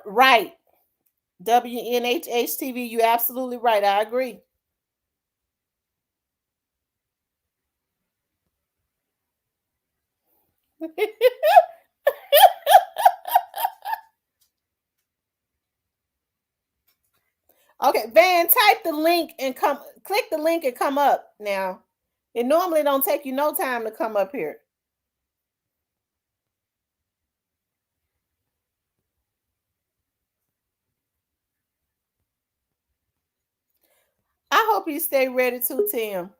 Right. WNHH TV, you absolutely right. I agree. Okay, Van, type the link and click the link and come up now. It normally don't take you no time to come up here. I hope you stay ready too, Tim.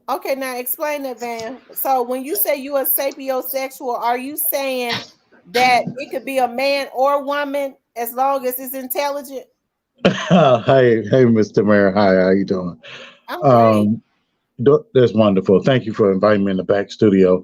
Okay, now explain that, Van. So when you say you are sapiosexual, are you saying that it could be a man or woman as long as it's intelligent? Hey, Mr. Mayor. Hi, how you doing? I'm great. Um, that's wonderful. Thank you for inviting me in the back studio.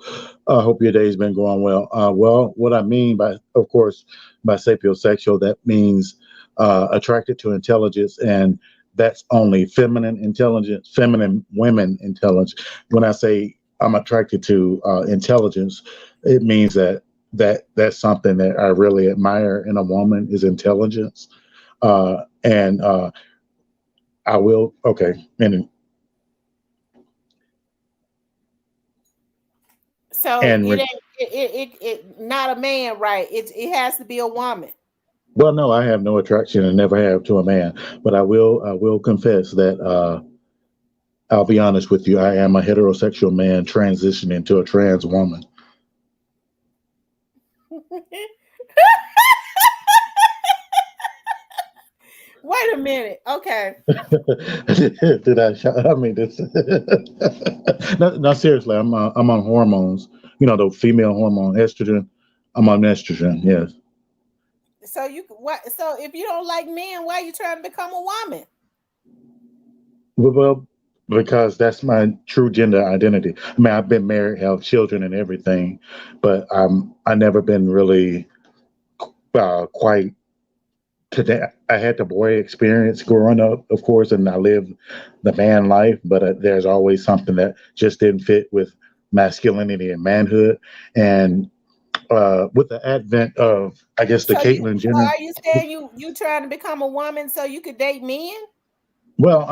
I hope your day's been going well. Well, what I mean by, of course, by sapiosexual, that means attracted to intelligence, and that's only feminine intelligence, feminine women intelligence. When I say I'm attracted to intelligence, it means that's something that I really admire in a woman is intelligence. And I will, okay, So and it ain't it not a man, right? It has to be a woman. well, no, I have no attraction and never have to a man, but I will confess that I'll be honest with you. I am a heterosexual man transitioning to a trans woman. Wait a minute. Okay. Did I? I mean, this. No, seriously, I'm on hormones. You know, the female hormone estrogen. I'm on estrogen. Yes. So you what? So if you don't like men, why are you trying to become a woman? Well, because that's my true gender identity. I mean, I've been married, have children, and everything, but I never been really quite today. I had the boy experience growing up, of course, and I lived the man life, but there's always something that just didn't fit with masculinity and manhood. And with the advent of, I guess, the Caitlyn So Jenner. are you saying you trying to become a woman so you could date men? Well,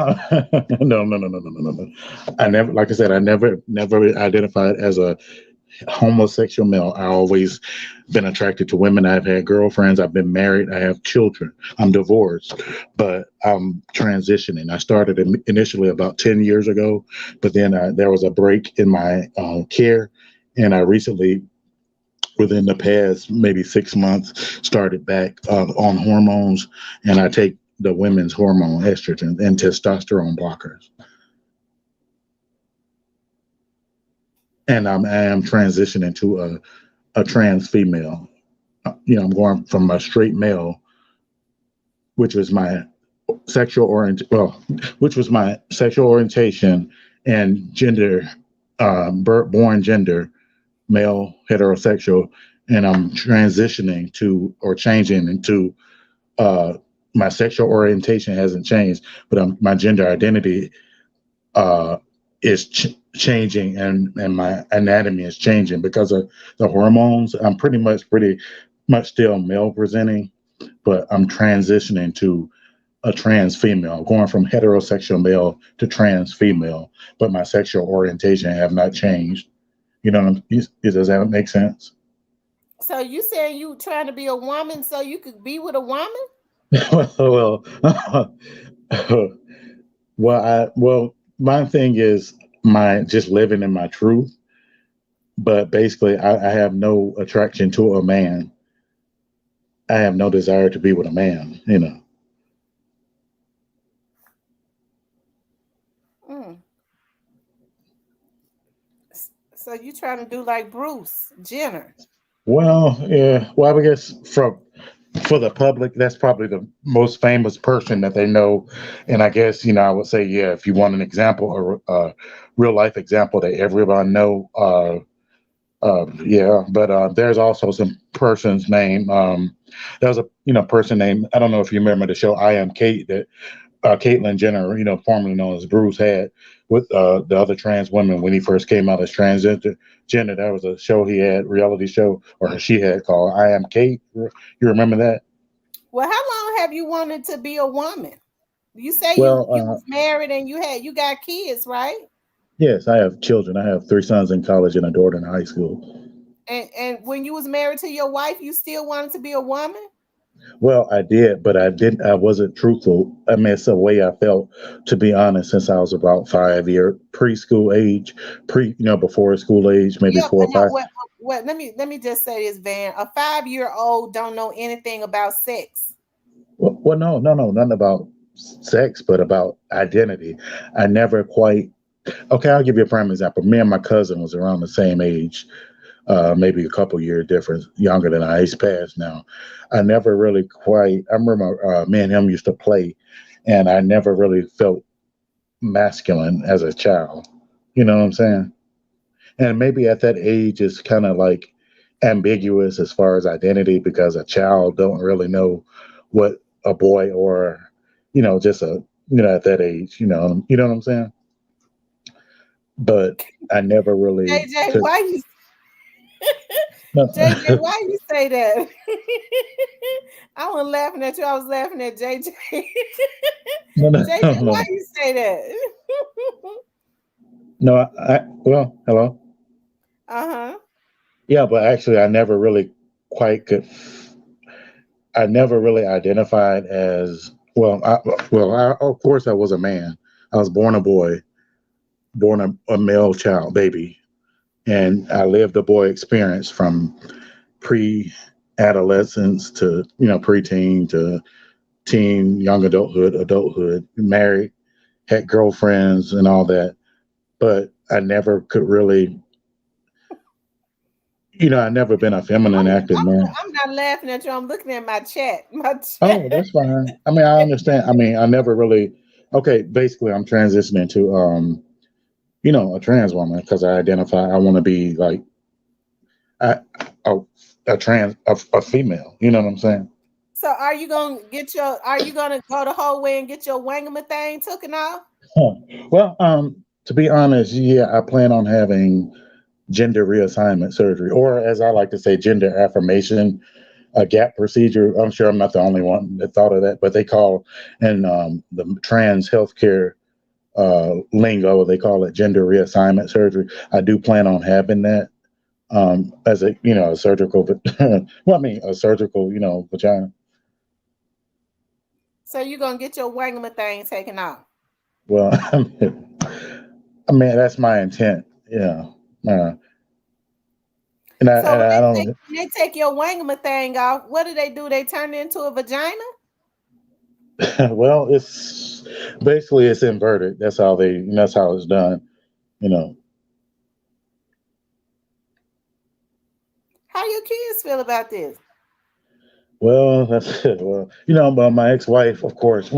no, no, no, no, no, no, no. I never, like I said, I never identified as a homosexual male. I always been attracted to women. I've had girlfriends. I've been married. I have children. I'm divorced, but I'm transitioning. I started initially about 10 years ago, but then there was a break in my care, and I recently, within the past maybe 6 months, started back on hormones, and I take the women's hormone estrogen and testosterone blockers, and I am transitioning to a trans female. I'm going from a straight male, which was my which was my sexual orientation and gender, born gender, male heterosexual, and I'm transitioning to or changing into uh, my sexual orientation hasn't changed, but my gender identity uh, is changing, and my anatomy is changing because of the hormones. I'm pretty much still male presenting, but I'm transitioning to a trans female, going from heterosexual male to trans female, but my sexual orientation have not changed. You know, does that make sense? So you saying you trying to be a woman so you could be with a woman? well, well, my thing is my just living in my truth, but basically, I have no attraction to a man. I have no desire to be with a man. You know. Mm. So you trying to do like Bruce Jenner? Well, yeah. Well, I guess for the public, that's probably the most famous person that they know. And I guess, I would say, yeah, if you want an example, or a real life example that everyone know, yeah. But there's also some person's name. There was a person named, I don't know if you remember the show I Am Kate, that Caitlyn Jenner, formerly known as Bruce, had with the other trans women when he first came out as transgender. Gender, that was a show he had, reality show, or she had, called I Am Kate. You remember that? Well, how long have you wanted to be a woman? You say Well, you was married and you got kids, right? yes, I have children. I have three sons in college and a daughter in high school. And when you was married to your wife, you still wanted to be a woman? Well, I did, but I didn't. I wasn't truthful. I mean, it's the way I felt, to be honest, since I was about 5 year preschool age, before school age, maybe Yeah, 4 or now 5. what let me just say this, Van. A 5-year old don't know anything about sex. Well, no, no, no, nothing about sex, but about identity. I never quite. Okay, I'll give you a prime example. Me and my cousin was around the same age, maybe a couple year difference, younger than I. He's passed now. I never really quite. I remember me and him used to play, and I never really felt masculine as a child. You know what I'm saying? And maybe at that age, it's kind of like ambiguous as far as identity, because a child don't really know what a boy, or just a, at that age, what I'm saying. But I never really JJ, could. why you No, JJ, why you say that? I wasn't laughing at you. I was laughing at JJ. no, no, JJ, no, why no. you say that? No, well, hello. Uh-huh. Yeah, but actually, I never really quite could. I never really identified as well. Of course, I was a man. I was born a boy, born a male child, baby, and I lived a boy experience from pre-adolescence to preteen to teen, young adulthood. Married, had girlfriends and all that, but I never could really, I never been a feminine active man. I'm not laughing at you. I'm looking at my chat. My Oh, chat. that's fine. I mean, I understand. I mean, I never really. Okay, basically, I'm transitioning to a trans woman, because I identify. I want to be like a, a, a female. You know what I'm saying? So are you gonna go the whole way and get your wangama thing taken off? Huh. Well, to be honest, yeah, I plan on having gender reassignment surgery, or as I like to say, gender affirmation, a gap procedure. I'm sure I'm not the only one that thought of that, but they call in the trans healthcare lingo, they call it gender reassignment surgery. I do plan on having that as a surgical, but well, I mean, a surgical, vagina. So you're gonna get your wangama thing taken off. Well, I mean, that's my intent. Yeah. Uh, So and I don't. when they take your wangama thing off, what do? They turn it into a vagina? Well, it's basically it's inverted. That's how that's how it's done. You know. How your kids feel about this? Well, that's it. Well, but my ex-wife, of course,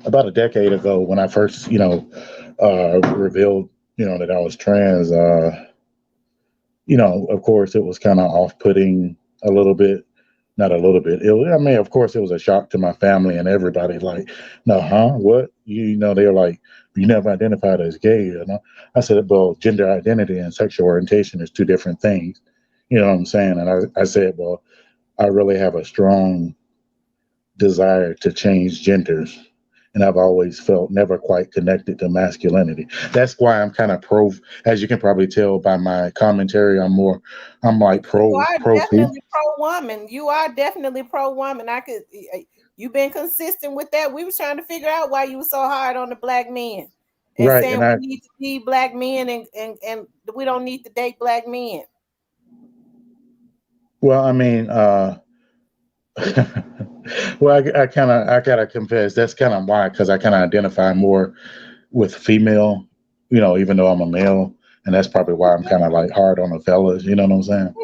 about a decade ago, when I first, revealed, that I was trans, of course, it was kind of off-putting a little bit. Not a little bit. I mean, of course, it was a shock to my family and everybody. Like, no, huh? What? They're like, you never identified as gay. I said, well, gender identity and sexual orientation is two different things. You know what I'm saying? And I said, well, I really have a strong desire to change genders. And I've always felt never quite connected to masculinity. That's why I'm kind of pro, as you can probably tell by my commentary, I'm like You pro, are pro, definitely pro woman. You are definitely pro woman. You've been consistent with that. We was trying to figure out why you were so hard on the black men and right. saying And we need to be black men and we don't need to date black men. well, I mean, well, I gotta confess, that's kind of why, because I kind of identify more with female, even though I'm a male. and that's probably why I'm kind of like hard on the fellas. You know what I'm saying?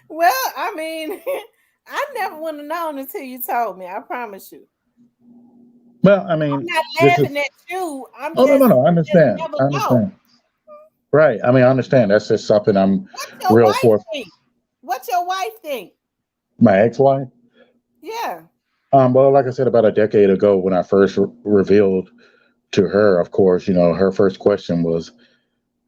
Well, I mean, I never would have known until you told me. I promise you. Well, I I'm mean, not this is. laughing at you. I'm Oh no, just, no, no. I you just understand. never I know. understand. Right. I mean, I understand. That's just something I'm What your real wife for. think? What your wife think? My ex-wife. Yeah. Well, like I said, about a decade ago, when I first revealed to her, of course, her first question was,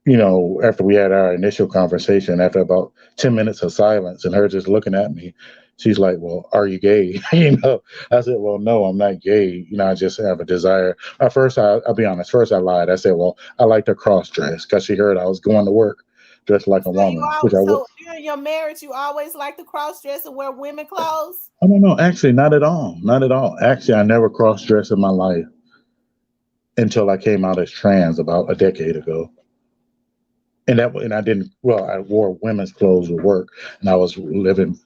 after we had our initial conversation, after about 10 minutes of silence and her just looking at me, she's like, well, are you gay? I said, well, no, I'm not gay. I just have a desire. At first, I'll be honest, first I lied. I said, well, I like to cross dress because she heard I was going to work dressed like a So you woman, all which I would. so during your marriage, you always like to cross dress and wear women clothes? Oh, no, no, actually, not at all. Not at all. Actually, I never cross dressed in my life until I came out as trans about a decade ago. And I didn't, well, I wore women's clothes to work, and I was living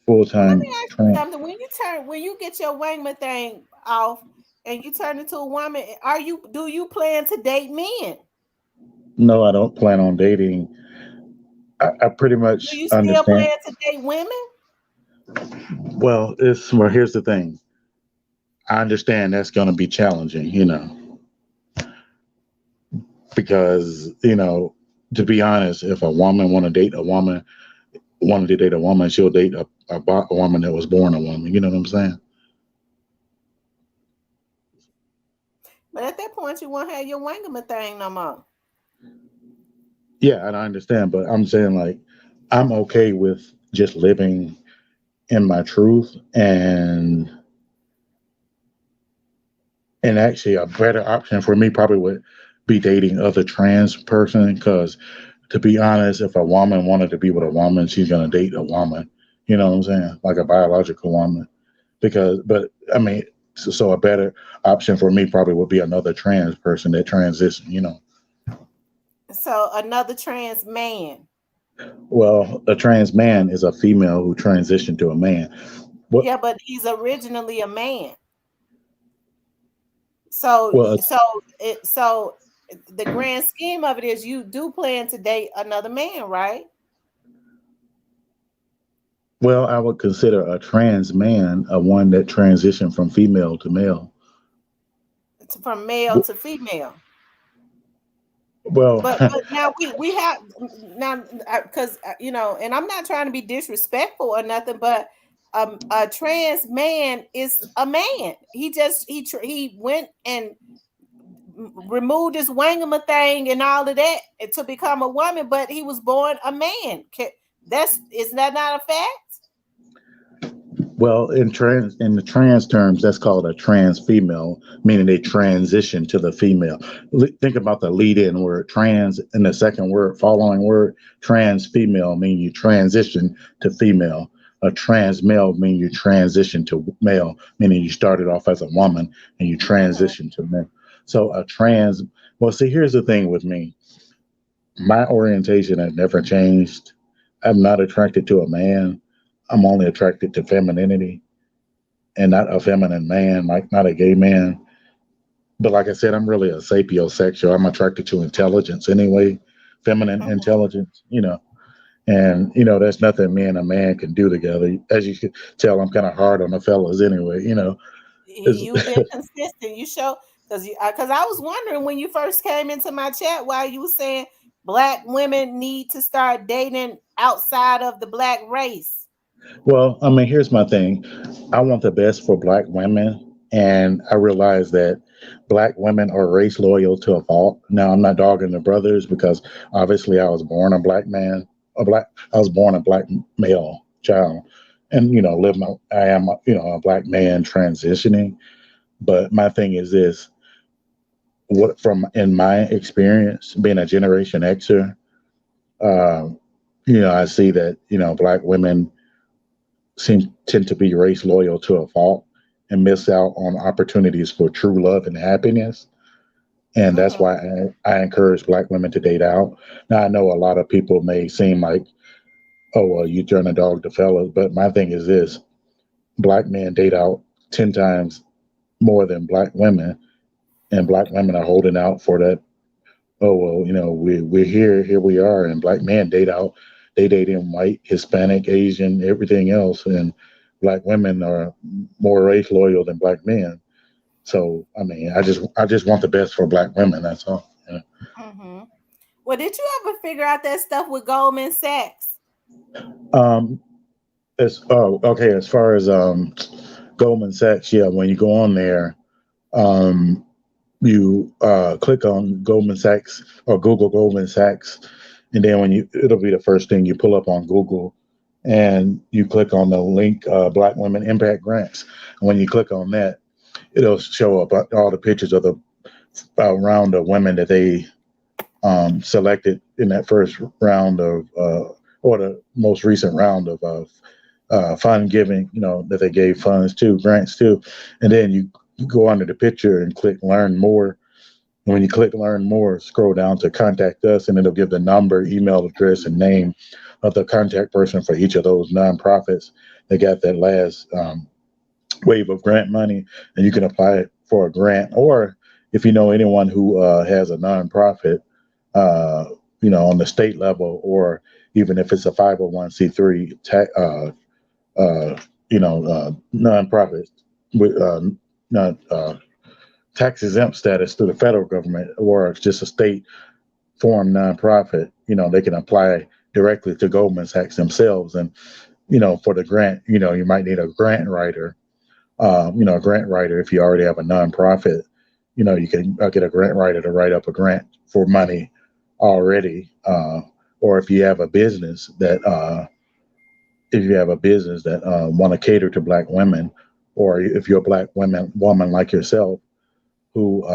full Let me time ask you trans. something. When you get your wingman thing off and you turn into a woman, do you plan to date men? No, I don't plan on dating. I pretty Do much you still understand. plan to date women? Well, here's the thing. I understand that's going to be challenging, because to be honest, if a woman wanted to date a woman, she'll date a woman that was born a woman. You know what I'm saying? But at that point, you won't have your wingman thing no more. Yeah, and I understand, but I'm saying like I'm okay with just living in my truth, and actually a better option for me probably would be dating other trans person, because to be honest, if a woman wanted to be with a woman, she's gonna date a woman. You know what I'm saying? Like a biological woman. But I mean, so a better option for me probably would be another trans person that transition. So another trans man. Well, a trans man is a female who transitioned to a man. What? Yeah, but he's originally a man. So Well, so the grand scheme of it is you do plan to date another man, right? well, I would consider a trans man a one that transitioned from female to male. From male W- to female. Well, But now we have now because and I'm not trying to be disrespectful or nothing, but a trans man is a man. He went and removed his wangama thing and all of that to become a woman, but he was born a man. Is that not a fact? well, in the trans terms, that's called a trans female, meaning they transition to the female. Think about the lead-in word trans, and the second word, following word, trans female, mean you transition to female. A trans male mean you transition to male, meaning you started off as a woman and you Mhm. transition to male. So a trans, well, see, here's the thing with me. My orientation has never changed. I'm not attracted to a man. I'm only attracted to femininity, and not a feminine man, like not a gay man. But like I said, I'm really a sapiosexual. I'm attracted to intelligence anyway, feminine Mhm. intelligence. And there's nothing me and a man can do together. As you can tell, I'm kind of hard on the fellas anyway. It's, You've been consistent. You show because I was wondering when you first came into my chat why you were saying black women need to start dating outside of the black race. well, I mean, here's my thing. I want the best for black women, and I realize that black women are race loyal to a fault. Now, I'm not dogging the brothers because obviously I was born a black man, I was born a black male child, and I am a black man transitioning. But my thing is this: what from in my experience being a Generation Xer, um, I see that black women tend to be race loyal to a fault and miss out on opportunities for true love and happiness. And that's Mhm. why I encourage black women to date out. Now I know a lot of people may seem like, oh well, you turn a dog to fellas, but my thing is this: black men date out 10 times more than black women, and black women are holding out for that. Oh well, we're here we are, and black men date out, they date in white, Hispanic, Asian, everything else, and black women are more race loyal than black men. So I mean, I just want the best for black women. That's all. Yeah. Hmm. Well, did you ever figure out that stuff with Goldman Sachs? Um, okay. As far as Goldman Sachs, yeah, when you go on there, um, you click on Goldman Sachs or Google Goldman Sachs, and then it'll be the first thing you pull up on Google, and you click on the link Black Women Impact Grants. And when you click on that, it'll show up all the pictures of the round of women that they selected in that first round of or the most recent round of fund giving, that they gave funds to, grants to. And then you go under the picture and click learn more. And when you click learn more, scroll down to contact us, and it'll give the number, email address, and name of the contact person for each of those nonprofits that got that last wave of grant money. And you can apply for a grant. Or if you know anyone who has a nonprofit, uh, on the state level, or even if it's a 501c3 nonprofit with not tax exempt status through the federal government, or it's just a state formed nonprofit, they can apply directly to Goldman Sachs themselves. And, for the grant, you might need a grant writer, a grant writer. If you already have a nonprofit, you can get a grant writer to write up a grant for money already. Or if you have a business that want to cater to black women, or if you're a black woman like yourself who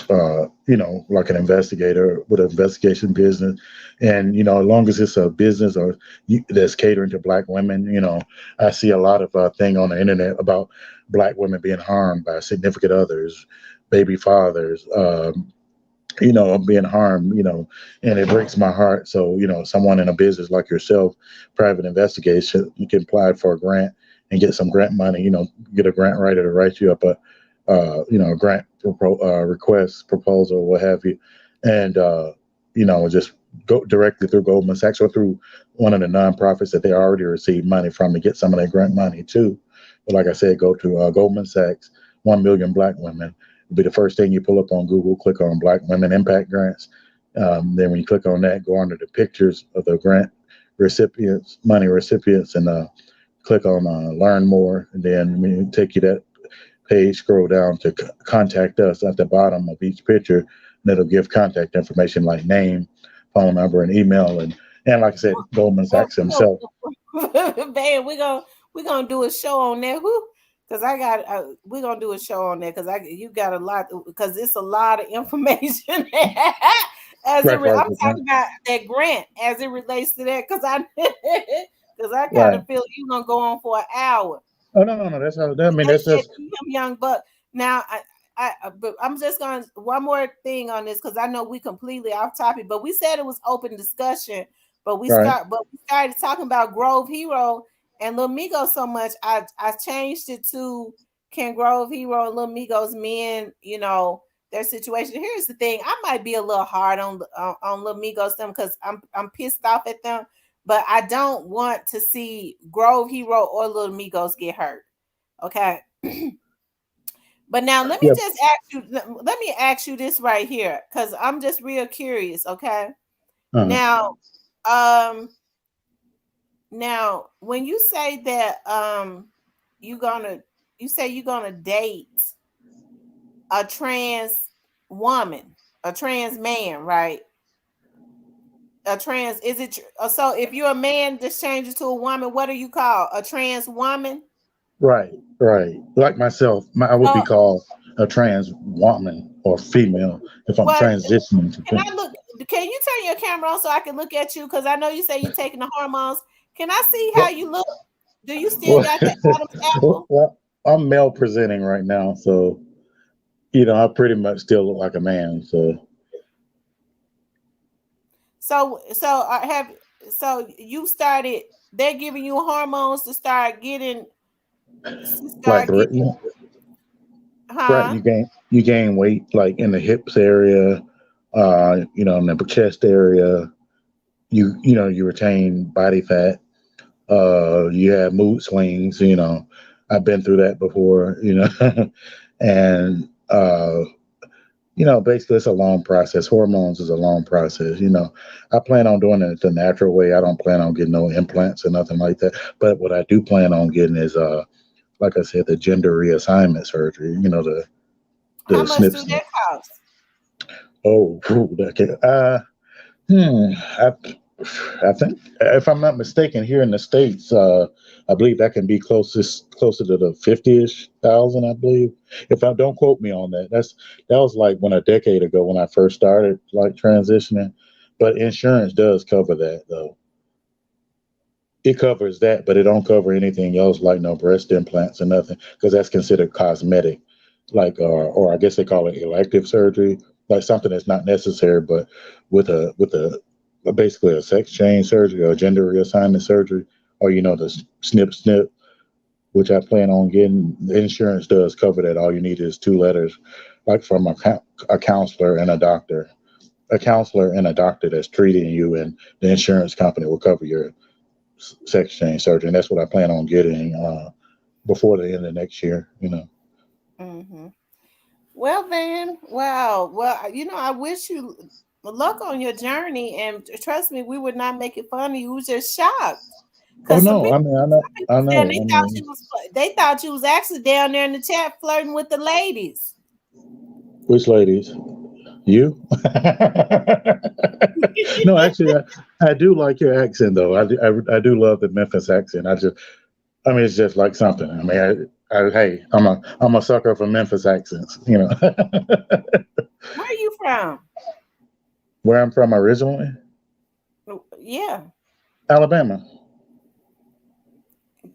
like an investigator with an investigation business. And, as long as it's a business that's catering to black women, I see a lot of thing on the internet about black women being harmed by significant others, baby fathers, being harmed, and it breaks my heart. So, someone in a business like yourself, private investigation, you can apply for a grant and get some grant money, get a grant writer to write you up a grant request, proposal, what have you. And, just go directly through Goldman Sachs or through one of the nonprofits that they already received money from to get some of that grant money too. But like I said, go to Goldman Sachs, 1 million black women. It'll be the first thing you pull up on Google, click on Black Women Impact Grants. Then when you click on that, go under the pictures of the grant recipients, money recipients, and click on learn more. And then when you take you that page, scroll down to contact us at the bottom of each picture, and it'll give contact information like name, phone number, and email. And like I said, Goldman Sachs himself. Man, we're gonna do a show on that. Because I got we're gonna do a show on that because you got a lot because it's a lot of information Right, right, I'm right. talking about that grant as it relates to that because I because I kind Right. of feel you're gonna go on for an hour. Oh no. That's how. I mean, They that's said just keep him young buck. Now, but I'm just going to one more thing on this because I know we completely off topic, but we said it was open discussion. right. But we started talking about Grove Hero and Lil Migos so much. I changed it to can Grove Hero and Lil Migos men, their situation. Here's the thing: I might be a little hard on Lil Migos them because I'm pissed off at them, but I don't want to see Grove Hero or Lil Migos get hurt. Okay. But now Yeah. let me ask you this right here, because I'm just real curious, okay? Uh, Now, now when you say that you gonna you say you're gonna date a trans woman, a trans man, right? A trans is it so if you're a man just changes to a woman, what are you called? A trans woman? right. Right. Like myself, I would be So called a trans woman or female if I'm what transitioning to can trans. I look? Can you turn your camera on so I can look at you? Because I know you say you're taking the hormones. Can I see how Well, you look? Do you still well, got the Adam's apple? well, I'm male presenting right now, so I pretty much still look like a man. So Have so you started? They're giving you hormones to start getting. To like start getting. Right, Huh? you gain weight like in the hips area, in the chest area. You retain body fat. You have mood swings. I've been through that before. And basically it's a long process. Hormones is a long process. I plan on doing it the natural way. I don't plan on getting no implants or nothing like that. But what I do plan on getting is like I said, the gender reassignment surgery. How The much snip do snip. that cost? Oh, whew, okay. Hmm. I, I think, if I'm not mistaken, here in the states, I believe that can be closer to the 50-ish thousand. I believe. If I don't quote me on that, that was like when a decade ago when I first started like transitioning. But insurance does cover that though. It covers that, but it don't cover anything else like no breast implants or nothing because that's considered cosmetic, like or I guess they call it elective surgery, like something that's not necessary, but with a basically a sex change surgery or gender reassignment surgery, or the snip snip, which I plan on getting. The insurance does cover that. All you need is two letters, like from a counselor and a doctor. A counselor and a doctor that's treating you, and the insurance company will cover your sex change surgery, and that's what I plan on getting before the end of next year. Hmm. Well, then, wow. Well, I wish you luck on your journey, and trust me, we would not make it funny. You was just shocked Oh because no, I mean, some people I said know. I mean, they thought you was actually down there in the chat flirting with the ladies. which ladies? You? No, actually, I do like your accent though. I do love the Memphis accent. I mean, it's just like something. I mean, hey, I'm a sucker for Memphis accents. Where are you from? Where I'm from originally, Yeah, Alabama.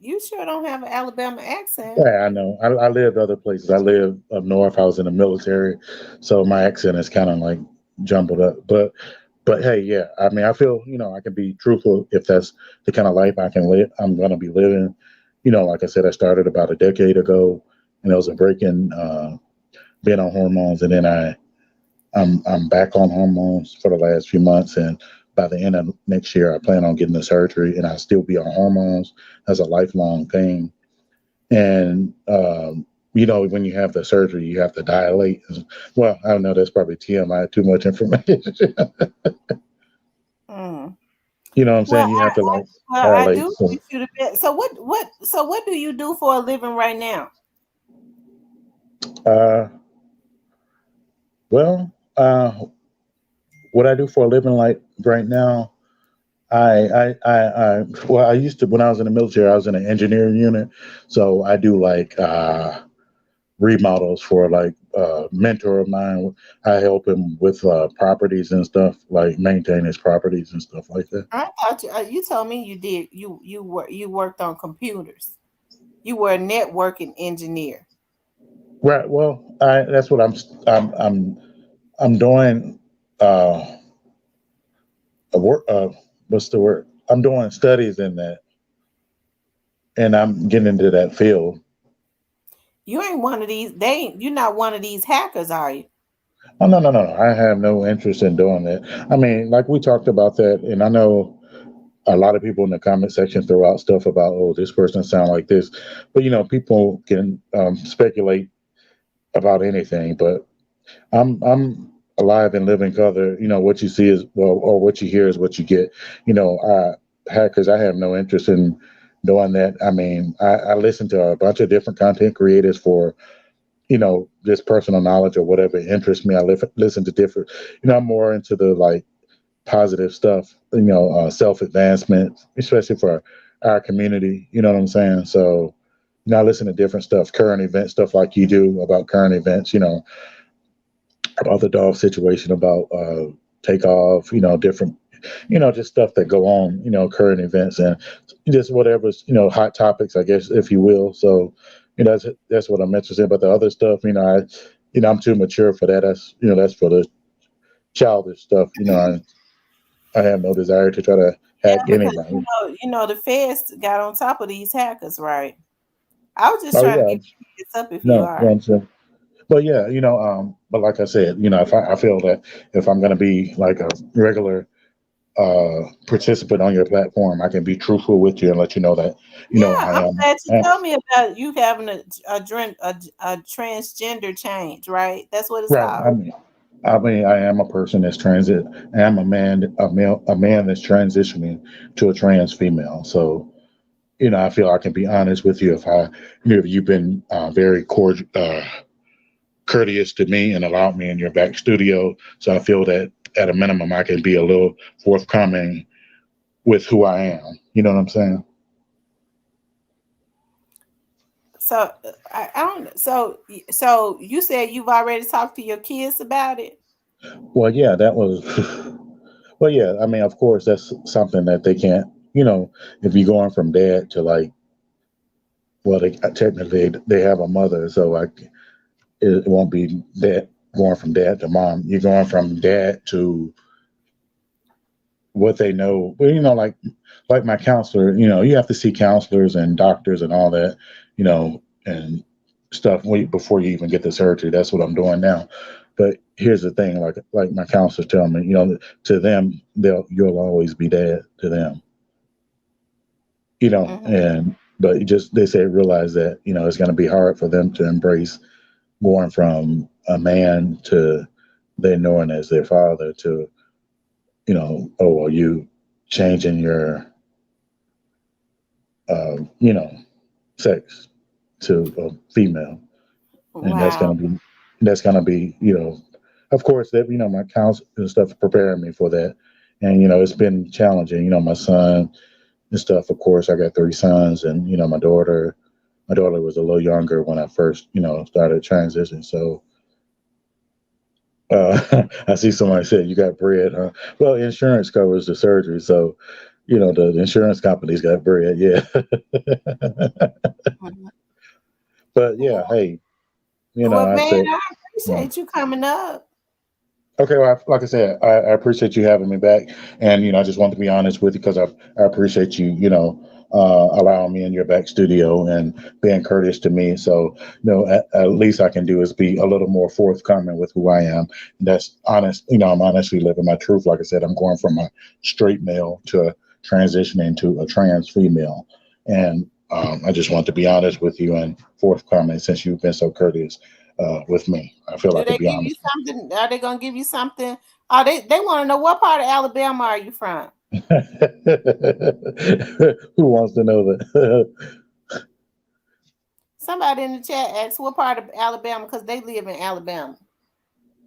you sure don't have an Alabama accent. Yeah, I know. I lived other places. I lived up north. I was in the military, so my accent is kind of like jumbled up. But hey, yeah. I mean, I feel I can be truthful if that's the kind of life I can live. I'm gonna be living. Like I said, I started about a decade ago, and it was a break in being on hormones, and then I'm back on hormones for the last few months, and by the end of next year, I plan on getting the surgery, and I'll still be on hormones as a lifelong thing. And when you have the surgery, you have to dilate. Well, I don't know. That's probably TMI. Too much information. Mm. You know what I'm Well, saying? You have to like I dilate. do So, wish you the best. So what do you do for a living right now? uh, well, what I do for a living, like right now, well, I used to when I was in the military, I was in an engineering unit, so I do like remodels for like mentor of mine. I help him with properties and stuff, like maintain his properties and stuff like that. I thought you told me you worked on computers. You were a networking engineer. Right. Well, that's what I'm doing. Uh, a work. What's the word? I'm doing studies in that, and I'm getting into that field. You ain't one of these. They ain't. You're not one of these hackers, are you? Oh no, no, no, no! I have no interest in doing that. I mean, like we talked about that, and I know a lot of people in the comment section throw out stuff about, oh, this person sound like this, but people can speculate about anything. But I'm alive and living color. What you see is well, or what you hear is what you get. Hackers. I have no interest in doing that. I mean, I listen to a bunch of different content creators for just personal knowledge or whatever interests me. I listen to different. I'm more into the like positive stuff. Self advancement, especially for our community. You know what I'm saying? So. I listen to different stuff, current event stuff like you do about current events. About the dog situation, about takeoff, different, just stuff that go on, current events and just whatever's, hot topics, I guess, if you will. So, that's what I'm interested in. But the other stuff, I'm too mature for that. That's for the childish stuff. I have no desire to try to Yeah, hack because anybody. the feds got on top of these hackers, right? I was just Oh trying to yeah, get you heads up if you no, are. I'm saying. But yeah, but like I said, if I feel that if I'm gonna be like a regular participant on your platform, I can be truthful with you and let you know that, Yeah, I I'm am. glad you told me about you having a transgender change, right? That's what it's Right. called. I am a person that's transit. I am a man that's transitioning to a trans female. So, I feel I can be honest with you if you've been very cordial, courteous to me and allowed me in your back studio. So I feel that at a minimum, I can be a little forthcoming with who I am. You know what I'm saying? So I don't. So you said you've already talked to your kids about it. Well, yeah, that was. Well, yeah, I mean, of course, that's something that they can't. If you're going from dad to like, well, they technically they have a mother, so it won't be that going from dad to mom. You're going from dad to what they know. Well, like my counselor, you have to see counselors and doctors and all that, and stuff before you even get the surgery. That's what I'm doing now. But here's the thing, like my counselor tell me, to them, you'll always be dad to them, Hmm. and but they say realize that it's going to be hard for them to embrace going from a man to they knowing as their father to oh, are you changing your you know sex to a female, and Wow. that's gonna be of course that my counsel and stuff preparing me for that, and it's been challenging. My son and stuff. Of course, I got three sons, and my daughter was a little younger when I first started transition. So I see somebody said you got bread, huh? Well, insurance covers the surgery, so the insurance company's got bread. Yeah, Mhm. but yeah, Well, hey, well, I man, said. I uh, appreciate you coming up. Okay, well, like I said, I appreciate you having me back, and I just want to be honest with you because I appreciate you, allowing me in your back studio and being courteous to me. So, at least I can do is be a little more forthcoming with who I am. And that's honest. I'm honestly living my truth. Like I said, I'm going from a straight male to transitioning to a trans female, and I just want to be honest with you and forthcoming since you've been so courteous with me. I feel Do I can they be give you honest. something? Are they gonna give you something? Are they want to know what part of Alabama are you from? Who wants to know that? Somebody in the chat asked what part of Alabama because they live in Alabama.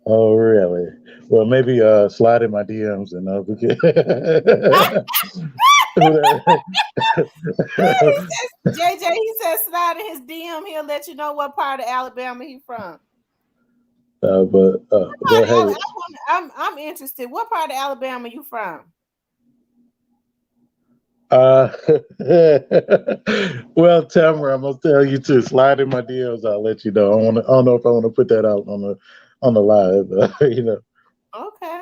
Oh, really? Well, maybe slide in my DMs and we can. He says, JJ, he says slide in his DM. He'll let you know what part of Alabama he from. but hey, I'm interested. What part of Alabama you from? uh, well, Tamara, I'm gonna tell you too. Slide in my DMs. I'll let you know. I don't know if I want to put that out on the live. Okay.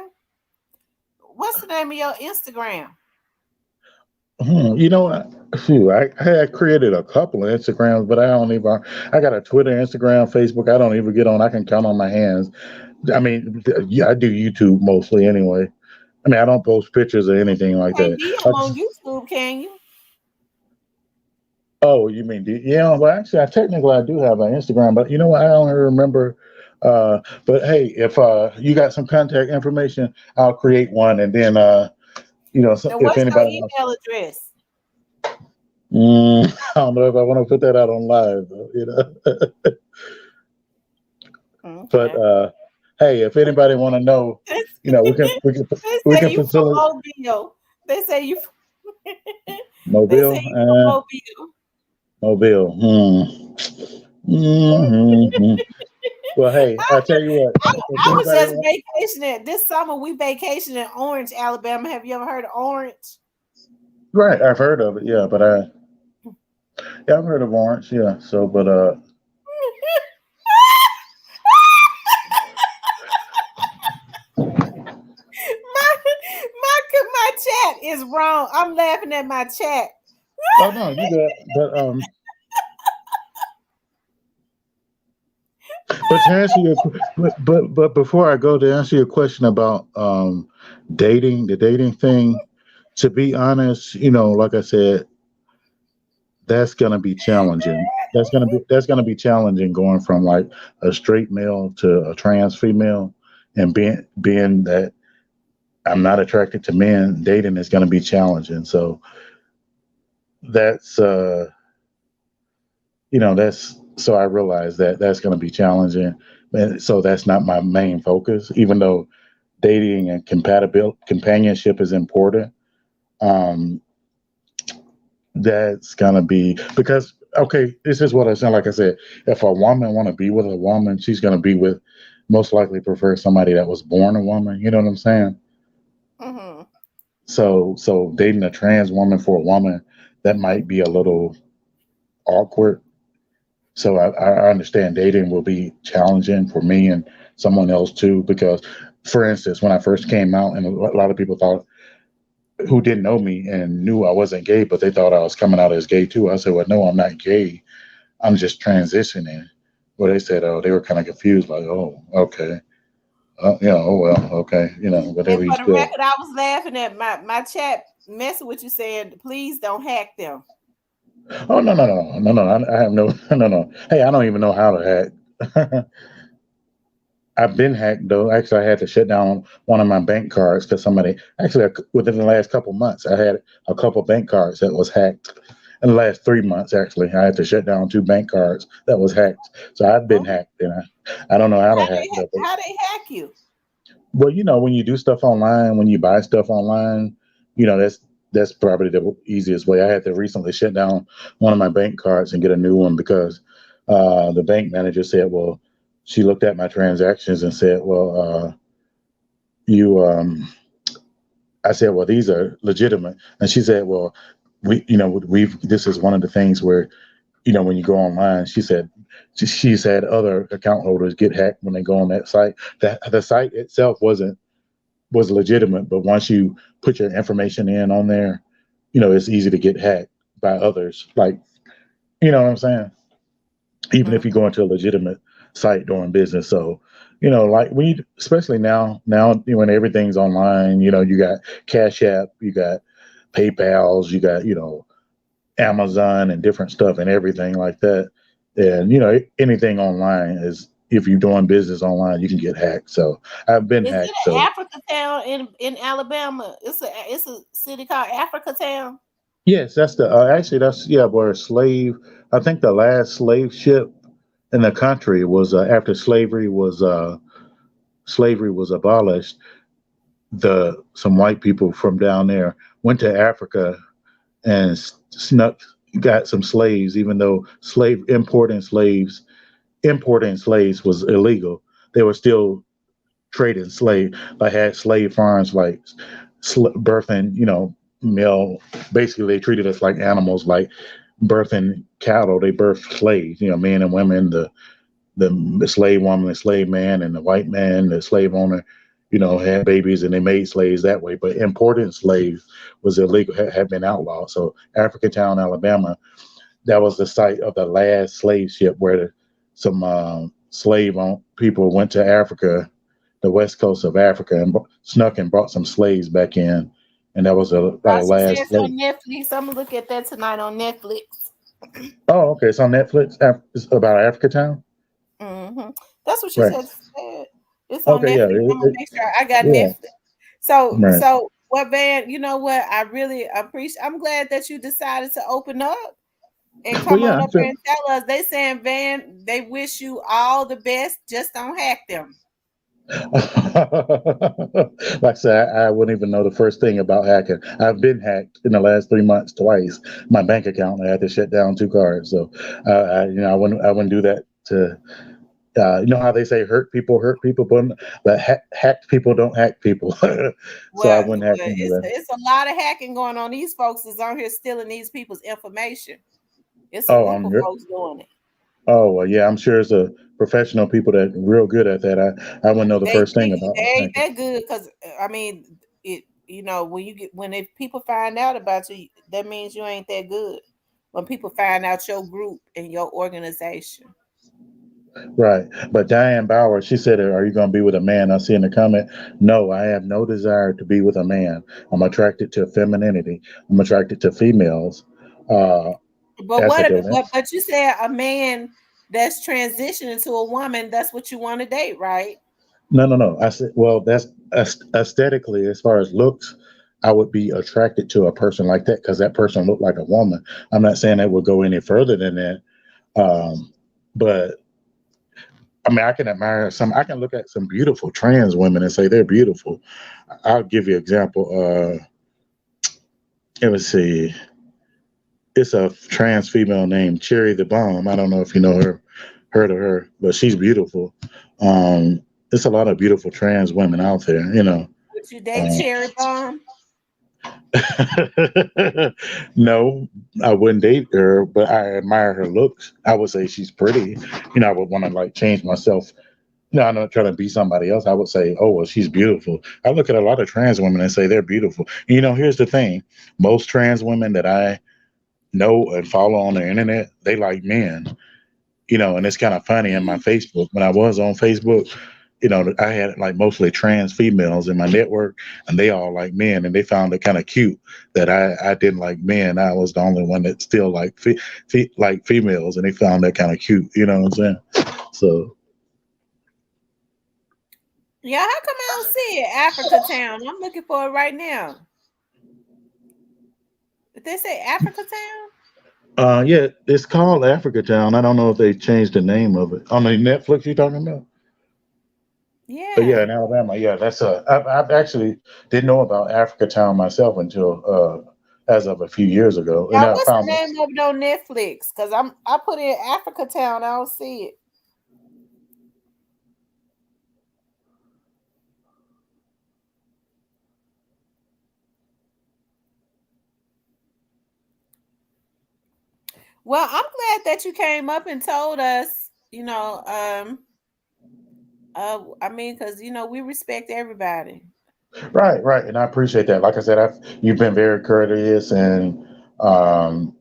What's the name of your Instagram? You know what? Phew, I had created a couple of Instagrams, but I don't even. I got a Twitter, Instagram, Facebook. I don't even get on. I can count on my hands. I mean, yeah, I do YouTube mostly anyway. I mean, I don't post pictures or anything like Can't that. DM on YouTube, can you? Oh, you mean, yeah? Well, actually, technically I do have an Instagram, but you know what? I don't remember. But hey, if you got some contact information, I'll create one, and then And if what's your anybody wants. email address? I don't know if I want to put that out on live, but Okay. hey, if anybody want to know, They we say can you from facilitate Mobile. They say you. They say Mobile. you from Mobile. Mobile. Hmm. Well, hey, I tell you what, if I was anybody just want, vacationing this summer. We vacationed in Orange, Alabama. Have you ever heard of Orange? right, I've heard of it, yeah, but yeah, I've heard of Orange, yeah. So, but My chat is wrong. I'm laughing at my chat. oh no, you got, but But to answer your, but before I go to answer your question about dating, the dating thing, to be honest, like I said, that's gonna be challenging. That's gonna be challenging going from like a straight male to a trans female, and being that I'm not attracted to men, dating is gonna be challenging. So that's that's so I realize that that's gonna be challenging, and so that's not my main focus. Even though dating and compatibility companionship is important, um, that's gonna be because okay, this is what I said. Like I said, if a woman want to be with a woman, she's gonna be with most likely prefer somebody that was born a woman. You know what I'm saying? Mm-hmm. So dating a trans woman for a woman, that might be a little awkward. So I understand dating will be challenging for me and someone else too. Because, for instance, when I first came out, and a lot of people thought who didn't know me and knew I wasn't gay, but they thought I was coming out as gay too. I said, well, no, I'm not gay. I'm just transitioning. Well, they said, oh, they were kind of confused, like, oh, okay, oh well, okay, And whatever you for the still. record, I was laughing at my chat messing with you saying, please don't hack them. Oh no, I have no no. Hey, I don't even know how to hack. I've been hacked though. Actually, I had to shut down one of my bank cards because somebody actually within the last couple months, I had a couple bank cards that was hacked. In the last 3 months, actually, I had to shut down two bank cards that was hacked. So I've been Oh, hacked, and I don't know how to hack though. how they hack you? Well, when you do stuff online, when you buy stuff online, that's probably the easiest way. I had to recently shut down one of my bank cards and get a new one because the bank manager said, well, she looked at my transactions and said, well, you I said, well, these are legitimate. And she said, well, we've this is one of the things where, when you go online, she said she's had other account holders get hacked when they go on that site. That the site itself was legitimate, but once you put your information in on there, it's easy to get hacked by others. Like, you know what I'm saying? Even if you Mm-hmm. go into a legitimate site doing business. So, like especially now when everything's online, you got Cash App, you got PayPal's, you got, Amazon and different stuff and everything like that. And, anything online is, if you're doing business online, you can get hacked. So I've been Is it hacked. an So Africa town in Alabama? It's a city called Africa Town. yes, that's the actually that's yeah, where slave. I think the last slave ship in the country was after slavery was abolished. The Some white people from down there went to Africa and snuck got some slaves, even though slave importing slaves was illegal. They were still trading slave. Like had slave farms, like birthing, male. Basically, they treated us like animals, like birthing cattle. They birthed slaves, men and women. The slave woman, the slave man, and the white man, the slave owner, had babies and they made slaves that way. But importing slaves was illegal, had been outlawed. So Africatown, Alabama, that was the site of the last slave ship where some slave people went to Africa, the west coast of Africa, and snuck and brought some slaves back in. And that was our She says last it's on slave. Netflix. I'm gonna look at that tonight on Netflix. Oh, okay. It's on Netflix. It's about Africatown. Hmm. That's what she Right. said. It's on Okay. Yeah. Netflix. I'm gonna make sure I got Yeah. Netflix. So, Right. so what, Van? You know what? I really appreciate. I'm glad that you decided to open up and Well, come yeah. on up here and tell us. They saying, Van, they wish you all the best. Just don't hack them. Like I said, I wouldn't even know the first thing about hacking. I've been hacked in the last 3 months twice. My bank account, I had to shut down two cards. So, I wouldn't do that to. You know how they say hurt people, but hacked people don't hack people. So I wouldn't hack any of that. It's a lot of hacking going on. These folks is on here stealing these people's information. It's a Oh, group of folks doing it. oh, well, yeah, I'm sure it's a professional people that real good at that. I wouldn't know the first thing about They ain't hacking. that good because I mean it. You know when if people find out about you, that means you ain't that good. When people find out your group and your organization. Right. But Diane Bauer, she said, "Are you going to be with a man?" I see in the comment, "No, I have no desire to be with a man. I'm attracted to femininity. I'm attracted to females." Uh, But as a what? direct. But you said a man that's transitioning to a woman. That's what you want to date, right? No, no, no. I said, well, that's aesthetically, as far as looks, I would be attracted to a person like that because that person looked like a woman. I'm not saying that would go any further than that. But I mean, I can admire some. I can look at some beautiful trans women and say they're beautiful. I'll give you an example. Let me see. It's a trans female named Cherry the Bomb. I don't know if you know her, heard of her, but she's beautiful. There's a lot of beautiful trans women out there. Would you date Uh, Cherry Bomb? no, I wouldn't date her, but I admire her looks. I would say she's pretty. I would want to like change myself. No, I'm not trying to be somebody else. I would say, oh, well, she's beautiful. I look at a lot of trans women and say they're beautiful. Here's the thing: most trans women that I know and follow on the internet, they like men. And it's kind of funny in my Facebook. When I was on Facebook, I had like mostly trans females in my network, and they all like men, and they found it kind of cute that I didn't like men. I was the only one that still like like females, and they found that kind of cute. You know what I'm saying? So Yeah, how come I don't see it? Africa Town. I'm looking for it right now. Did they say Africa Town? yeah, it's called Africa Town. I don't know if they changed the name of it on the Netflix you're talking about. But yeah, Yeah. in Alabama, yeah, that's I've actually didn't know about Africa Town myself until as of a few years ago, and Now, I what's the found it. name of it on Netflix? Because I put in Africa Town, I don't see it. Well, I'm glad that you came up and told us, I mean, because we respect everybody. Right, right, and I appreciate that. Like I said, you've been very courteous, and um,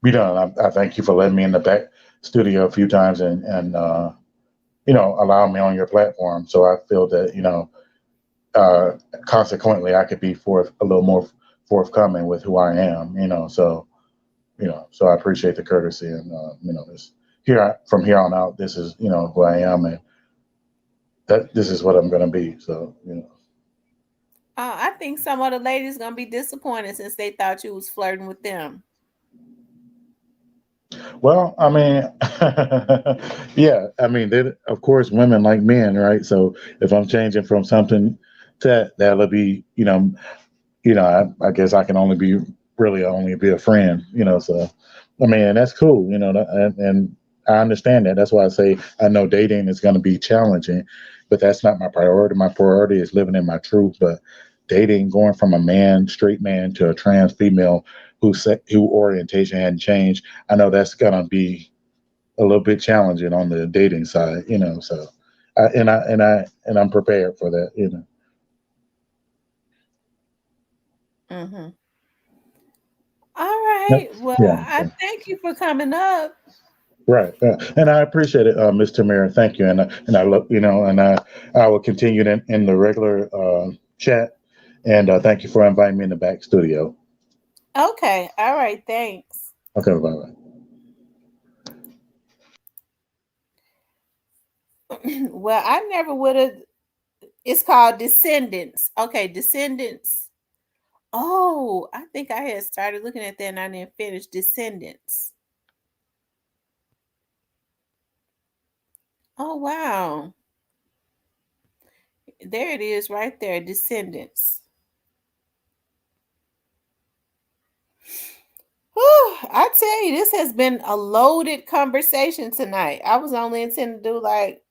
I thank you for letting me in the back studio a few times, and allow me on your platform. So I feel that consequently, I could be a little more forthcoming with who I am. So I appreciate the courtesy, and this from here on out, this is who I am, and that this is what I'm going to be. So. I think some of the ladies gonna be disappointed since they thought you was flirting with them. Well, I mean, yeah, I mean, of course, women like men, right? So if I'm changing from something to that'll be, I guess I can only be really only be a friend, So, I mean, that's cool, and I understand that. That's why I say I know dating is going to be challenging, but that's not my priority. My priority is living in my truth. But dating, going from a man, straight man, to a trans female who orientation hadn't changed, I know that's going to be a little bit challenging on the dating side, So, I'm prepared for that. Mm-hmm. All right. Yep. Well, Yeah. I thank you for coming up. Right, and I appreciate it, Ms. Tamara. Thank you, and I love and I will continue in the regular chat, and thank you for inviting me in the back studio. Okay. All right. Thanks. Okay, bye bye. Well, I never would have. It's called Descendants. Okay, Descendants. Oh, I think I had started looking at that and I didn't finish Descendants. Oh, wow. There it is right there, Descendants. Whew, I tell you, this has been a loaded conversation tonight. I was only intending to do like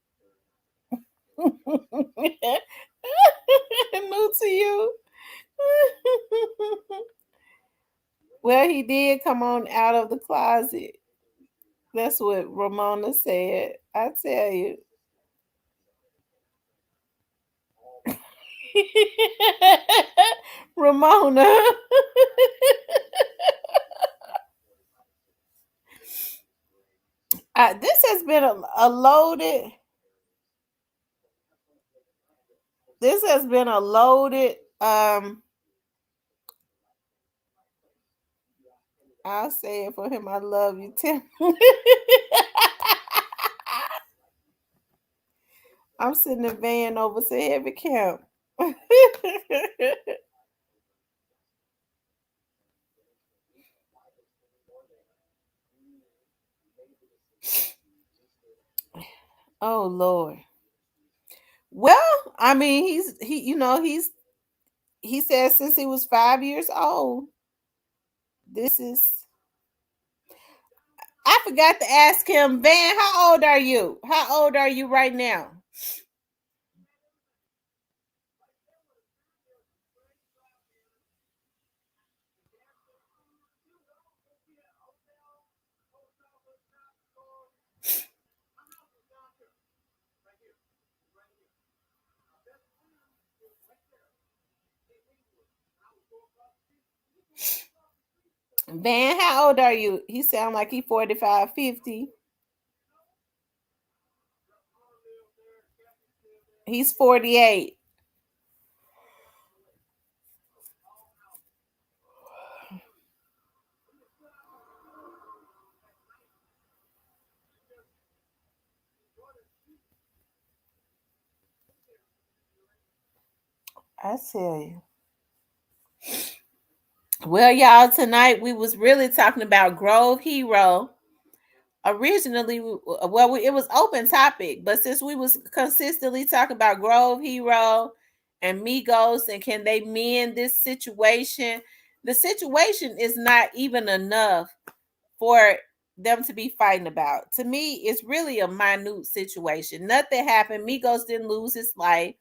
new to you. Well, he did come on out of the closet. That's what Ramona said. I tell you. Ramona. This has been a loaded. This has been a loaded. I'll say it for him. I love you, Tim. I'm sitting in van over to heavy camp. Oh Lord. Well, I mean, he said since he was 5 years old. This is. I forgot to ask him, Van. How old are you? How old are you right now? Van, how old are you? He sound like he 45, 50. He's 48. I tell you. Well, y'all, tonight we was really talking about Grove Hero. Originally, it was open topic, but since we was consistently talking about Grove Hero and Migos and can they mend this situation, the situation is not even enough for them to be fighting about. To me, it's really a minute situation. Nothing happened. Migos didn't lose his life.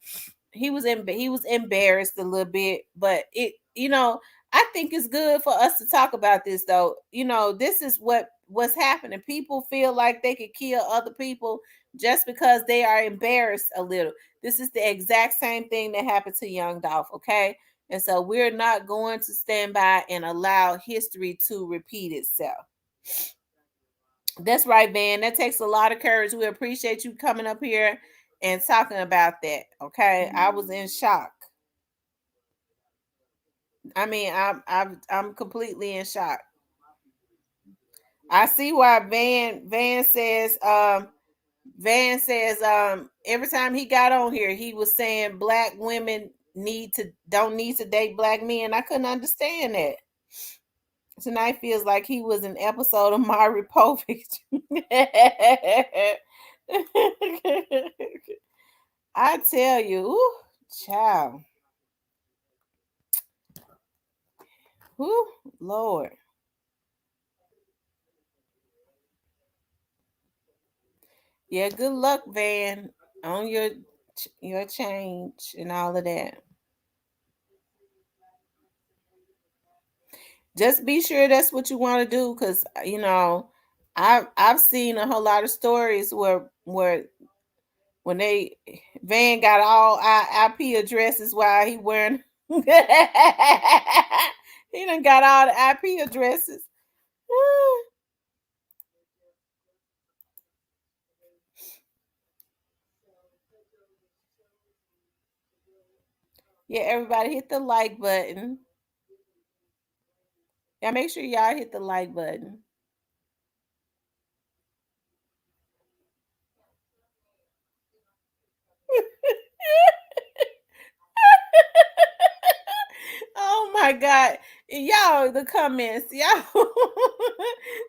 He was embarrassed a little bit, but I think it's good for us to talk about this though. This is what's happening. People feel like they could kill other people just because they are embarrassed a little. This is the exact same thing that happened to Young Dolph, okay? And so we're not going to stand by and allow history to repeat itself. That's right, Van. That takes a lot of courage. We appreciate you coming up here and talking about that. Okay, I was in shock. I mean, I'm completely in shock. I see why Van says every time he got on here he was saying black women don't need to date black men. I couldn't understand that. Tonight feels like he was an episode of Maury Povich. I tell you, ooh, child. Ooh, Lord. Yeah, good luck, Van, on your change and all of that. Just be sure that's what you want to do, because I've seen a whole lot of stories where when they Van got all IP addresses while he wearing he done got all the IP addresses. Yeah, everybody hit the like button. Yeah, make sure y'all hit the like button. Oh my God. Y'all, the comments, y'all.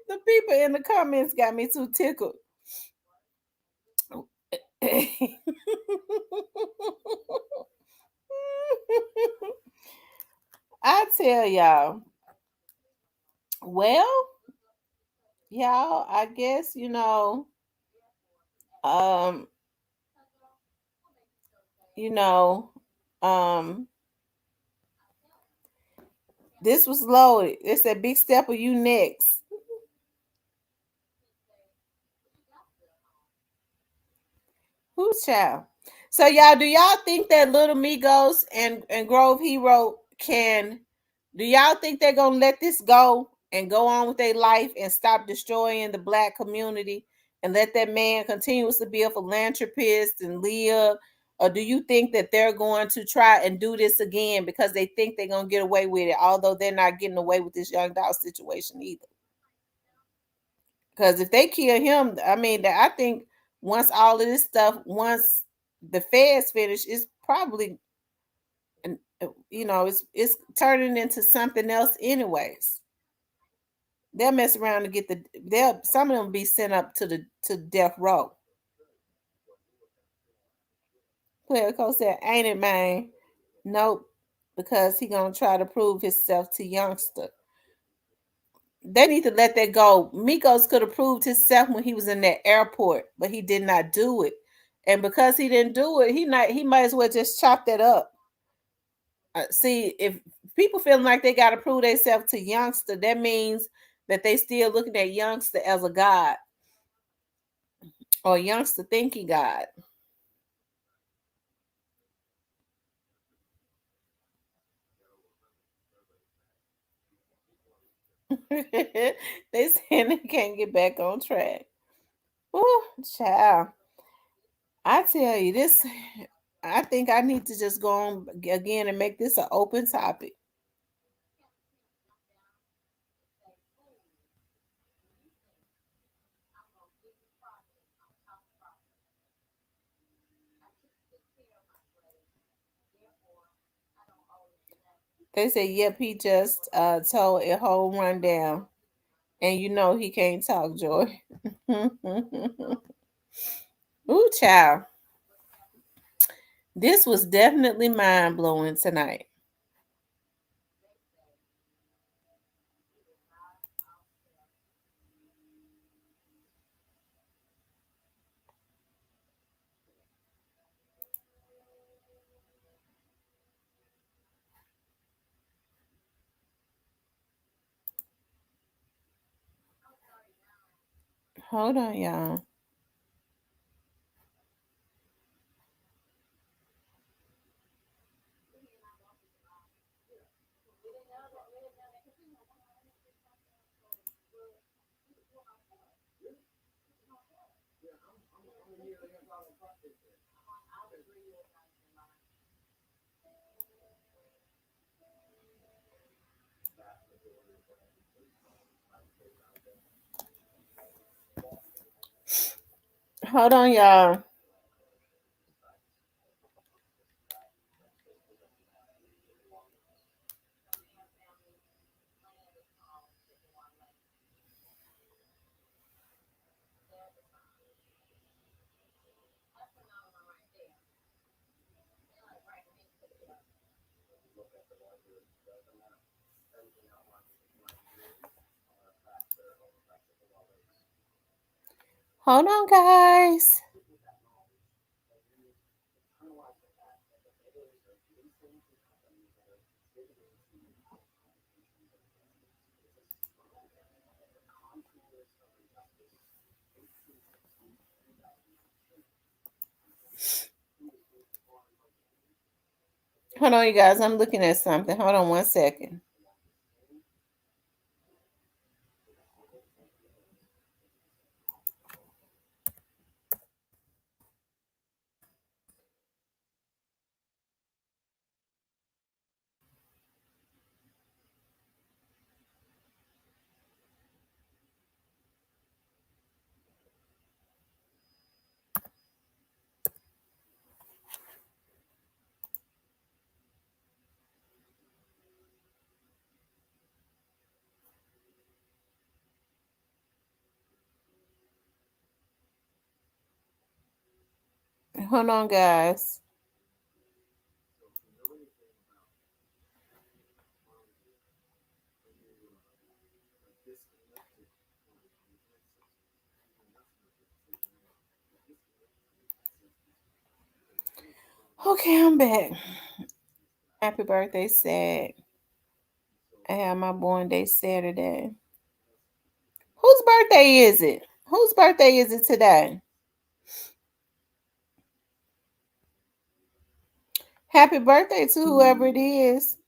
The people in the comments got me too tickled. I tell y'all. Well, y'all, I guess, um, you know, um, this was loaded. It's a big step of you next. Who's child? So y'all, do y'all think that Little Migos and Grove Hero can? Do y'all think they're gonna let this go and go on with their life and stop destroying the black community and let that man continuously be a philanthropist and live? Or do you think that they're going to try and do this again because they think they're going to get away with it, although they're not getting away with this young dog situation either? Because if they kill him, I mean, I think once all of this stuff, once the feds finish, it's probably, it's turning into something else anyways. They'll mess around and get they'll some of them be sent up to death row. Player coach said, "Ain't it, man?" Nope, because he gonna try to prove himself to youngster. They need to let that go. Migos could have proved himself when he was in that airport, but he did not do it. And because he didn't do it, he might as well just chop that up. See, if people feeling like they got to prove themselves to youngster, that means that they still looking at youngster as a god, or youngster think he God. They saying they can't get back on track. Oh, child. I tell you this, I think I need to just go on again and make this an open topic. They say, yep, he just told a whole rundown. And you know he can't talk, Joy. Ooh, child. This was definitely mind blowing tonight. Hold on, y'all. Hold on, y'all. Hold on, guys. Hold on, you guys. I'm looking at something. Hold on 1 second. Hold on, guys. Okay, I'm back. Happy birthday, Sad. I have my born day Saturday. Whose birthday is it? Whose birthday is it today? Happy birthday to whoever it is.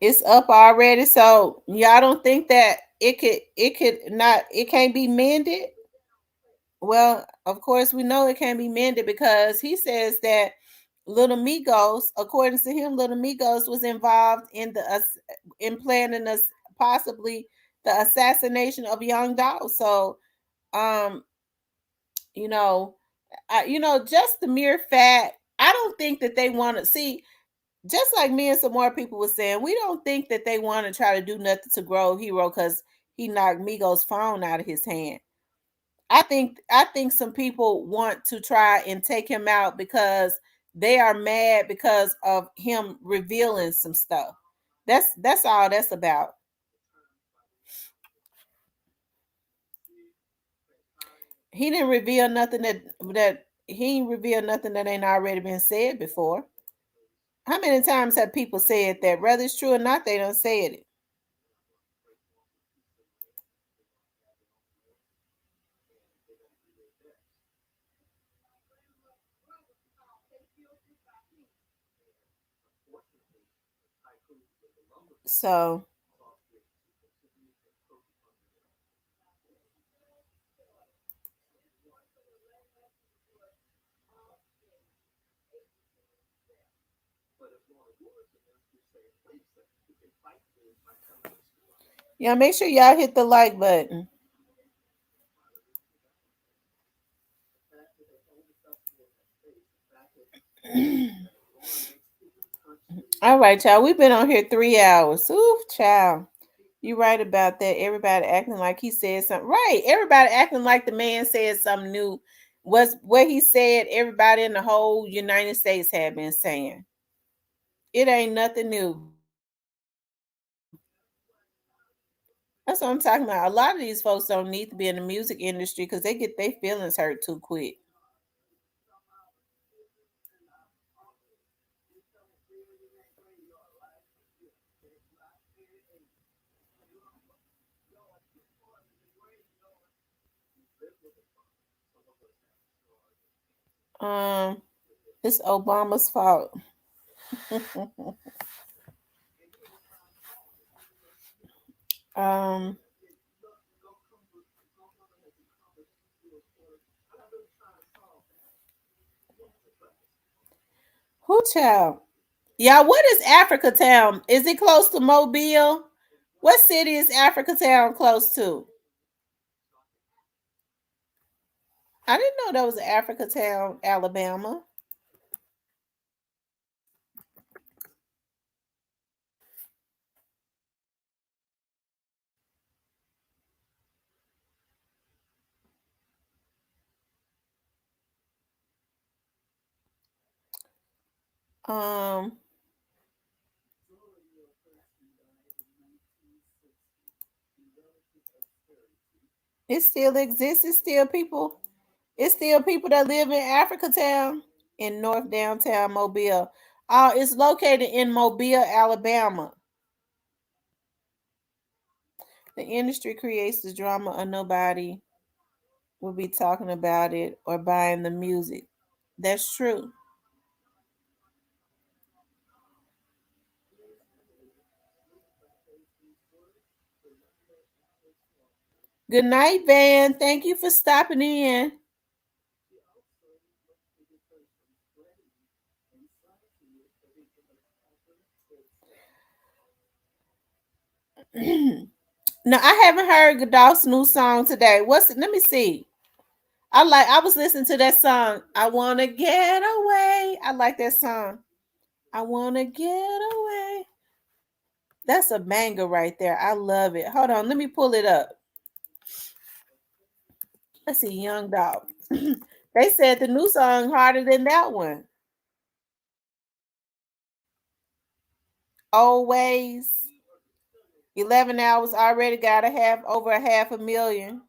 It's up already, so y'all don't think that it can't be mended. Well, of course we know it can't be mended because he says that Little Migos, according to him, Little Migos was involved in in planning us possibly the assassination of young Dolph. So, um, you know, just the mere fact, I don't think that they want to see. Just like me and some more people were saying, we don't think that they want to try to do nothing to grow Hero because he knocked Migos' phone out of his hand. I think some people want to try and take him out because they are mad because of him revealing some stuff. That's all that's about. He didn't reveal nothing that he ain't revealed nothing that ain't already been said before. How many times have people said that? Whether it's true or not, they don't say it. So yeah, make sure y'all hit the like button. All right, y'all. We've been on here 3 hours. Ooh, child. You right about that. Everybody acting like he said something. Right. Everybody acting like the man said something new. Was what he said everybody in the whole United States had been saying. It ain't nothing new. That's what I'm talking about. A lot of these folks don't need to be in the music industry because they get their feelings hurt too quick. Um, it's Obama's fault. um, who child? Yeah, what is Africa Town? Is it close to Mobile? What city is Africa Town close to? I didn't know that was Africa Town, Alabama. Um, it still exists. It's still people. It's still people that live in Africa Town in North Downtown Mobile. It's located in Mobile, Alabama. The industry creates the drama, or nobody will be talking about it or buying the music. That's true. Good night, Van. Thank you for stopping in. No, I haven't heard Godolph's new song today. What's it? Let me see. I was listening to that song. I wanna get away. I like that song. I wanna get away. That's a banger right there. I love it. Hold on, let me pull it up. Let's see, Young Dog. They said the new song harder than that one. Always. 11 hours already got a half over a half a million.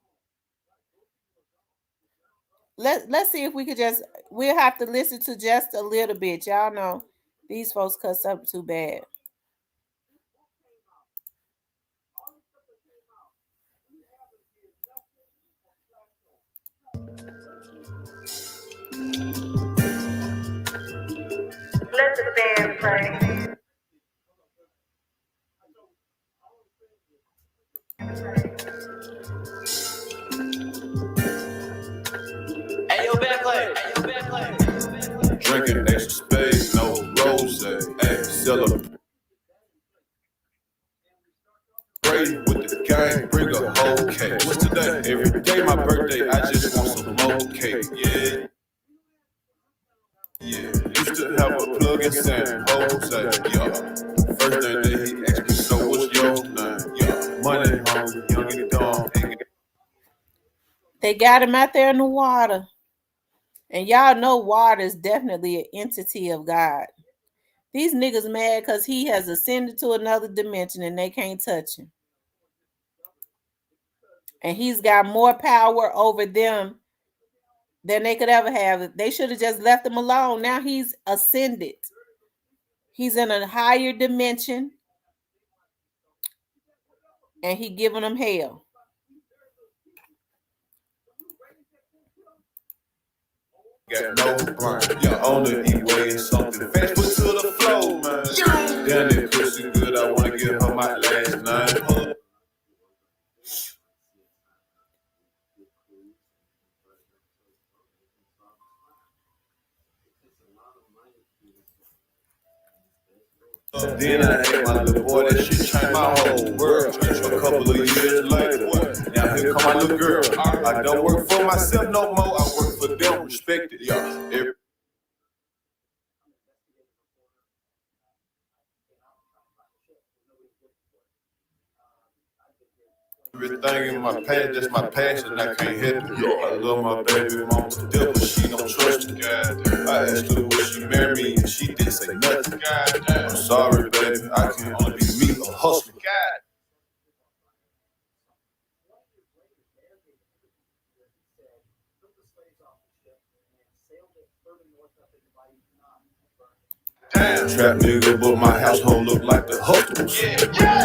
Let's see if we could just we'll have to listen to just a little bit. Y'all know these folks cuss up too bad. Let the band play. Hey, yo, band play. Hey, yo, band play. Drinking extra space, no rose. Hey, celebrate with the gang, bring a whole cake. What's today? Every day my birthday, I just want some more cake. Yeah. Yeah, used to have a plug in San Jose, yeah. First thing that he asked me, so what's your name? Yeah, money hungry, young and dumb. They got him out there in the water. And y'all know water is definitely an entity of God. These niggas mad because he has ascended to another dimension and they can't touch him. And he's got more power over them than they could ever have. They should have just left him alone. Now he's ascended. He's in a higher dimension. And he giving them hell. Got no grind, yeah, on the E-way, something fast, put to the flow, man. Damn, that pussy good, I wanna give her my last name. Then I had my little boy, that shit changed my whole world. A couple of years later, what? Now here come my little girl. I don't work for myself no more, I work for them, respected, y'all. Everything in my past, that's my passion, I can't help it. I love my baby mama to death, but she don't trust me, goddamn. I asked her would she marry me, and she didn't say nothing, goddamn. I'm sorry, baby, I can only be me, a hustler, goddamn. Damn, trap nigga, but my household look like the hustles. Yeah.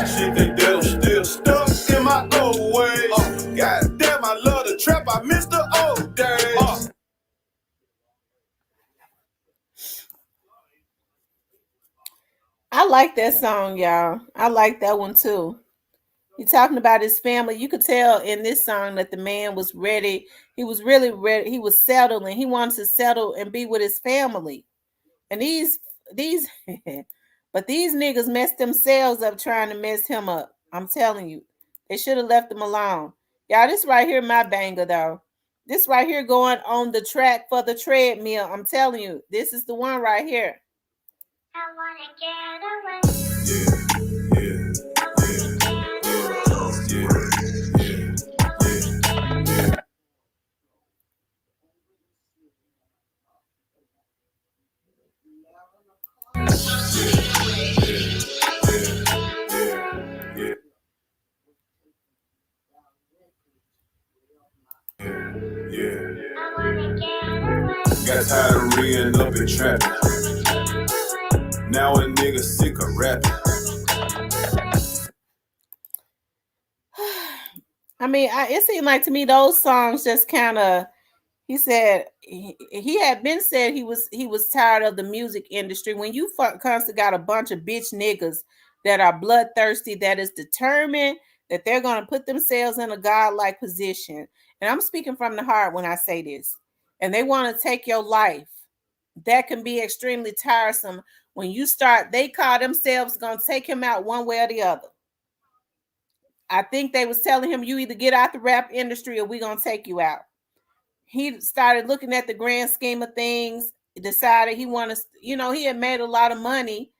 She think that I'm still stuck in my old ways. God damn, I love the trap, I miss the old days. I like that song, y'all. I like that one too. He talking about his family. You could tell in this song that the man was ready. He was really ready. He was settling. He wanted to settle and be with his family. And these but these niggas messed themselves up trying to mess him up. I'm telling you. They should have left him alone. Y'all, this right here my banger though. This right here going on the track for the treadmill. I'm telling you. This is the one right here. I wanna get away. Got tired of reading up and trapping. Now a nigga sick of rapping. I mean, it seemed like to me those songs just kind of. He said he had been said he was tired of the music industry. When you constantly got a bunch of bitch niggas that are bloodthirsty, that is determined that they're gonna put themselves in a godlike position, and I'm speaking from the heart when I say this, and they want to take your life. That can be extremely tiresome when you start. They call themselves gonna take him out one way or the other. I think they was telling him you either get out the rap industry or we gonna take you out. He started looking at the grand scheme of things, decided he wanted, he had made a lot of money,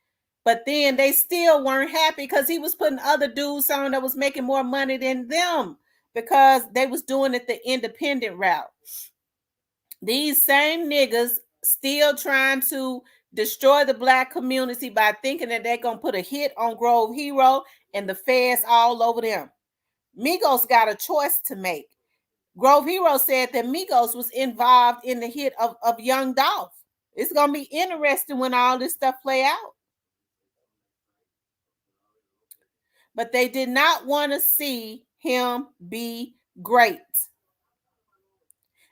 but then they still weren't happy because he was putting other dudes on that was making more money than them because they was doing it the independent route. These same niggas still trying to destroy the black community by thinking that they're going to put a hit on Grove Hero and the feds all over them. Migos got a choice to make. Grove Hero said that Migos was involved in the hit of Young Dolph. It's going to be interesting when all this stuff play out. But they did not want to see him be great.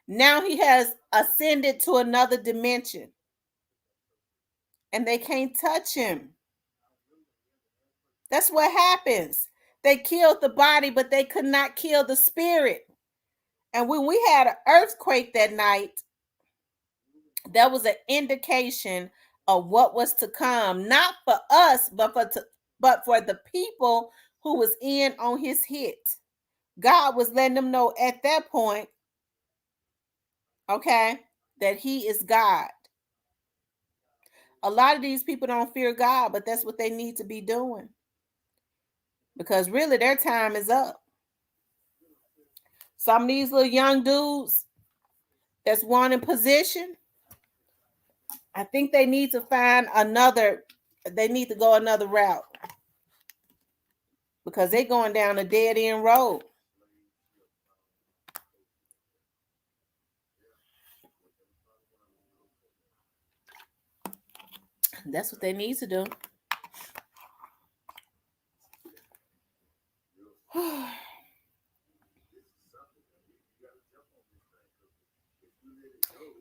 Now he has ascended to another dimension and they can't touch him. That's what happens. They killed the body, but they could not kill the spirit. And when we had an earthquake that night, that was an indication of what was to come, not for us, but for the people who was in on his hit. God was letting them know at that point, okay, that he is God. A lot of these people don't fear God, but that's what they need to be doing. Because really their time is up. Some of these little young dudes that's wanting position, I think they need to they need to go another route. Because they're going down a dead end road. That's what they need to do.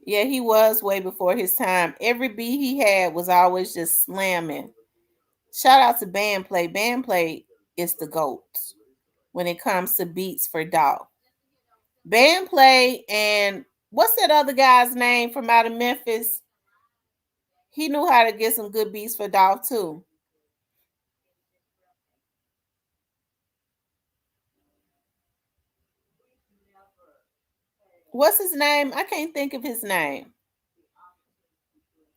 Yeah, he was way before his time. Every beat he had was always just slamming. Shout out to Bandplay. Bandplay is the GOAT when it comes to beats for Dolph. Bandplay and what's that other guy's name from out of Memphis? He knew how to get some good beats for Dolph too. What's his name? I can't think of his name.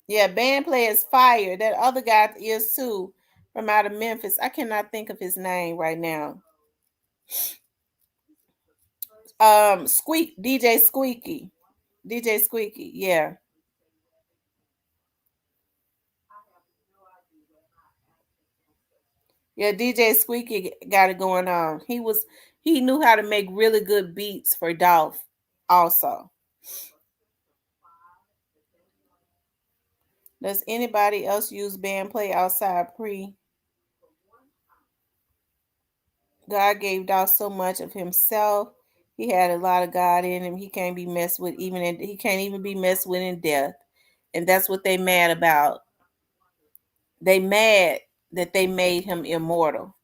Yeah, Bandplay is fire. That other guy is too from out of Memphis. I cannot think of his name right now. DJ Squeaky. DJ Squeaky, yeah. Yeah, DJ Squeaky got it going on. He knew how to make really good beats for Dolph also. Does anybody else use Bandplay outside pre? God gave Dolph so much of himself. He had a lot of God in him. He can't be messed with he can't even be messed with in death. And that's what they mad about. They mad that they made him immortal.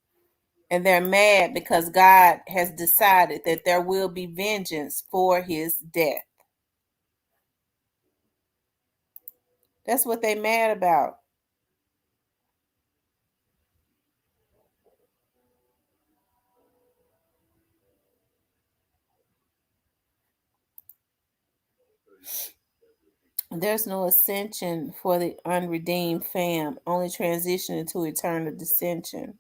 And they're mad because God has decided that there will be vengeance for his death. That's what they mad about. There's no ascension for the unredeemed fam, only transition into eternal dissension.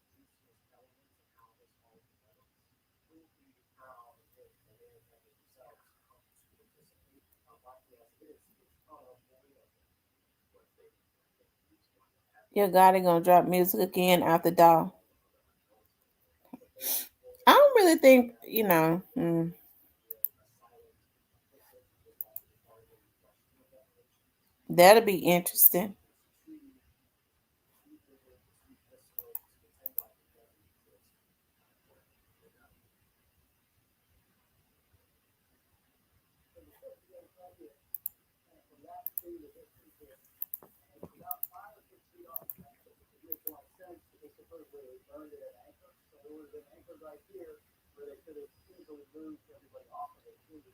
Yeah, God ain't gonna drop music again after dawn. I don't really think, that'll be interesting.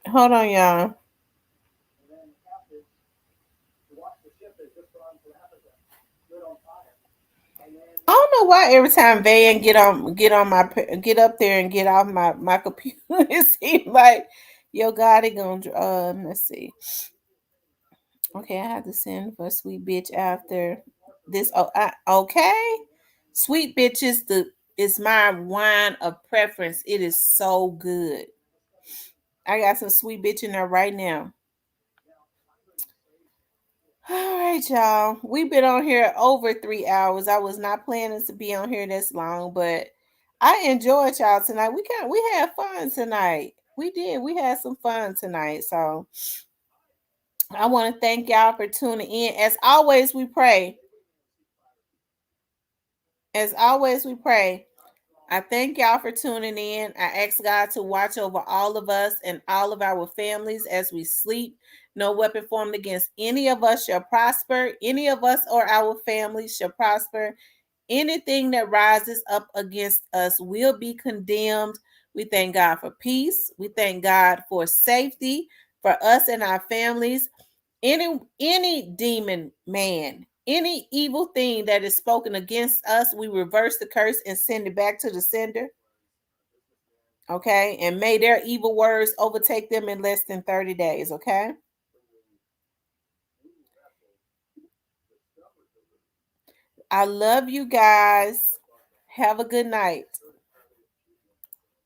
Hold on, y'all. I don't know why every time Van get up there and get off my computer, it seems like yo God it gonna let's see. Okay, I have to send for sweet bitch after this. Okay, sweet bitch is my wine of preference. It is so good. I got some sweet bitch in there right now. All right, y'all. We've been on here over 3 hours. I was not planning to be on here this long, but I enjoyed y'all tonight. We had fun tonight. We did. We had some fun tonight. So I want to thank y'all for tuning in. As always, we pray. I thank y'all for tuning in. I ask God to watch over all of us and all of our families as we sleep. No weapon formed against any of us shall prosper. Any of us or our families shall prosper. Anything that rises up against us will be condemned. We thank God for peace. We thank God for safety for us and our families. Any demon man, any evil thing that is spoken against us, we reverse the curse and send it back to the sender. Okay, and may their evil words overtake them in less than 30 days. Okay, I love you guys. Have a good night.